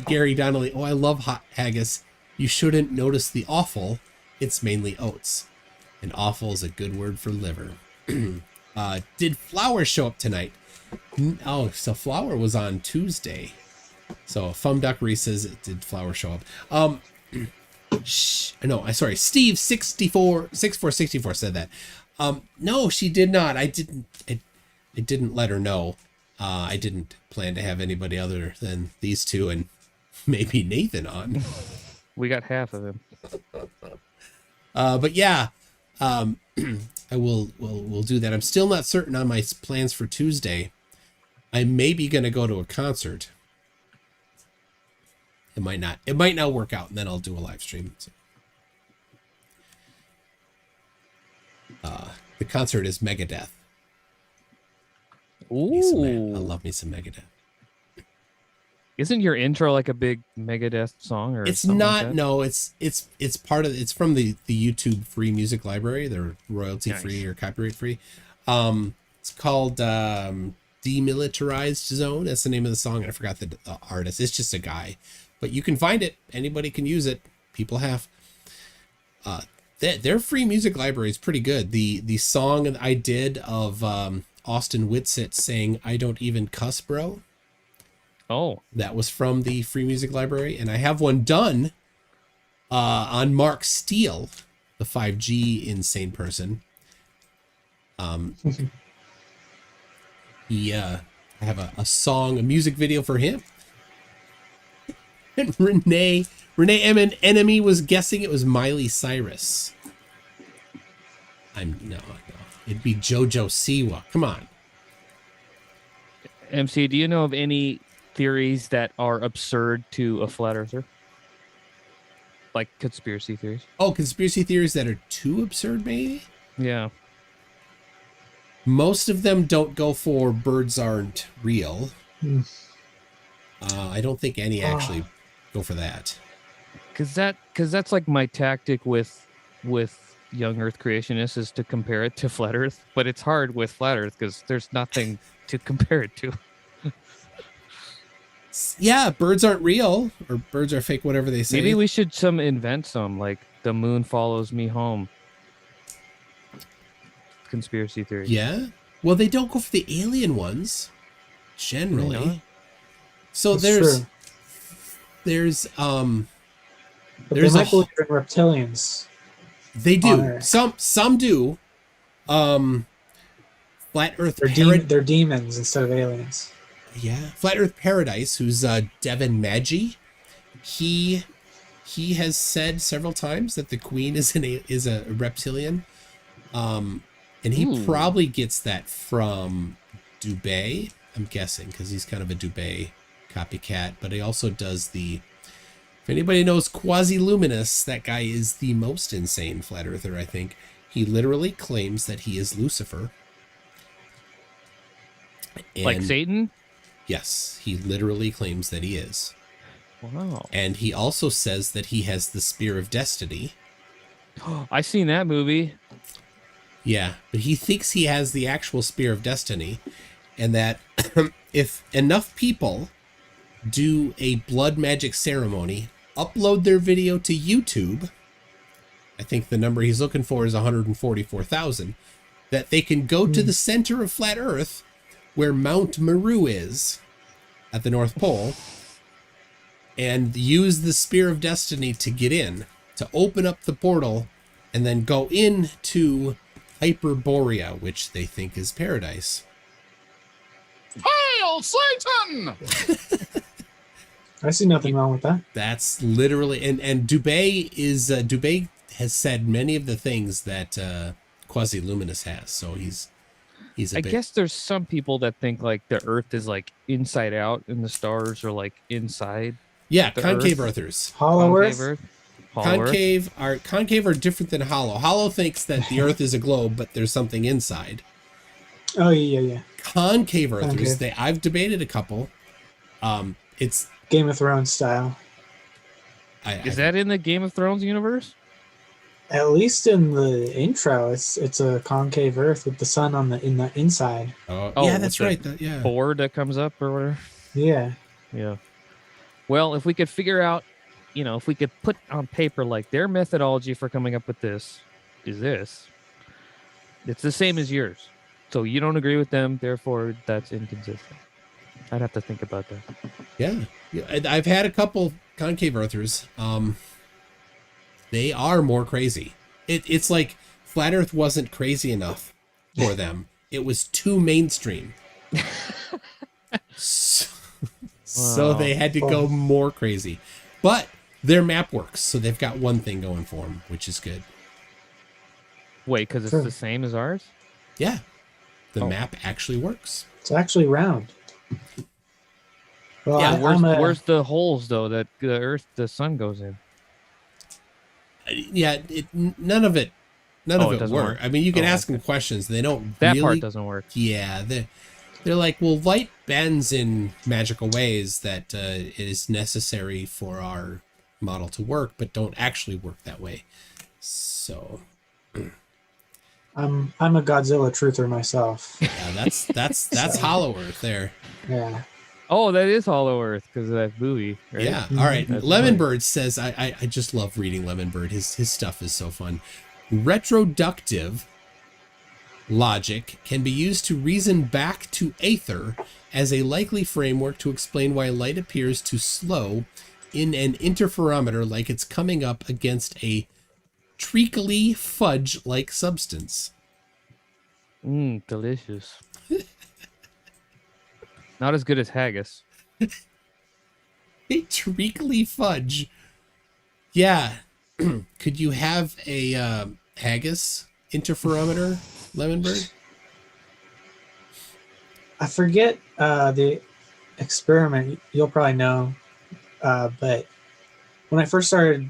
Gary Donnelly. Oh, I love hot haggis. You shouldn't notice the offal. It's mainly oats. And offal is a good word for liver. Did Flower show up tonight? Oh, so Flower was on Tuesday. So Fumduckery says, did Flower show up? Sorry. Steve 6464 said that. No, she did not. I didn't let her know. I didn't plan to have anybody other than these two and maybe Nathan on. We got half of him. But yeah, we'll do that. I'm still not certain on my plans for Tuesday. I may be going to go to a concert. It might not work out, and then I'll do a live stream. So. The concert is Megadeth. Ooh. I love me some Megadeth. Isn't your intro like a big Megadeth song? Or it's not. Like that? No, it's part of. It's from the YouTube free music library. They're royalty free or copyright free. It's called Demilitarized Zone. That's the name of the song. I forgot the artist. It's just a guy, but you can find it. Anybody can use it. People have. Their free music library is pretty good. The song I did of Austin Whitsitt saying "I don't even cuss, bro." Oh, that was from the free music library, and I have one done on Mark Steele, the 5G insane person. I have a song, a music video for him. And Renee Enemy was guessing it was Miley Cyrus. No, it'd be JoJo Siwa. Come on. MC, do you know of any theories that are absurd to a flat earther? Like conspiracy theories? Oh, conspiracy theories that are too absurd, maybe? Yeah. Most of them don't go for birds aren't real. I don't think any actually go for that. Cause that's like my tactic with young Earth creationists is to compare it to flat Earth, but it's hard with flat Earth because there's nothing to compare it to. Yeah, birds aren't real, or birds are fake, whatever they say. Maybe we should invent some, like the moon follows me home. Conspiracy theory. Yeah. Well, they don't go for the alien ones, generally. So That's true. There's But they might believe in reptilians. They do. Some do. Flat Earth. They're demons instead of aliens. Yeah. Flat Earth Paradise, who's Devin Maggi, he has said several times that the Queen is a reptilian. And he probably gets that from Dubé, I'm guessing, because he's kind of a Dubé copycat. But he also does if anybody knows Quasi-Luminous, that guy is the most insane flat earther, I think. He literally claims that he is Lucifer. And like Satan? Yes, he literally claims that he is. Wow. And he also says that he has the Spear of Destiny. I seen that movie. Yeah, but he thinks he has the actual Spear of Destiny, and that if enough people do a blood magic ceremony, upload their video to YouTube, I think the number he's looking for is 144,000, that they can go to the center of Flat Earth, where Mount Meru is, at the North Pole, and use the Spear of Destiny to get in, to open up the portal, and then go into Hyperborea, which they think is paradise. Hail Satan! I see nothing wrong with that. That's literally, and Dubé has said many of the things that Quasi-Luminous has. So he's I guess there's some people that think like the Earth is like inside out, and the stars are like inside. Yeah, concave Earthers. Hollow Earth. Concave are different than hollow. Hollow thinks that the Earth is a globe, but there's something inside. Oh yeah. Concave Earthers. I've debated a couple. It's Game of Thrones style. Is that in the Game of Thrones universe? At least in the intro, it's a concave Earth with the sun in the inside. Oh yeah, that's right. Yeah, board that comes up or whatever. Yeah. Well, if we could figure out, if we could put on paper like their methodology for coming up with this is this, it's the same as yours. So you don't agree with them, therefore that's inconsistent. I'd have to think about that. Yeah. I've had a couple concave Earthers. They are more crazy. It's like Flat Earth wasn't crazy enough for them. It was too mainstream. So they had to go more crazy. But their map works, so they've got one thing going for them, which is good. Wait, because it's the same as ours? Yeah. The map actually works. It's actually round. Well, yeah, where's the holes, though, that the sun goes in? Yeah, none of it works. I mean, you can ask them questions. They don't That part doesn't work. Yeah, they're like, well, light bends in magical ways that is necessary for our model to work, but don't actually work that way. So, I'm a Godzilla truther myself. Yeah, that's Hollow Earth there. Yeah. Oh, that is Hollow Earth because of that buoy. Right? Yeah. All right. Lemonbird says, I just love reading Lemonbird. His stuff is so fun. Retroductive logic can be used to reason back to Aether as a likely framework to explain why light appears to slow in an interferometer like it's coming up against a treacly fudge-like substance. Delicious. Not as good as haggis. A treacly fudge. Yeah. Could you have a haggis interferometer, Lemonbird? I forget the experiment. You'll probably know. But when I first started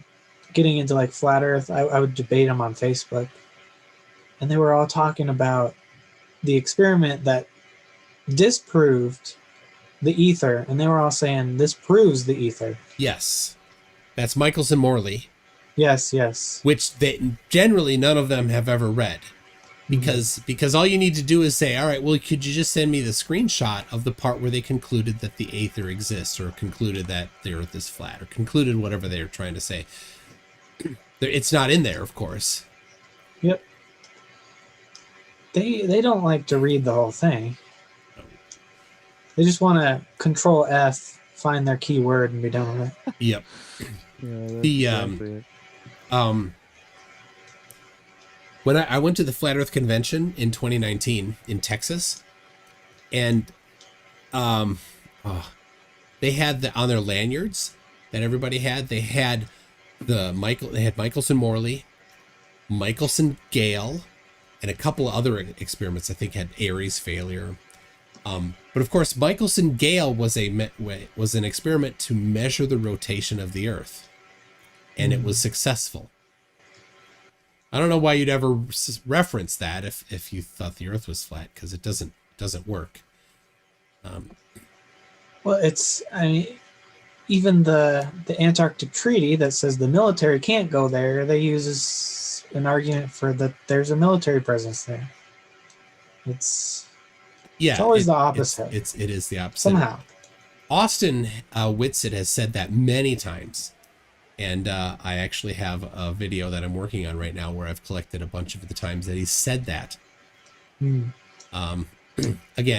getting into like flat Earth, I would debate them on Facebook. And they were all talking about the experiment that disproved the ether, and they were all saying this proves the ether. Yes, that's Michelson Morley. Yes. Which generally none of them have ever read. because all you need to do is say, all right, well, could you just send me the screenshot of the part where they concluded that the aether exists, or concluded that the Earth is flat, or concluded whatever they were trying to say. It's not in there, of course. Yep. They don't like to read the whole thing. They just want to Control F, find their keyword, and be done with it. Yep. When I went to the Flat Earth Convention in 2019 in Texas, and they had on their lanyards that everybody had, they had Michelson Morley, Michelson Gale, and a couple of other experiments. I think had Aries failure. But of course, Michelson Gale was an experiment to measure the rotation of the Earth, and it was successful. I don't know why you'd ever reference that if you thought the Earth was flat, because it doesn't work. Well, even the Antarctic Treaty that says the military can't go there, they use as an argument for that there's a military presence there. It's always the opposite. It is the opposite. Somehow. Austin Whitsitt has said that many times. And I actually have a video that I'm working on right now where I've collected a bunch of the times that he said that. Again,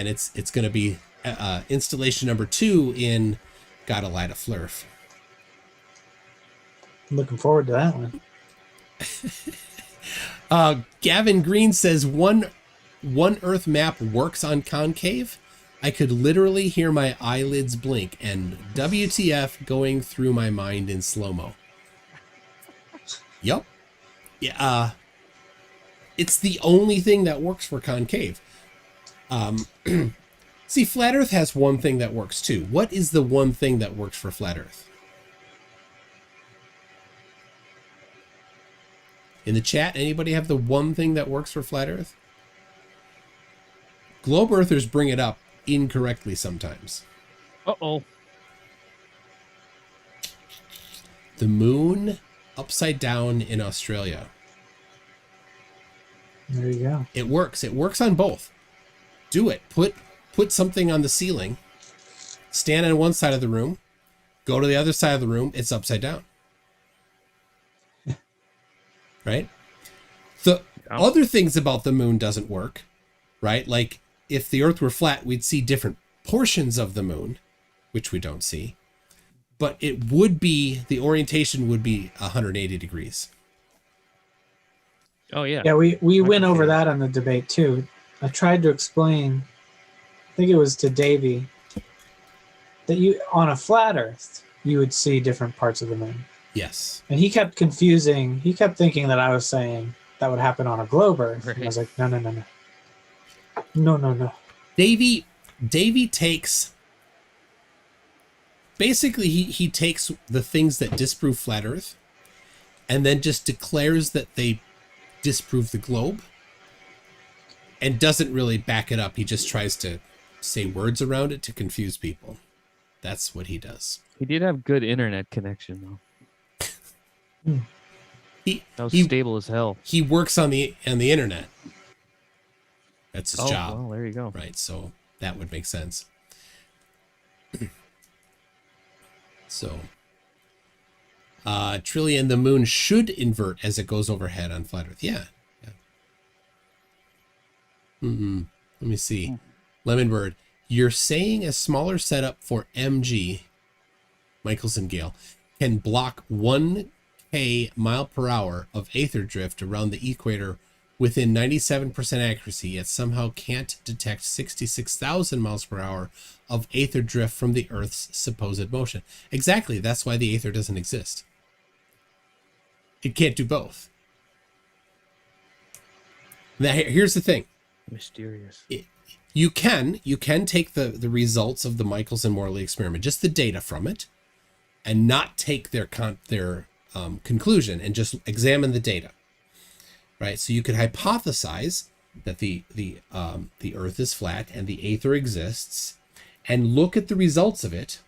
it's going to be installation number 2 in Gotta Light a Flurf. Looking forward to that one. Gavin Green says one Earth map works on concave. I could literally hear my eyelids blink and WTF going through my mind in slow-mo. Yep. Yeah. It's the only thing that works for concave. See, Flat Earth has one thing that works too. What is the one thing that works for Flat Earth? In the chat, anybody have the one thing that works for Flat Earth? Globe Earthers bring it up incorrectly sometimes. Uh-oh. The moon upside down in Australia. There you go. It works. It works on both. Do it. Put something on the ceiling. Stand on one side of the room. Go to the other side of the room. It's upside down. Right? The other things about the moon doesn't work. Right? Like, if the Earth were flat, we'd see different portions of the moon, which we don't see. But it would be, the orientation would be 180 degrees. Oh, yeah. Yeah, we went over that on the debate, too. I tried to explain, I think it was to Davey, that on a flat Earth, you would see different parts of the moon. Yes. And he kept confusing, he kept thinking that I was saying that would happen on a globe Earth. Right. And I was like, no. No. Davey takes, basically he takes the things that disprove flat Earth and then just declares that they disprove the globe and doesn't really back it up. He just tries to say words around it to confuse people. That's what he does. He did have good internet connection though. That was stable as hell. He works on the internet. That's his job. Well, there you go. Right, so that would make sense. So, Trillion, the moon should invert as it goes overhead on flat Earth. Yeah. Let me see. Lemonbird, you're saying a smaller setup for MG, Michelson Gale, can block 1K mile per hour of aether drift around the equator within 97% accuracy, yet somehow can't detect 66,000 miles per hour of aether drift from the Earth's supposed motion. Exactly. That's why the aether doesn't exist. It can't do both. Now, here's the thing. Mysterious. You can take the results of the Michelson-Morley experiment, just the data from it, and not take their conclusion and just examine the data. Right, so you could hypothesize that the Earth is flat and the aether exists, and look at the results of it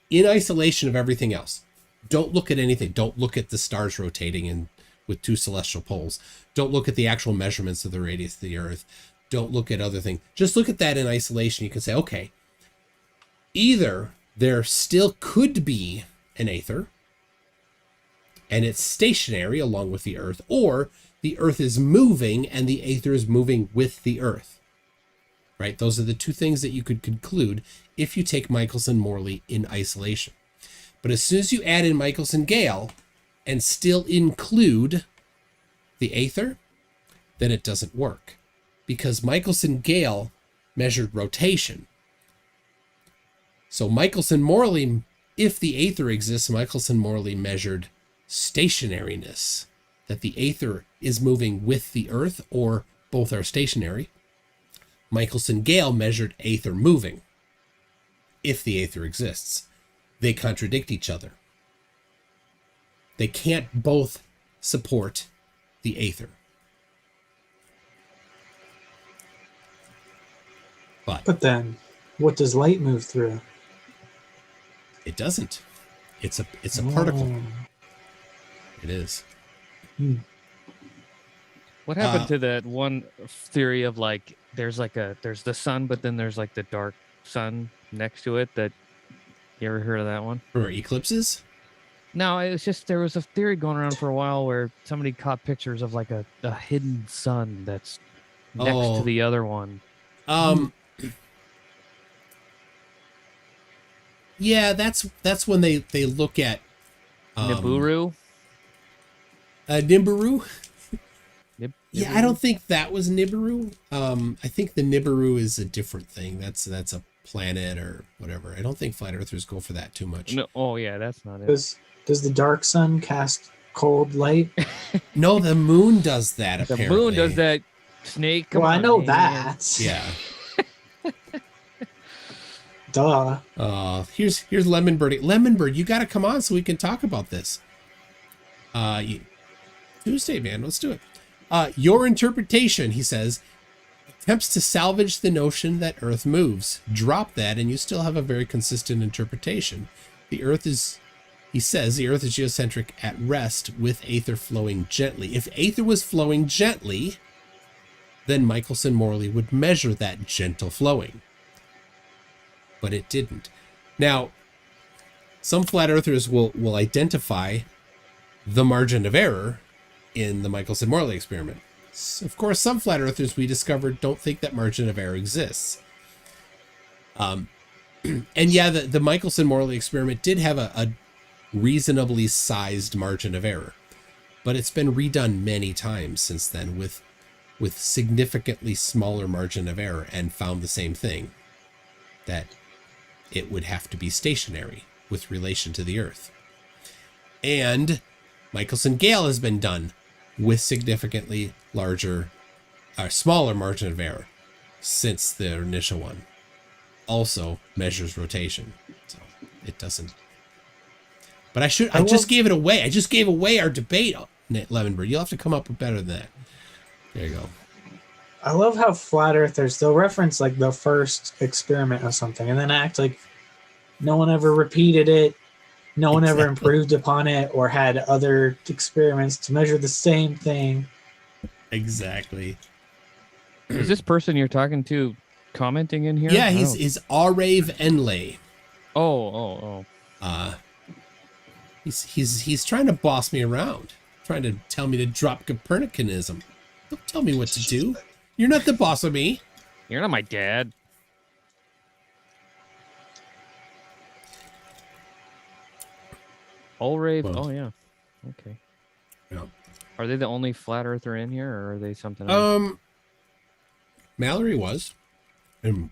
in isolation of everything else. Don't look at anything. Don't look at the stars rotating and with two celestial poles. Don't look at the actual measurements of the radius of the Earth. Don't look at other things. Just look at that in isolation. You can say, okay, either there still could be an aether, and it's stationary along with the Earth, or the Earth is moving and the aether is moving with the Earth. Right? Those are the two things that you could conclude if you take Michelson-Morley in isolation. But as soon as you add in Michelson-Gale and still include the aether, then it doesn't work. Because Michelson-Gale measured rotation. So Michelson-Morley, if the aether exists, Michelson-Morley measured stationariness. That the aether is moving with the Earth, or both are stationary. Michelson-Gale measured aether moving, if the aether exists. They contradict each other. They can't both support the aether. But then, what does light move through? It doesn't. It's a particle. It is. What happened to that one theory of like there's the sun, but then there's like the dark sun next to it? That you ever heard of that one? For eclipses? No, it was just there was a theory going around for a while where somebody caught pictures of like a hidden sun that's next to the other one. Yeah, that's when they look at Nibiru. Nibiru. Yeah, I don't think that was Nibiru. I think the Nibiru is a different thing. That's a planet or whatever. I don't think flat earthers go for that too much. No, oh yeah, that's not it. Does the dark sun cast cold light? No, the moon does that. The apparently. moon does that. Snake. Well, I know that. Yeah. Duh. Here's Lemon Bird. Lemon Bird, you got to come on so we can talk about this. Tuesday, man, let's do it. Your interpretation, he says, attempts to salvage the notion that Earth moves. Drop that, and you still have a very consistent interpretation. The Earth is, he says, the Earth is geocentric at rest with aether flowing gently. If aether was flowing gently, then Michelson-Morley would measure that gentle flowing. But it didn't. Now, some flat earthers will identify the margin of error in the Michelson-Morley experiment. Of course, some flat earthers we discovered don't think that margin of error exists. And yeah, the Michelson-Morley experiment did have a reasonably sized margin of error, but it's been redone many times since then with significantly smaller margin of error and found the same thing, that it would have to be stationary with relation to the Earth. And Michelson-Gale has been done with significantly larger or smaller margin of error since the initial one. Also measures rotation. So it doesn't. But I just gave it away. I just gave away our debate, Lemonbird. You'll have to come up with better than that. There you go. I love how flat earthers, they'll reference like the first experiment or something and then act like no one ever repeated it, no one ever improved upon it or had other experiments to measure the same thing. Exactly. Is this person you're talking to commenting in here? Yeah, he's Arave Enlay. Oh. He's trying to boss me around, trying to tell me to drop Copernicanism. Don't tell me what to do. You're not the boss of me. You're not my dad. Ulrave. Well, oh yeah. Okay. Yeah. Are they the only flat earther in here, or are they something else? Mallory was, and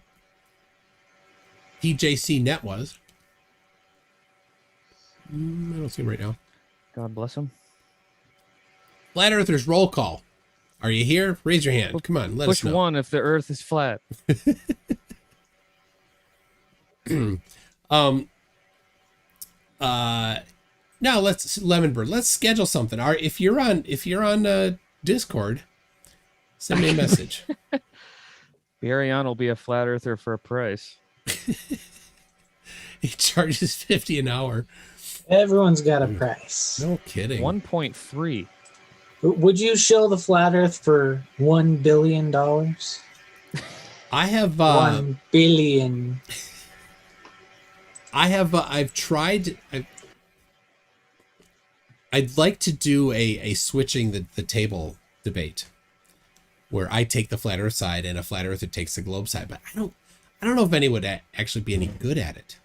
PJC Net was. I don't see him right now. God bless him. Flat Earthers roll call. Are you here? Raise your hand. Come on, let us know. Push 1 if the Earth is flat. Now let's Lemonbird. Let's schedule something. If you're on Discord, send me a message. Ariane will be a flat earther for a price. He charges $50 an hour. Everyone's got a price. No kidding. 1.3. Would you shill the flat Earth for $1 billion? I have 1 billion. I've tried. I'd like to do a switching the table debate, where I take the flat Earth side and a flat earther takes the globe side, but I don't know if anyone would actually be any good at it.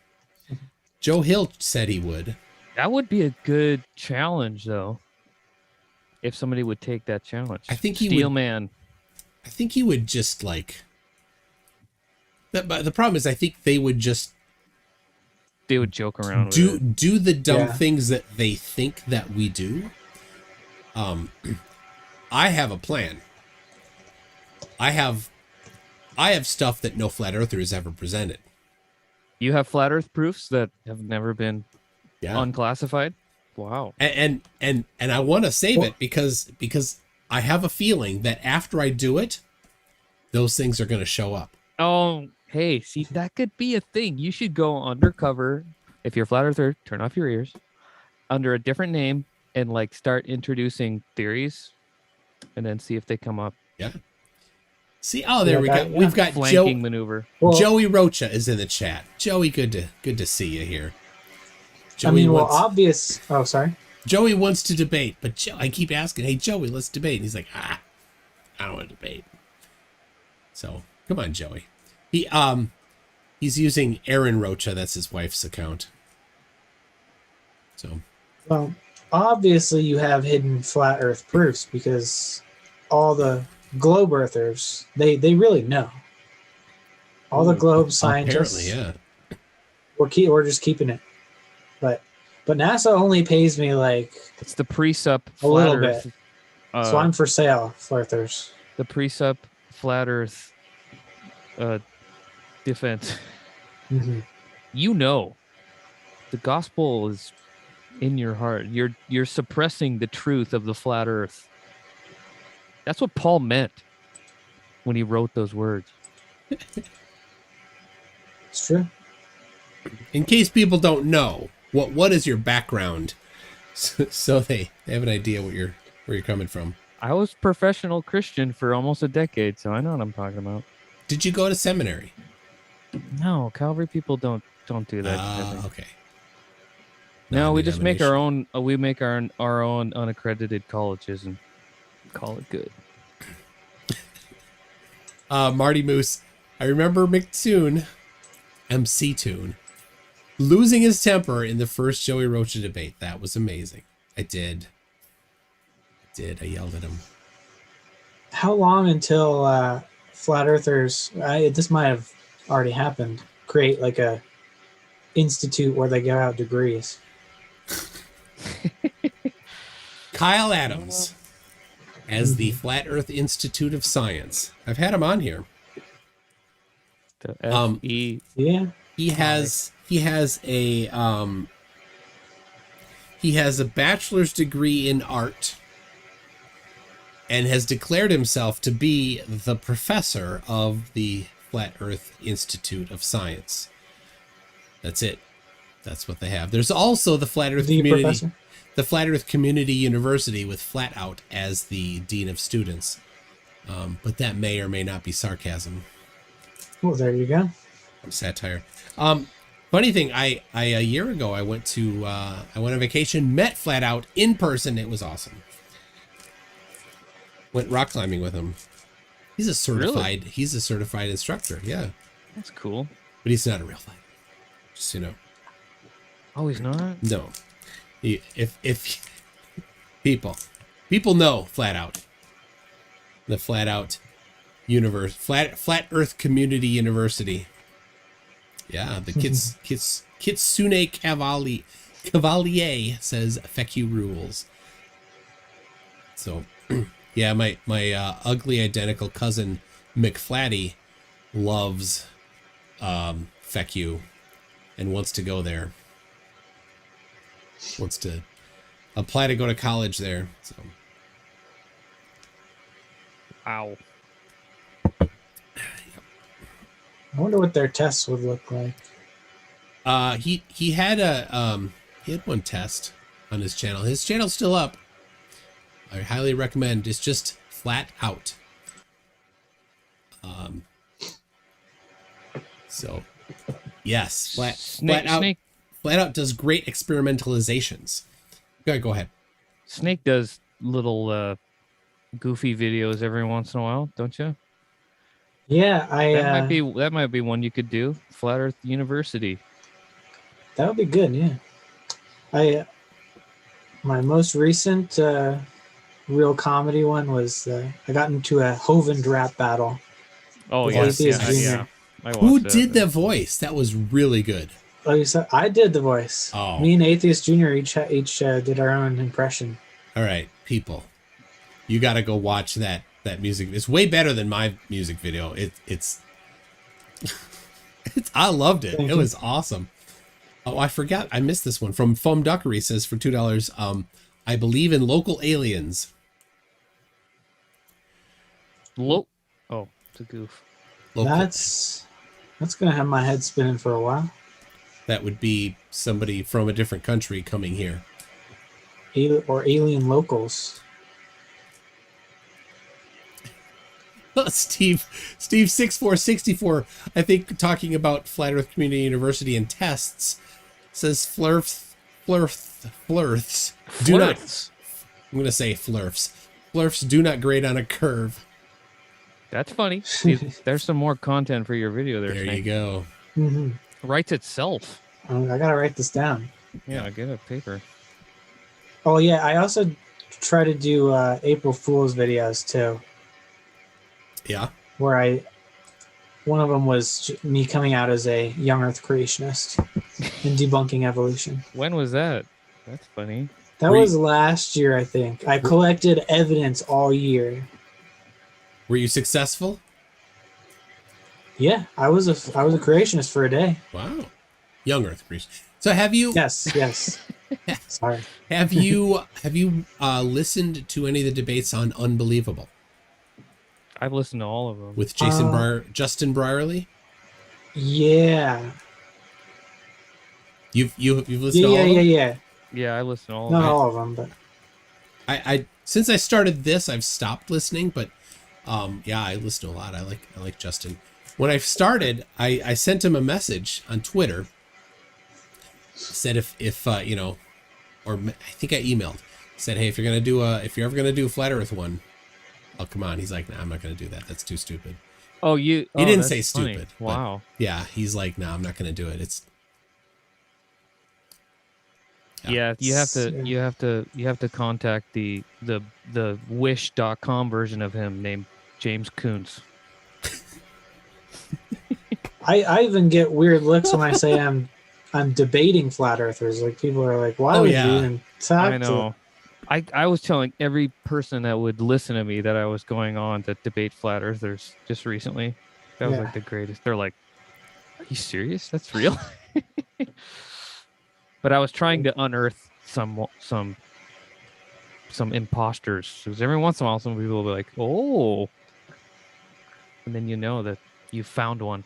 Joe Hill said he would. That would be a good challenge, though. If somebody would take that challenge, I think Steelman. I think he would just like. But the problem is, I think they would joke around. Do the dumb things that they think that we do. I have a plan. I have stuff that no flat earther has ever presented. You have flat Earth proofs that have never been unclassified. Wow. And I want to save it because I have a feeling that after I do it, those things are going to show up. Oh, hey, see, that could be a thing. You should go undercover. If you're a flat earther, turn off your ears under a different name and like start introducing theories and then see if they come up. Yeah. See, there we go. We've got flanking maneuver. Joey Rocha is in the chat. Joey, good to see you here. Joey Oh, sorry. Joey wants to debate, but I keep asking, hey, Joey, let's debate. And he's like, I don't want to debate. So come on, Joey. He's using Aaron Rocha. That's his wife's account. So. Well, obviously you have hidden flat Earth proofs because all the globe earthers, they really know. All the globe scientists. Apparently, yeah. We're just keeping it. But NASA only pays me like it's the pre-sup a little Earth, bit. So I'm for sale, flirters. The pre-sup flat Earth defense. Mm-hmm. You know, the gospel is in your heart. You're suppressing the truth of the flat Earth. That's what Paul meant when he wrote those words. It's true. In case people don't know, what is your background, so they have an idea where you're coming from. I was professional Christian for almost a decade, so I know what I'm talking about. Did you go to seminary? No, Calvary people don't do that. Okay. No, we just make our own. We make our own unaccredited colleges and call it good. Marty Moose, I remember MCToon, losing his temper in the first Joey Rocha debate. That was amazing. I did. I yelled at him. How long until flat earthers? This might have already happened. Create like a institute where they give out degrees. Kyle Adams as the Flat Earth Institute of Science. I've had him on here. The FE. Yeah. He has a bachelor's degree in art and has declared himself to be the professor of the Flat Earth Institute of Science. That's it. That's what they have. There's also the Flat Earth Community. Professor? The Flat Earth Community University with Flat Out as the dean of students. But that may or may not be sarcasm. Well, there you go. Satire. Funny thing, a year ago I went on vacation, met Flat Out in person. It was awesome. Went rock climbing with him. He's a certified instructor. Yeah. That's cool. But he's not a real fighter. Just so you know. Oh, he's not? No. If people know Flat Out. The Flat Out universe, Flat Earth Community University. Yeah, the Kitsune Cavalier says "feck you rules." So, yeah, my ugly identical cousin McFlatty loves feck you and wants to go there. Wants to apply to go to college there. So, wow. I wonder what their tests would look like. He had one test on his channel. His channel's still up. I highly recommend. It's just Flat Out. So yes, Flat Out does great experimentalizations. Go ahead. Snake does little goofy videos every once in a while, don't you? Yeah, that might be one you could do. Flat Earth University. That would be good. Yeah, my most recent real comedy one was I got into a Hovind rap battle. Oh yes, yeah. Who did the voice? That was really good. Oh, you said I did the voice. Oh, me and Atheist Jr. each did our own impression. All right, people, you got to go watch that music. It's way better than my music video. It's I loved it. It was awesome. Oh, I forgot. I missed this one from Foam Duckery. Says for $2. I believe in local aliens. Oh, it's a goof. Local. That's gonna have my head spinning for a while. That would be somebody from a different country coming here. Or alien locals. Steve 6464, I think, talking about Flat Earth Community University and tests, says flirths. Do not. I'm going to say flirfs. Flirfs do not grade on a curve. That's funny. See, there's some more content for your video there. There Snake. you go. Mm-hmm. Writes itself. I gotta write this down. Yeah, get a paper. Oh yeah, I also try to do April Fool's videos too. Yeah. Where one of them was me coming out as a young Earth creationist and debunking evolution. When was that? That's funny. That was last year, I think. I collected evidence all year. Were you successful? Yeah, I was a creationist for a day. Wow. Young Earth creationist. So have you? Yes. Sorry. Have you listened to any of the debates on Unbelievable? I've listened to all of them. With Justin Brierley? Yeah. You've listened to all of them? Yeah. Yeah, I listened to all of them. Not all of them, but I since I started this, I've stopped listening, but yeah, I listen to a lot. I like Justin. When I started, I sent him a message on Twitter. Said if you know, or I think I emailed. Said, hey, if you're ever gonna do a Flat Earth one, oh come on. He's like, nah, I'm not gonna do that. That's too stupid. Oh, he didn't say funny. stupid. Wow. Yeah, he's like, nah, I'm not gonna do it. It's yeah, you have to contact the wish.com version of him named James Coons. I even get weird looks when I say I'm debating flat earthers. Like people are like, why would you even talk? I know. I was telling every person that would listen to me that I was going on to debate flat earthers just recently. That was like the greatest. They're like, are you serious? That's real? But I was trying to unearth some imposters. Because every once in a while, some people will be like, oh. And then you know that you found one.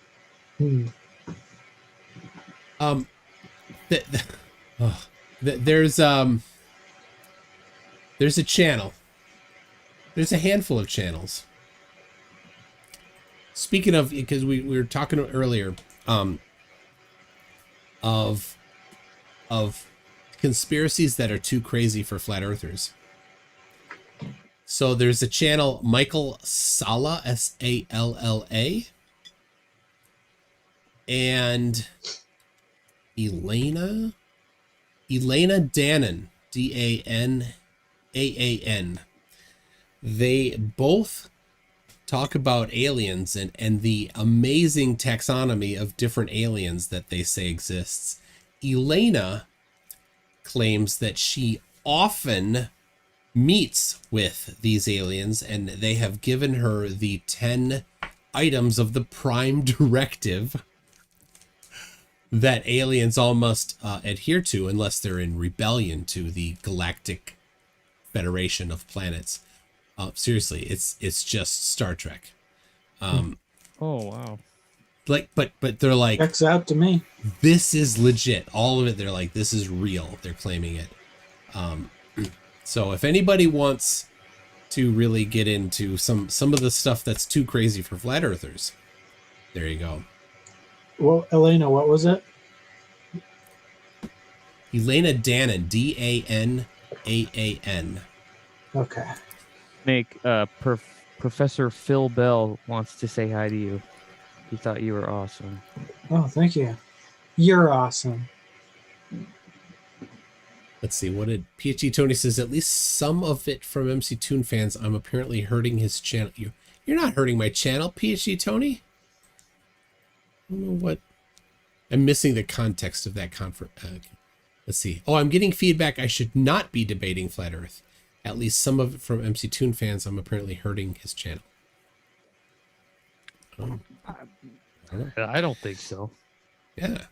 There's a channel. There's a handful of channels. Speaking of, because we were talking earlier, of conspiracies that are too crazy for flat earthers. So there's a channel, Michael Salla, Salla, and Elena Dannon, Danaan. They both talk about aliens and the amazing taxonomy of different aliens that they say exists. Elena claims that she often meets with these aliens, and they have given her the 10 items of the Prime Directive that aliens all must adhere to unless they're in rebellion to the Galactic Federation of Planets. Seriously, it's just Star Trek. Oh wow! Like, but they're like, checks out to me. This is legit. All of it. They're like, this is real. They're claiming it. So if anybody wants to really get into some of the stuff that's too crazy for flat earthers. There you go. Well, Elena, what was it? Elena Dannon, Danaan. Okay. Snake, Professor Phil Bell wants to say hi to you. He thought you were awesome. Oh, thank you. You're awesome. Let's see, what did PhD Tony says? At least some of it from MCToon fans. I'm apparently hurting his channel. You're not hurting my channel, PhD Tony. I don't know what. I'm missing the context of that conference. Let's see. Oh, I'm getting feedback. I should not be debating flat Earth. At least some of it from MCToon fans. I'm apparently hurting his channel. I don't think so. Yeah.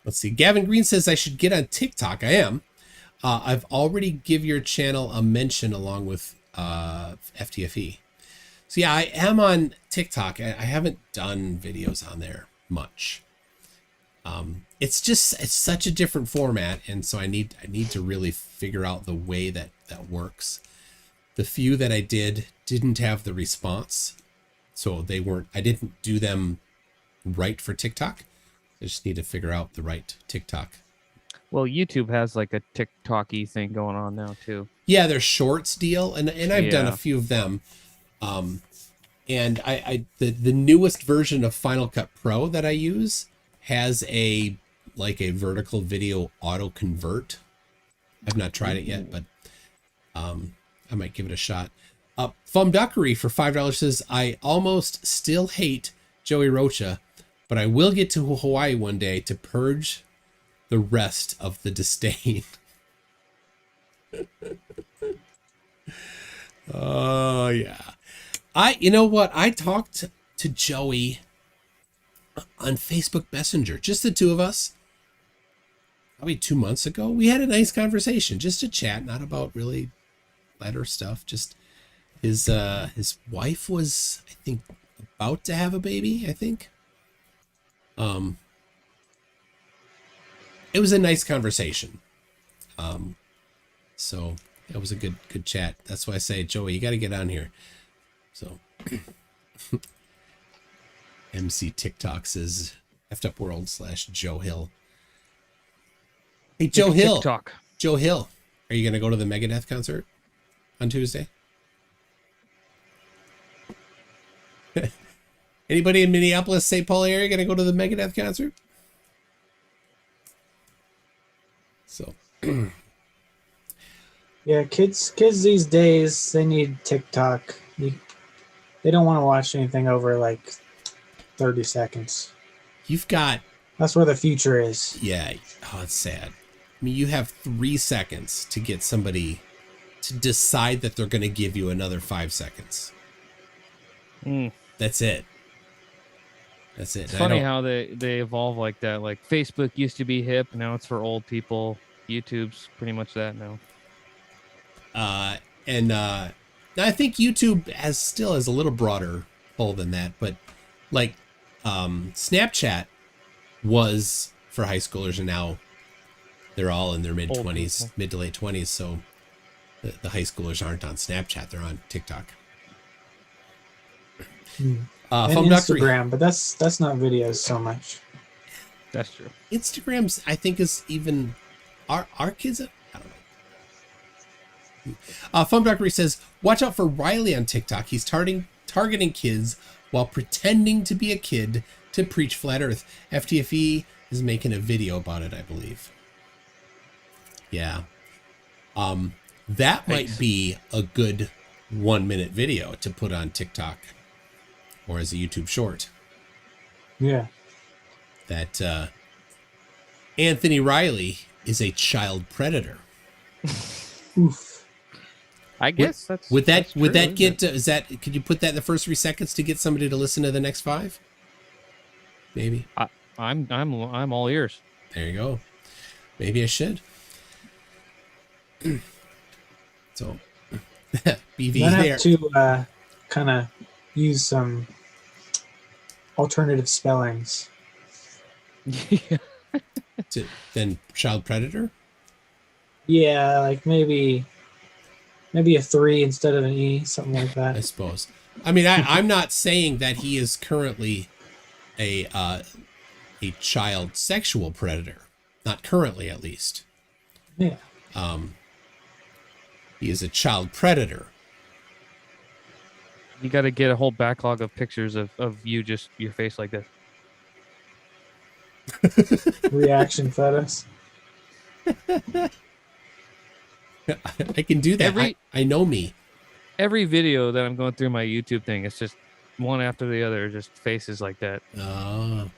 Let's see. Gavin Green says I should get on TikTok. I am. I've already give your channel a mention along with FTFE. So yeah, I am on TikTok. I haven't done videos on there much. It's such a different format, and so I need to really figure out the way that works. The few that I didn't have the response, so I didn't do them right for TikTok. I just need to figure out the right TikTok. Well, YouTube has like a TikTok-y thing going on now too. Yeah, their shorts deal, and I've done a few of them. And the newest version of Final Cut Pro that I use has a vertical video auto convert. I've not tried it yet, but I might give it a shot. Fumduckery for $5 says, I almost still hate Joey Rocha, but I will get to Hawaii one day to purge the rest of the disdain. Oh, yeah. You know what? I talked to Joey on Facebook Messenger, just the two of us, probably 2 months ago. We had a nice conversation, just to chat, not about really letter stuff. Just his wife was, I think, about to have a baby, I think. It was a nice conversation. So it was a good chat. That's why I say, Joey, you got to get on here. So MC TikTok says /Joe Hill. Hey, Joe Hill. TikTok. Joe Hill. Are you going to go to the Megadeth concert on Tuesday? Anybody in Minneapolis, St. Paul area going to go to the Megadeth concert? So. Yeah, kids these days, they need TikTok. They don't want to watch anything over like 30 seconds. That's where the future is. Yeah. Oh, it's sad. I mean, you have 3 seconds to get somebody to decide that they're going to give you another 5 seconds. That's it. That's it. It's funny how they evolve like that. Like Facebook used to be hip, now it's for old people. YouTube's pretty much that now. And I think YouTube still has a little broader pull than that, but like Snapchat was for high schoolers, and now they're all in their mid to late 20s. So the high schoolers aren't on Snapchat; they're on TikTok. And Instagram, but that's not videos so much. That's true. Instagram's, I think, is even our kids. I don't know. Fumdockery says, watch out for Riley on TikTok. He's targeting kids while pretending to be a kid to preach flat Earth. FTFE is making a video about it, I believe. Yeah. That might be a good 1-minute video to put on TikTok or as a YouTube short. Yeah. That Anthony Riley is a child predator. Oof. I guess would that get could you put that in the first 3 seconds to get somebody to listen to the next 5? Maybe. I'm all ears. There you go. Maybe I should. So BV I there. have to kind of use some alternative spellings. Yeah. Then child predator? Yeah, like maybe a 3 instead of an E, something like that. I suppose. I mean, I'm not saying that he is currently a child sexual predator. Not currently, at least. Yeah. He is a child predator. You got to get a whole backlog of pictures of you, just your face like this. Reaction photos. I can do that. I know me. Every video that I'm going through my YouTube thing, it's just one after the other, just faces like that. Oh.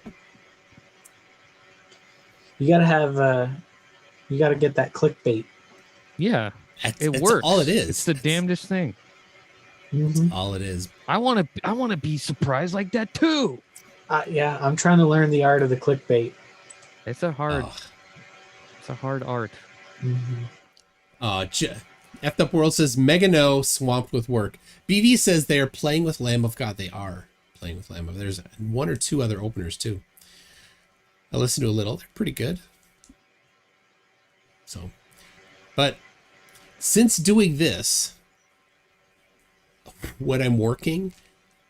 You gotta get that clickbait. Yeah, it That's works. all it is. It's the damnedest thing. Mm-hmm. All it is. I want to be surprised like that too. Yeah, I'm trying to learn the art of the clickbait. It's a hard art. Mm-hmm. Effed Up World says Mega No, swamped with work. BV says they are playing with Lamb of God. They are playing with Lamb of God. There's 1 or 2 other openers too. I listened to a little. They're pretty good. So, but since doing this, when I'm working,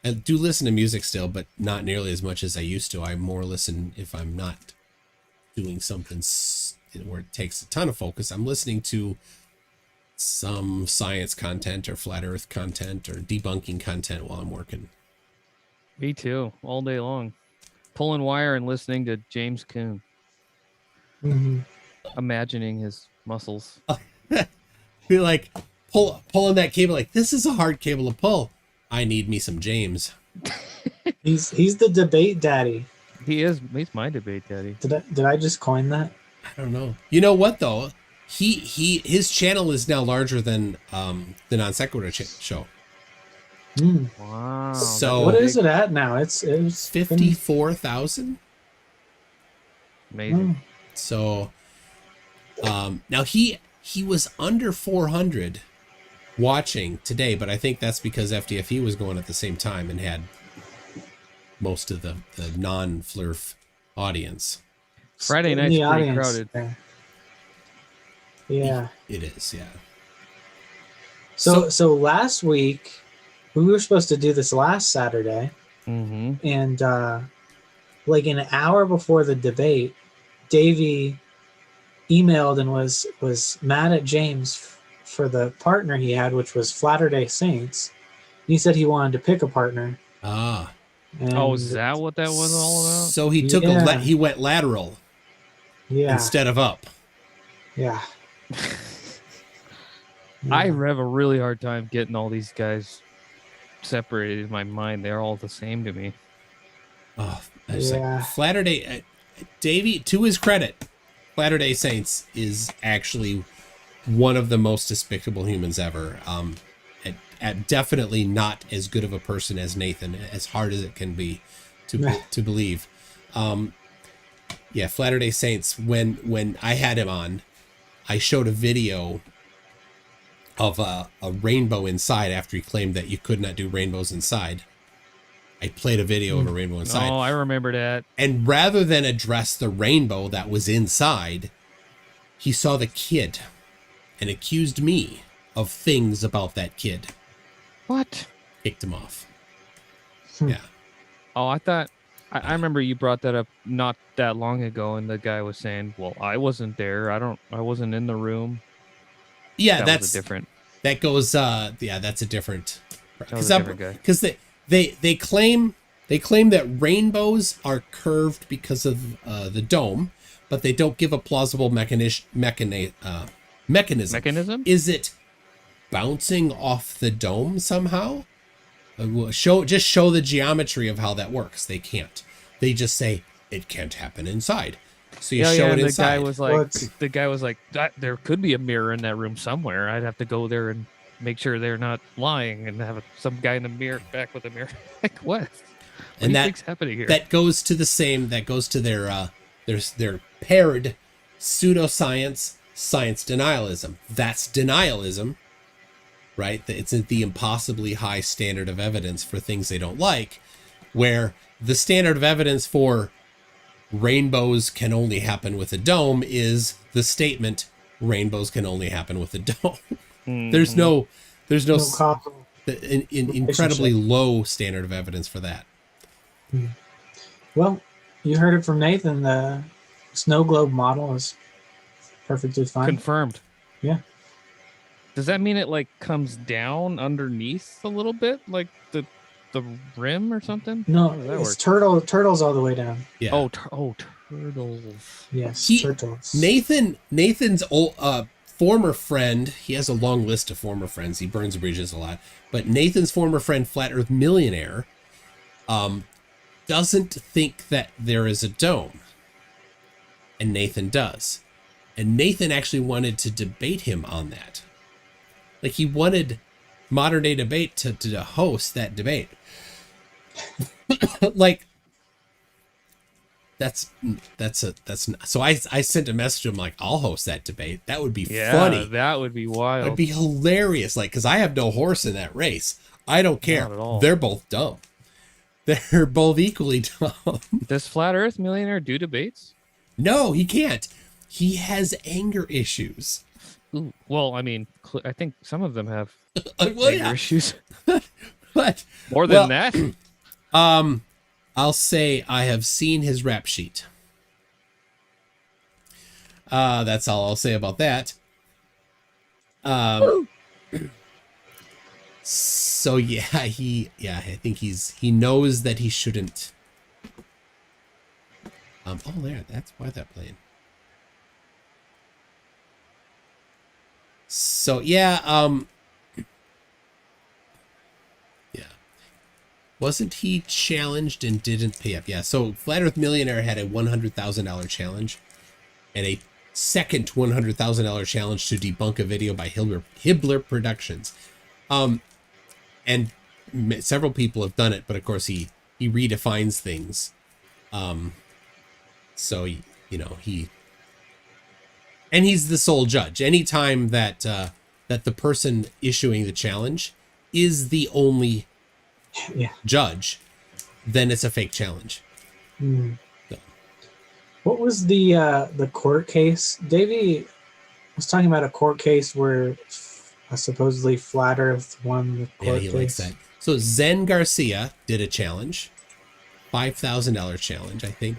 I do listen to music still, but not nearly as much as I used to. I more listen if I'm not doing something where it takes a ton of focus. I'm listening to some science content or flat earth content or debunking content while I'm working. Me too, all day long. Pulling wire and listening to James Coon. Mm-hmm. Imagining his muscles. Be like pulling that cable, like, this is a hard cable to pull. I need me some James. He's the debate daddy. He's my debate daddy. Did I just coin that? I don't know. You know what though? His channel is now larger than the Non Sequitur show. Wow. So what is it at now? It's 54,000. Amazing. So now he was under 400 watching today, but I think that's because FDFE was going at the same time and had most of the non-flurf audience. Friday night's pretty crowded. Yeah. It is, yeah. So last week, we were supposed to do this last Saturday, and like an hour before the debate, Davey emailed and was mad at James for the partner he had, which was Latter-day Saints. He said he wanted to pick a partner. Ah. Oh, is that what that was all about? So he took he went lateral. Yeah. Instead of up. Yeah. I have a really hard time getting all these guys separated in my mind. They're all the same to me. Oh, like Latter-day Davey, to his credit, Latter-day Saints is actually one of the most despicable humans ever. At definitely not as good of a person as Nathan, as hard as it can be to believe. Latter-day Saints, when I had him on, I showed a video of a rainbow inside after he claimed that you could not do rainbows inside. I played a video of a rainbow inside. Oh, I remember that. And rather than address the rainbow that was inside, he saw the kid and accused me of things about that kid. What? Kicked him off. Yeah. Oh, I thought... I remember you brought that up not that long ago, and the guy was saying, well, I wasn't there. I wasn't in the room. Yeah, that's different. That goes, that's a different... That was a different guy. Because they claim that rainbows are curved because of the dome, but they don't give a plausible mechanism. Mechanism? Is it bouncing off the dome somehow? Show the geometry of how that works. They can't. They just say it can't happen inside. So you show it inside. The guy was like, there could be a mirror in that room somewhere. I'd have to go there and make sure they're not lying and have some guy in the mirror back with a mirror. Like what? And that's happening here. That goes to the same. That goes to their paired pseudoscience, science denialism. That's denialism, right? It's the impossibly high standard of evidence for things they don't like, where the standard of evidence for rainbows can only happen with a dome is the statement rainbows can only happen with a dome. Mm-hmm. There's no causal incredibly low standard of evidence for that. Well, you heard it from Nathan. The snow globe model is perfectly fine. Confirmed. Yeah. Does that mean it like comes down underneath a little bit, like the rim or something? No, it's turtles all the way down. Yeah. Oh, turtles. Yes, turtles. Nathan's old former friend. He has a long list of former friends. He burns bridges a lot. But Nathan's former friend, Flat Earth Millionaire, doesn't think that there is a dome, and Nathan does. And Nathan actually wanted to debate him on that. Like, he wanted Modern Day Debate to host that debate. Like, so I sent a message to him like, I'll host that debate. That would be funny. That would be wild. It'd be hilarious. Like, because I have no horse in that race. I don't care. Not at all. They're both dumb. They're both equally dumb. Does Flat Earth Millionaire do debates? No, he can't. He has anger issues. Ooh, well, I mean, I think some of them have Well, anger issues. But More than that? I'll say I have seen his rap sheet. That's all I'll say about that. So yeah, I think he knows that he shouldn't. Oh, there, that's why that playing. So yeah, wasn't he challenged and didn't pay up? Yeah, so Flat Earth Millionaire had a $100,000 challenge and a second $100,000 challenge to debunk a video by Hibbler Productions. And several people have done it, but of course he redefines things. So, and he's the sole judge. Anytime that the person issuing the challenge is the only judge, then it's a fake challenge. So. What was the court case? Davey was talking about a court case where supposedly Flat Earth won the court case. Likes that. So Zen Garcia did a challenge, $5,000 challenge, I think,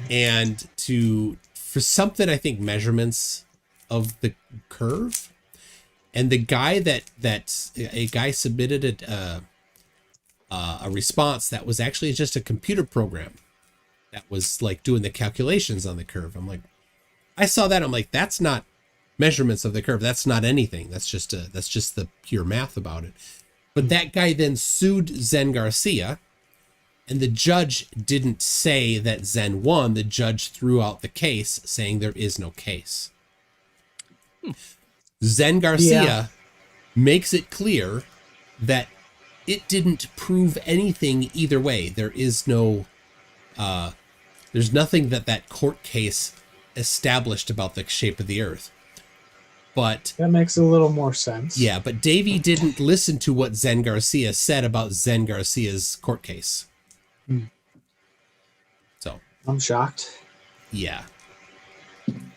and for something, I think measurements of the curve, and the guy a guy submitted a response that was actually just a computer program that was like doing the calculations on the curve. I'm like, I saw that. I'm like, that's not measurements of the curve. That's not anything. That's just the pure math about it. But that guy then sued Zen Garcia, and the judge didn't say that Zen won. The judge threw out the case, saying there is no case. Zen Garcia makes it clear that it didn't prove anything either way. There is no, there's nothing that court case established about the shape of the earth. But that makes a little more sense. Yeah, but Davey didn't listen to what Zen Garcia said about Zen Garcia's court case. So I'm shocked. Yeah.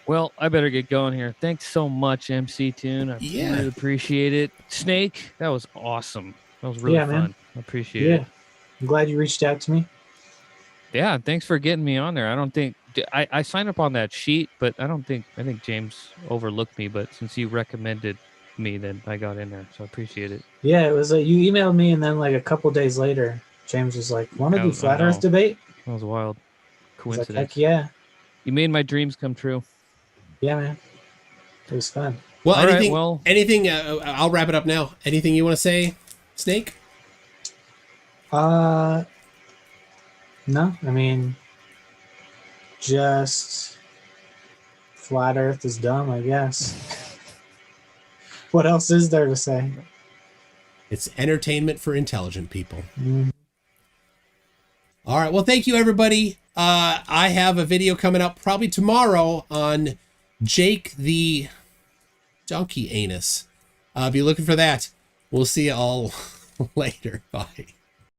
Well, I better get going here. Thanks so much, MCToon. I really appreciate it. Snake, that was awesome. That was really fun. Man. I appreciate it. I'm glad you reached out to me. Yeah, thanks for getting me on there. I don't think I signed up on that sheet, but I think James overlooked me, but since you recommended me, then I got in there. So I appreciate it. Yeah, it was you emailed me, and then like a couple days later, James was like, "Want to do Flat Earth debate?" That was wild. Coincidence. Like, heck yeah. You made my dreams come true. Yeah, man. It was fun. Well, anything, I'll wrap it up now. Anything you want to say, Snake? No, I mean, just Flat Earth is dumb, I guess. What else is there to say? It's entertainment for intelligent people. All right. Well, thank you, everybody. I have a video coming up probably tomorrow on Jake the Donkey Anus. Be looking for that. We'll see you all later. Bye.